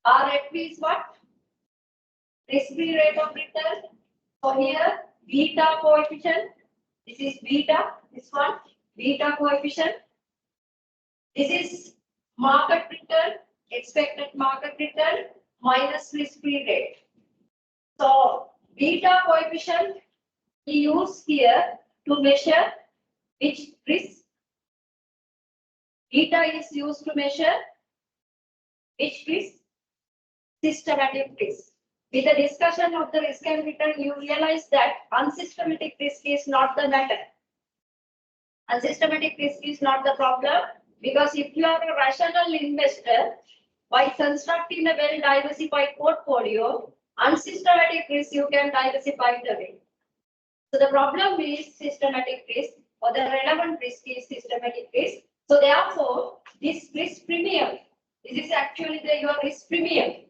RFP is what? Risk-free rate of return. So here beta coefficient. This is beta. This one beta coefficient. This is market return, expected market return minus risk-free rate. So beta coefficient we use here to measure which risk. Beta is used to measure which risk? systematic risk. With the discussion of the risk and return, you realize that unsystematic risk is not the matter. Unsystematic risk is not the problem, because if you are a rational investor, by constructing a well-diversified portfolio, unsystematic risk you can diversify it away. So the problem is systematic risk, or the relevant risk is systematic risk. So therefore, this risk premium, this is actually your risk premium.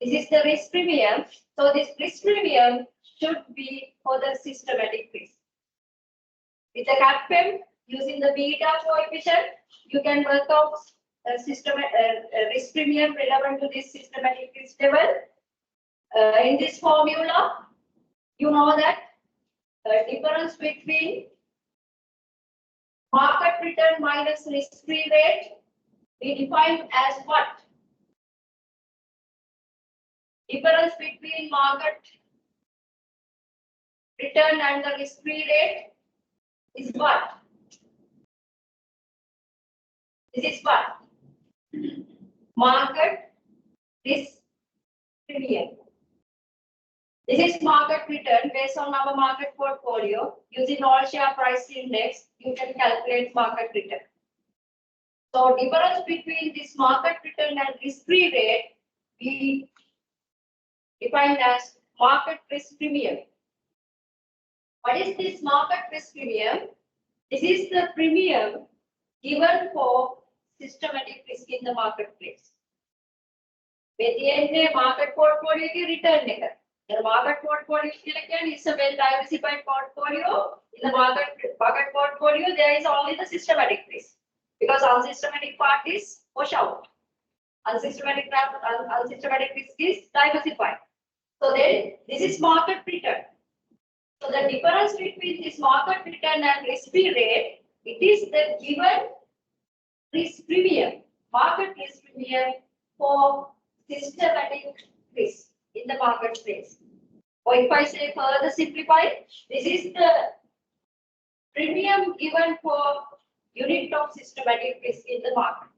This is the risk premium. So this risk premium should be for the systematic risk. With the CAPM, using the beta coefficient, you can work out a risk premium relevant to this systematic risk level. In this formula, you know that difference between market return minus risk-free rate, we define as what? Difference between market return and the risk-free rate is what? This is what? Market risk premium. This is market return based on our market portfolio. Using all share price index, you can calculate market return. So difference between this market return and risk-free rate, we define as market risk premium. What is this market risk premium? This is the premium given for systematic risk in the marketplace. With market portfolio return. The market portfolio is a well-diversified portfolio. In the market portfolio, there is only the systematic risk, because unsystematic part is wash out. Unsystematic risk is diversified. So then this is market return. So the difference between this market return and risk-free rate, it is the given risk premium, market risk premium for systematic risk in the marketplace. Or if I say further simplified, this is the premium given for unit of systematic risk in the market.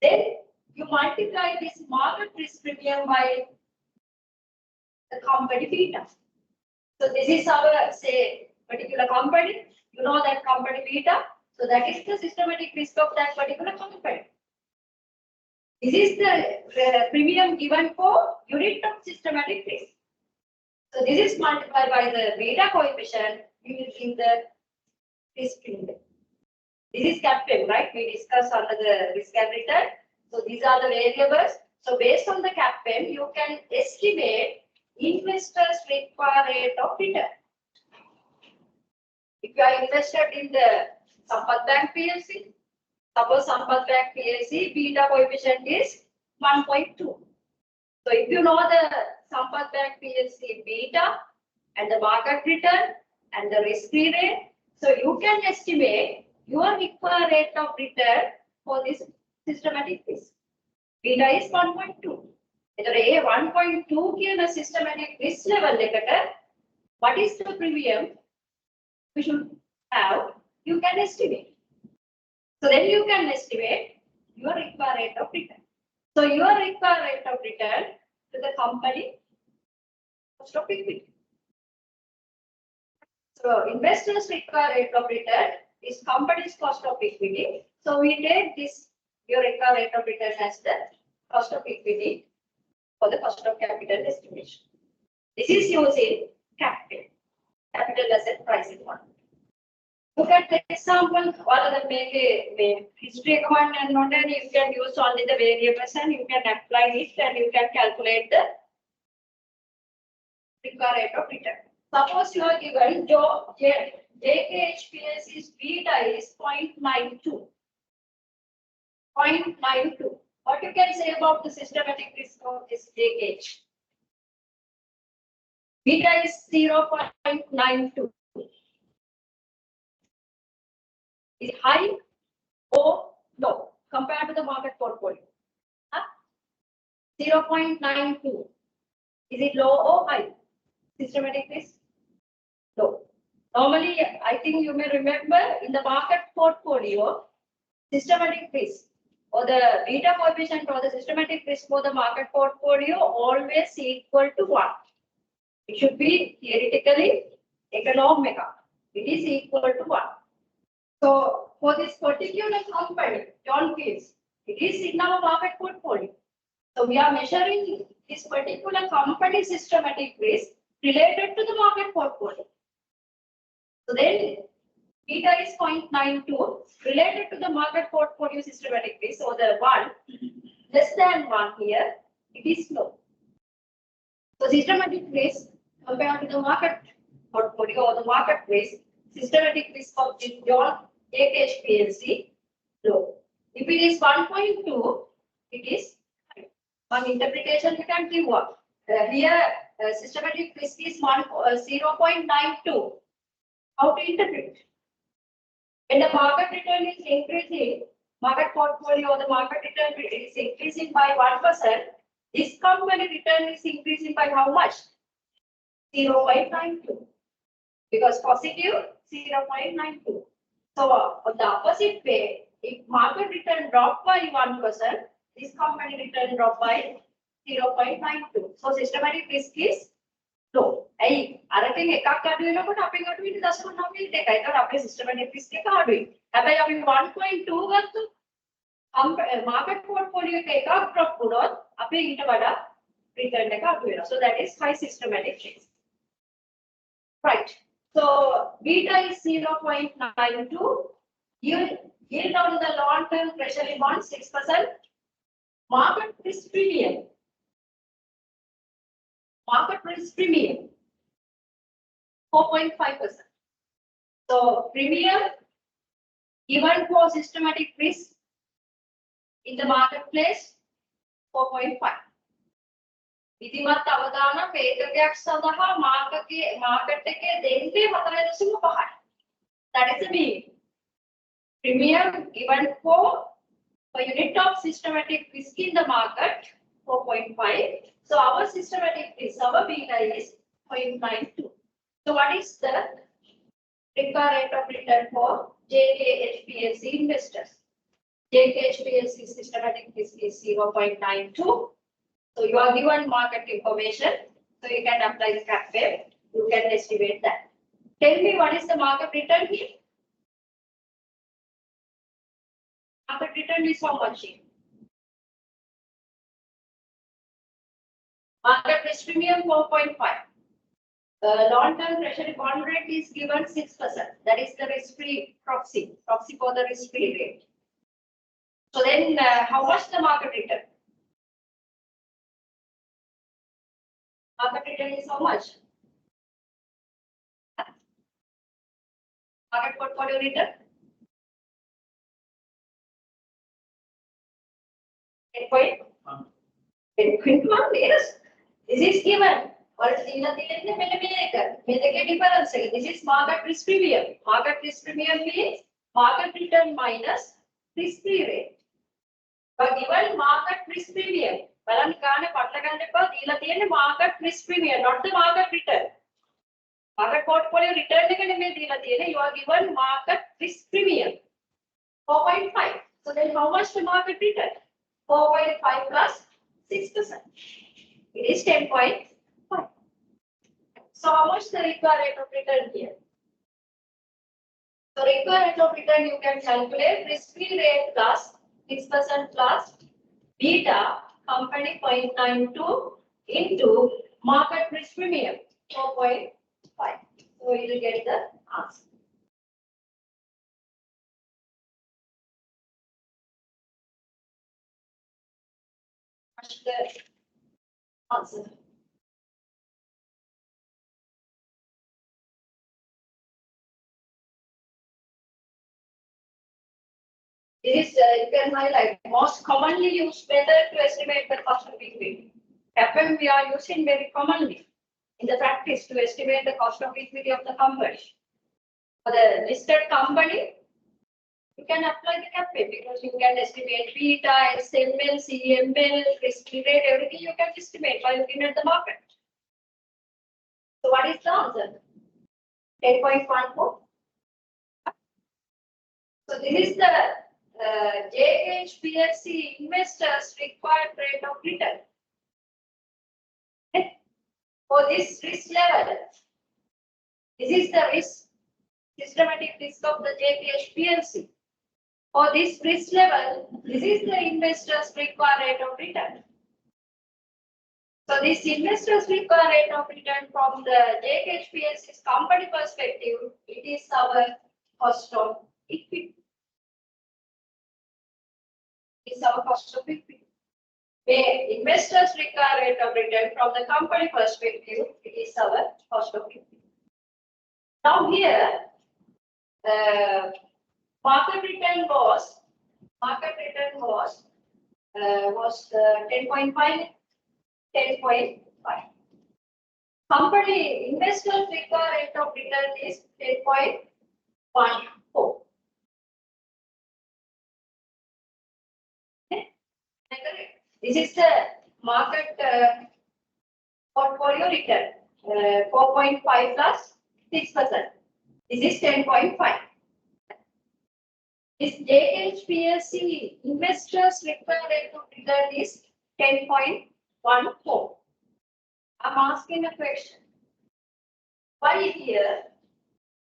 Then you multiply this market risk premium by the company beta. So this is our, say, particular company. You know that company beta. So that is the systematic risk of that particular company. This is the premium given for unit of systematic risk. So this is multiplied by the beta coefficient using the risk premium. This is CAPM, right? We discussed under the risk and return. So these are the variables. So based on the CAPM, you can estimate investors' required rate of return. If you are invested in the Sampath Bank PLC, suppose Sampath Bank PLC beta coefficient is 1.2. So if you know the Sampath Bank PLC beta and the market return and the risk-free rate, so you can estimate your required rate of return for this systematic risk. Beta is 1.2. A 1.2 කියන systematic risk level එකට what is the premium we should have, you can estimate. So then you can estimate your required rate of return. So your required rate of return to the company cost of equity. So investors' required rate of return is company's cost of equity. So we take this your required rate of return as the cost of equity for the cost of capital estimation. This is using capital asset pricing model. Look at the example, what are the history command and not, and you can use only the variables and you can apply it and you can calculate the required rate of return. Suppose you are given JKHPS's beta is 0.92. 0.92. What you can say about the systematic risk of this JKH? Beta is 0.92. Is it high or low compared to the market portfolio? 0.92. Is it low or high? Systematic risk? Low. Normally, I think you may remember in the market portfolio, systematic risk or the beta coefficient or the systematic risk for the market portfolio always equal to 1. It should be theoretically economical. It is equal to 1. So for this particular company, John Keys, it is in our market portfolio. So we are measuring this particular company systematic risk related to the market portfolio. So then beta is 0.92 related to the market portfolio systematic risk, or the 1 less than 1 here, it is low. So systematic risk compared to the market portfolio or the market risk, systematic risk of your HPLC low. If it is 1.2, it is high. One interpretation we can give up. Here systematic risk is 0.92. How to interpret? When the market return is increasing, market portfolio or the market return is increasing by 1%, this company return is increasing by how much? 0.92. Because positive 0.92. So on the opposite way, if market return drop by 1%, this company return drop by 0.92. So systematic risk is low. Hey, අරකින් එකක් අඩු වෙනකොට අපෙන් අඩු වෙන්නේ 0.9 එකයි. ඒකට අපේ systematic risk එක අඩුයි. හැබැයි අපි 1.2 ගත්තොත් market portfolio එක එකක් drop වුණොත් අපේ ඊට වඩා return එක අඩු වෙනවා. So that is high systematic risk. Right. So beta is 0.92. Yield on the long-term treasury bond 6%. Market risk premium. Market risk premium 4.5%. So premium given for systematic risk in the marketplace 4.5. විධිමත් අවදානම ඒකකයක් සඳහා market එකේ දෙන්නේ 4.5. That is the mean. Premium given for a unit of systematic risk in the market 4.5. So our systematic risk, our beta is 0.92. So what is the required rate of return for JKHPLC investors? JKHPLC systematic risk is 0.92. So you are given market information, so you can apply the cap wave. You can estimate that. Tell me what is the market return here? Market return is how much here? Market risk premium 4.5. Long-term treasury bond rate is given 6%. That is the risk-free proxy for the risk-free rate. So then, how much the market return? Market return is how much? Market portfolio return? 10.1, yes. This is given. Difference. This is market risk premium. Market risk premium means market return minus risk-free rate. But given market risk premium, market risk premium, not the market return. Market portfolio return you are given market risk premium 4.5. So then how much the market return? 4.5 plus 6%. It is 10.5. So how much the required rate of return here? So required rate of return you can calculate risk-free rate plus 6% plus beta company 0.92 into market risk premium 4.5. So you will get the answer. What's the answer? This is, you can highlight, most commonly used method to estimate the cost of equity. CAPM we are using very commonly in the practice to estimate the cost of equity of the company. For the listed company, you can apply the CAPM because you can estimate beta, SML, CML, risk-free rate, everything you can estimate by looking at the market. So what is the answer? 10.14. So this is the JHPSC investors required rate of return. Okay. For this risk level, this is the risk, systematic risk of the JHPSC. For this risk level, this is the investors required rate of return. So this investors required rate of return from the JHPSC's company perspective, it is our cost of equity. It's our cost of equity. Where investors require rate of return from the company perspective, it is our cost of equity. Now here, market return was 10.5. Company investors require rate of return is 10.14. Okay. This is the market portfolio return, 4.5 plus 6%. This is 10.5. This JHPSC investors require rate of return is 10.14. I'm asking a question. Why here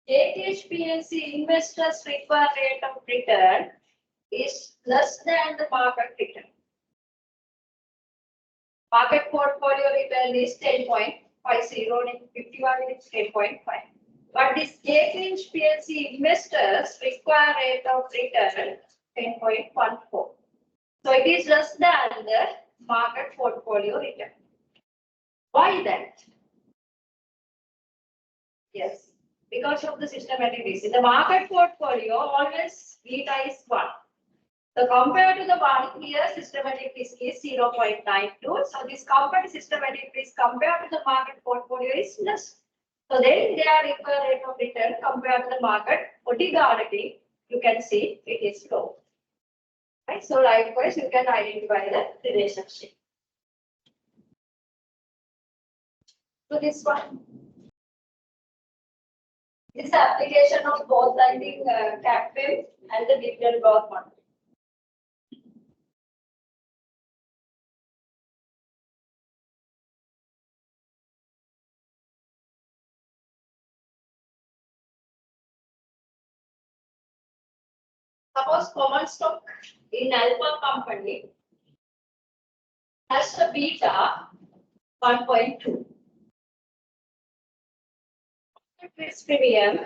JHPSC investors require rate of return is less than the market return? Market portfolio return is 10.50, 51 is 10.5. But this JHPSC investors require rate of return 10.14. So it is less than the market portfolio return. Why that? Yes, because of the systematic risk. In the market portfolio, always beta is 1. So compared to the 1 here, systematic risk is 0.92. So this company systematic risk compared to the market portfolio is less. So then their required rate of return compared to the market, automatically you can see it is low. Right? So likewise, you can identify the relationship. So this one. This is the application of both, I think, CAPM and the dividend growth model. Suppose common stock in alpha company has a beta 1.2. Risk premium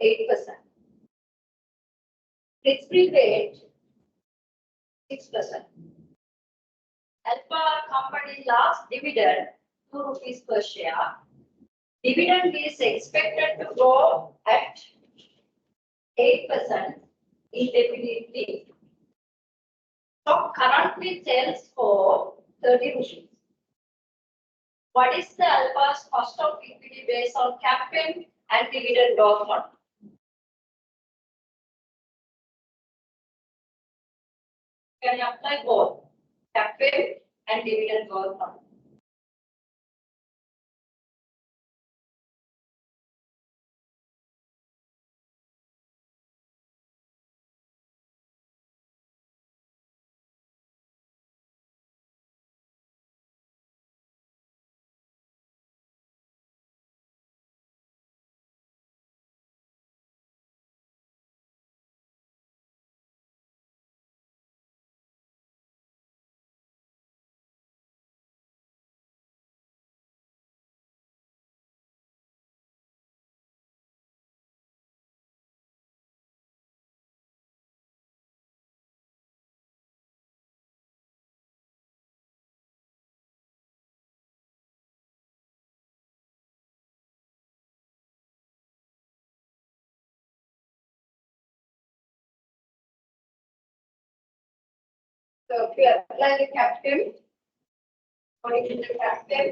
8%. Risk-free rate 6%. Alpha company last dividend 2 rupees per share. Dividend is expected to grow at 8% indefinitely. Stock currently sells for 30 rupees. What is the alpha's cost of equity based on CAPM and dividend growth model? Can you apply both CAPM and dividend growth model? So if you apply the CAPM, according to the CAPM,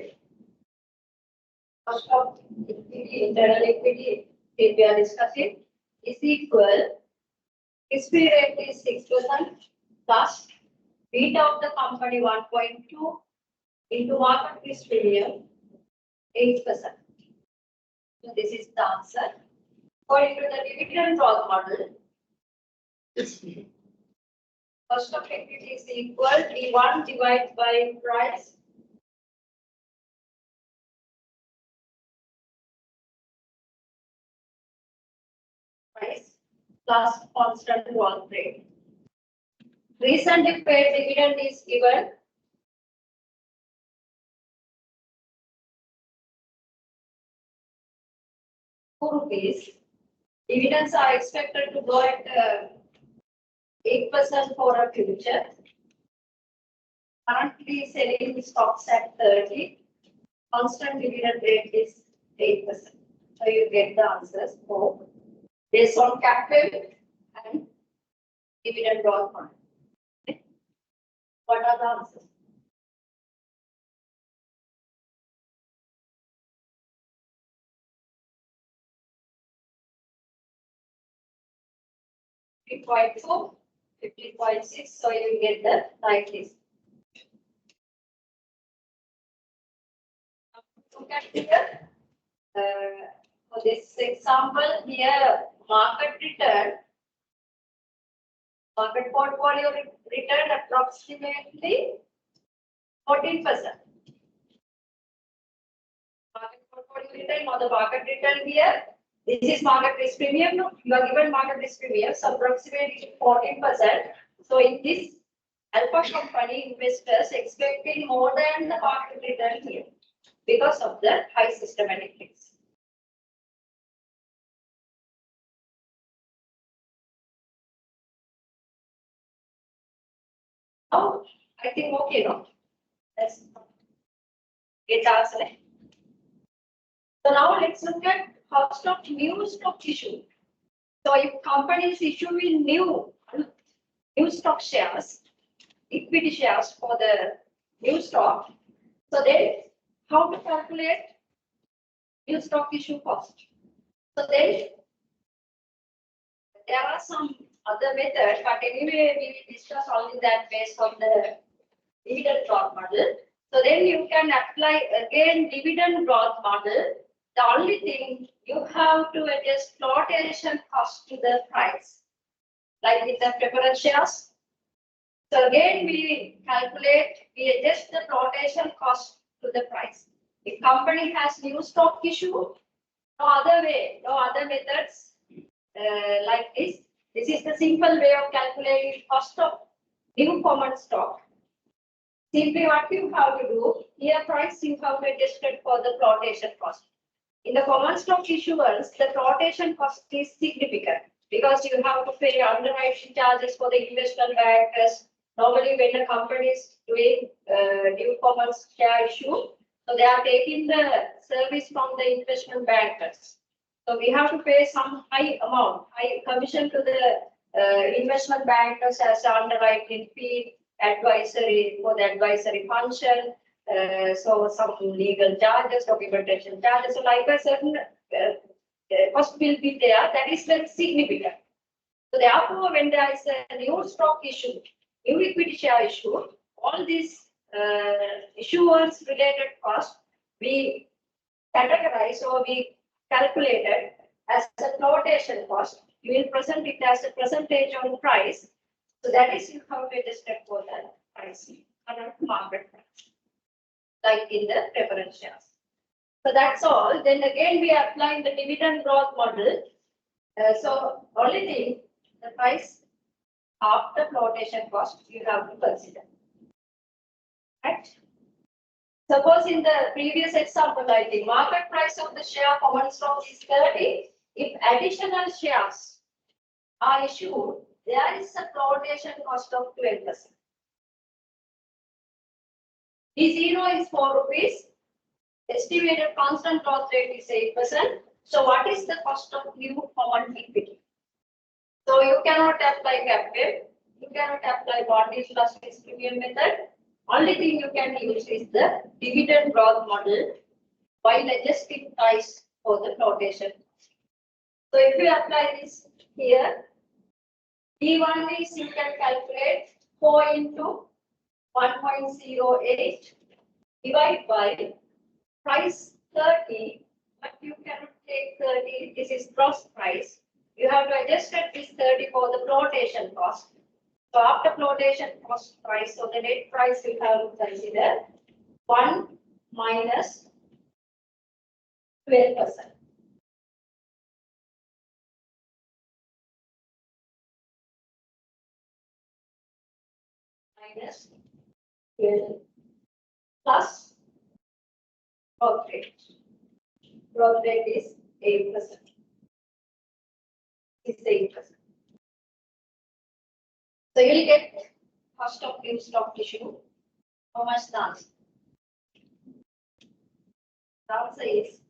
cost of equity, internal equity, we are discussing, is equal. Risk-free rate is 6% plus beta of the company 1.2 into market risk premium 8%. So this is the answer. According to the dividend growth model, Cost of equity is equal D1 divided by price. Price plus constant growth rate. Recently paid dividend is given. ₹2. Dividends are expected to go at 8% for a future. Currently selling stocks at 30. Constant dividend rate is 8%. So you get the answers for based on capital and dividend growth fund. What are the answers? $50.4, $50.6, so you get the right list. Look at here. For this example, here market return, market portfolio return approximately 14%. Market portfolio return or the market return here. This is market risk premium. No, you are given market risk premium, so approximately 14%. So in this alpha company, investors expecting more than the market return here because of the high systematic risk. Oh, I think okay, no? That's it answer. So now let's look at cost of new stock issue. So if companies issuing new stock shares, equity shares for the new stock, so then how to calculate new stock issue cost? So then there are some other methods, but anyway we will discuss only that based on the dividend growth model. So then you can apply again dividend growth model. The only thing you have to adjust flotation cost to the price, like with the preference shares. So again we adjust the flotation cost to the price. If company has new stock issue, no other way, no other methods like this. This is the simple way of calculating cost of new common stock. Simply what you have to do, here price you have to adjust it for the flotation cost. In the common stock issuance, the flotation cost is significant because you have to pay underwriting charges for the investment bankers. Normally, when a company is doing new common share issue, so they are taking the service from the investment bankers. So we have to pay some high amount, high commission to the investment bankers as underwriting fee, advisory for the advisory function. So some legal charges, documentation charges, so like a certain cost will be there. That is very significant. So therefore, when there is a new stock issue, new equity share issue, all these issuance related costs we categorize or we calculated as a flotation cost. You will present it as a percentage on price. So that is how we adjusted for the pricing current market price, like in the preference shares. So that's all. Then again, we are applying the dividend growth model. So only thing, the price after flotation cost you have to consider. Right? Suppose in the previous example, I think market price of the share common stock is 30. If additional shares are issued, there is a flotation cost of 12%. D0 is ₹4. Estimated constant growth rate is 8%. So what is the cost of new common equity? So you cannot apply capital. You cannot apply bond yield plus risk premium method. Only thing you can use is the dividend growth model while adjusting price for the flotation. So if you apply this here, D1 is you can calculate 4 into 1.08 divided by price 30, but you cannot take 30. This is gross price. You have to adjust at this 30 for the flotation cost. So after flotation cost price, so the net price we have to consider 1 minus 12%. Minus 12 plus growth rate. Growth rate is 8%. It's 8%. So you will get cost of new stock issue. How much the answer? The answer is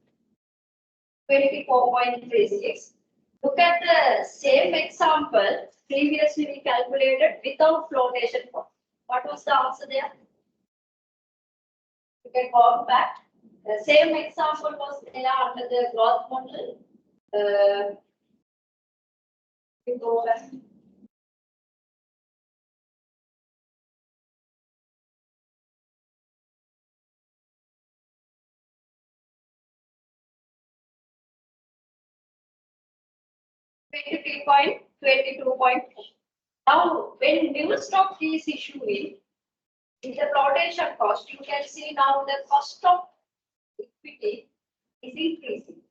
24.36. Look at the same example previously we calculated without flotation cost. What was the answer there? You can go back. The same example was there under the growth model. You go back. Now, when new stock is issued in the flotation cost, you can see now the cost of equity is increasing.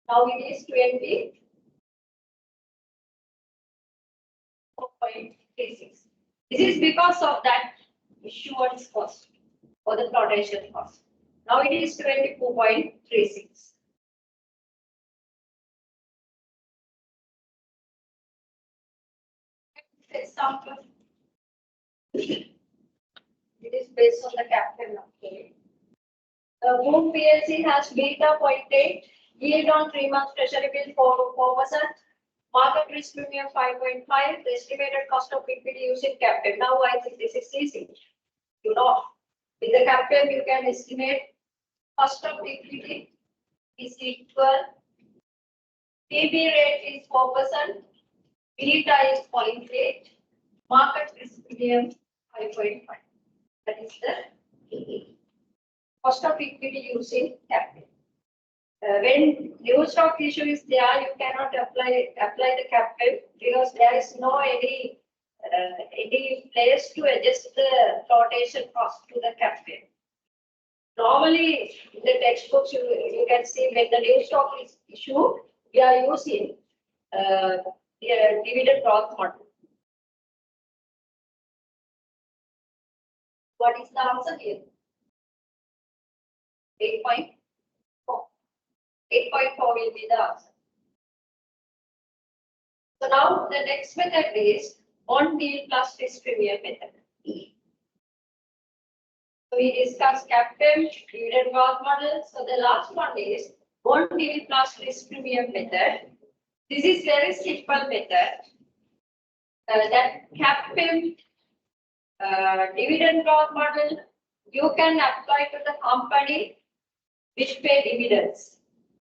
Now it is 24.36. This is because of that issuance cost or the flotation cost. Now it is 24.36. Example. It is based on the capital. Okay. The Boom PLC has beta 0.8, yield on 3 months treasury bill 4%, market risk premium 5.5, the estimated cost of equity using capital. Now I think this is easy. You know, with the capital you can estimate cost of equity is equal. PB rate is 4%, beta is 0.8, market risk premium 5.5. That is the cost of equity using capital. When new stock issue is there, you cannot apply the capital because there is no any place to adjust the flotation cost to the capital. Normally, in the textbooks, you can see when the new stock is issued, we are using dividend growth model. What is the answer here? 8.4. 8.4 will be the answer. So now the next method is bond yield plus risk premium method. So we discussed capital, dividend growth model. So the last one is bond yield plus risk premium method. This is very simple method. That capital dividend growth model you can apply to the company which pay dividends,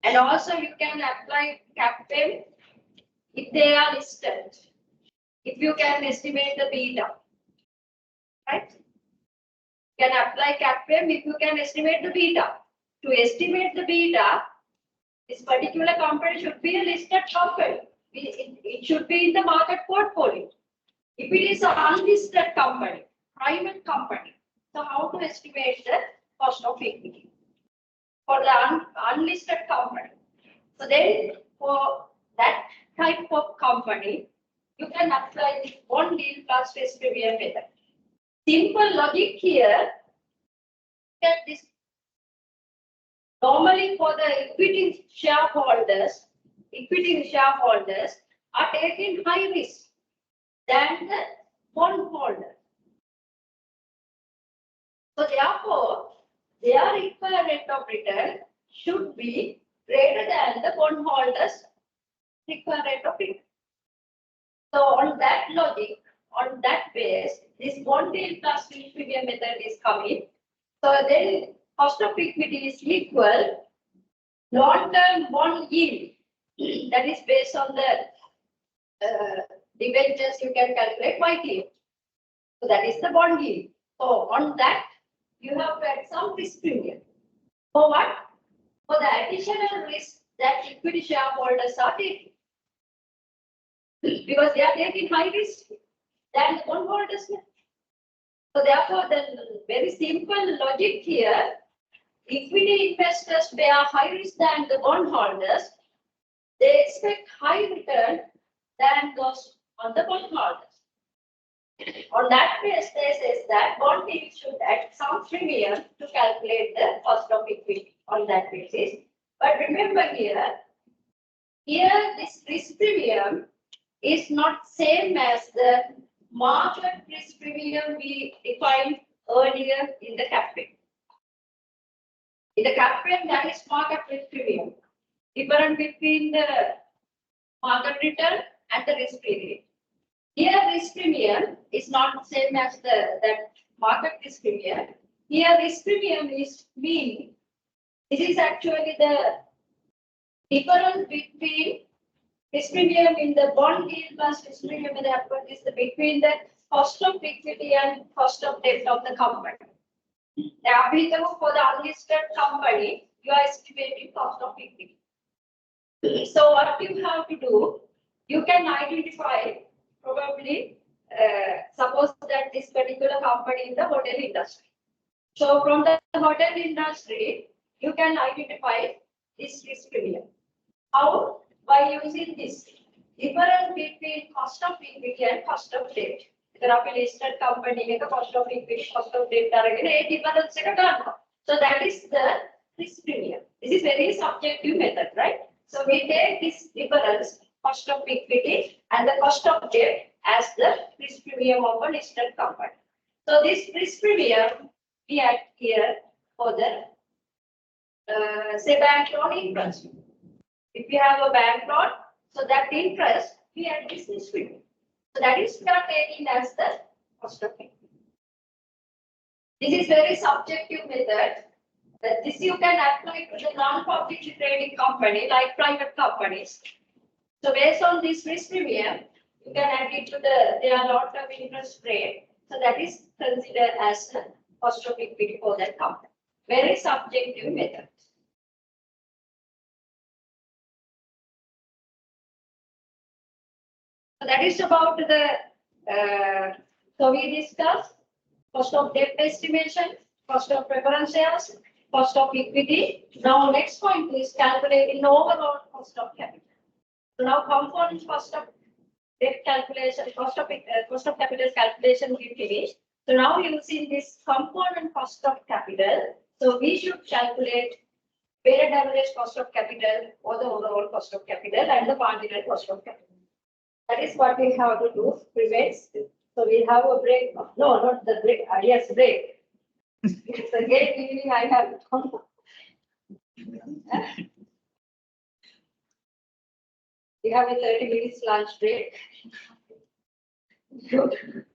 and also you can apply capital if they are listed. If you can estimate the beta, right? You can apply capital if you can estimate the beta. To estimate the beta, this particular company should be a listed company. It should be in the market portfolio. If it is an unlisted company, private company, so how to estimate the cost of equity for the unlisted company? So then for that type of company, you can apply the bond yield plus risk premium method. Simple logic here. That this normally for the equity shareholders are taking high risk than the bond holder. So therefore, their required rate of return should be greater than the bond holders' required rate of return. So on that logic, on that base, this bond yield plus risk premium method is coming. So then cost of equity is equal long-term bond yield, that is based on the debentures you can calculate YTM. So that is the bond yield. So on that you have to add some risk premium. For what? For the additional risk that equity shareholders are taking. Because they are taking high risk. than the bondholders. So therefore, the very simple logic here, equity investors bear high risk than the bondholders. They expect high return than those on the bondholders. On that basis, they say that bond yield should add some premium to calculate the cost of equity on that basis. But remember here this risk premium is not same as the market risk premium we defined earlier in the capital. In the capital, that is market risk premium. Different between the market return and the risk premium. Here, risk premium is not the same as that market risk premium. Here, risk premium is mean. This is actually the difference between risk premium in the bond yield plus risk premium in the equity is between the cost of equity and cost of debt of the company. Now, for the unlisted company, you are estimating cost of equity. So, what you have to do, you can identify probably, suppose that this particular company in the hotel industry. So, from the hotel industry, you can identify this risk premium. How? By using this difference between cost of equity and cost of debt. There are listed company, the cost of equity, cost of debt, difference. So that is the risk premium. This is very subjective method, right? So we take this difference, cost of equity and the cost of debt as the risk premium of a listed company. So this risk premium we add here for the say bank loan interest. If you have a bank loan, so that interest we add this risk premium. So that is we are taking as the cost of equity. This is very subjective method. This you can apply to the non-public trading company like private companies. So based on this risk premium, you can add it to their long-term interest rate. So that is considered as the cost of equity for that company. Very subjective method. So that is about the, so we discussed cost of debt estimation, cost of preference shares, cost of equity. Now next point is calculating the overall cost of capital. So now component cost of debt calculation, cost of capital calculation we finished. So now using this component cost of capital, so we should calculate weighted average cost of capital or the overall cost of capital and the marginal cost of capital. That is what we have to do. Prevents. So we have a break. No, not the break. Yes, break. It's again evening. I have. We have a 30 minutes lunch break. Good.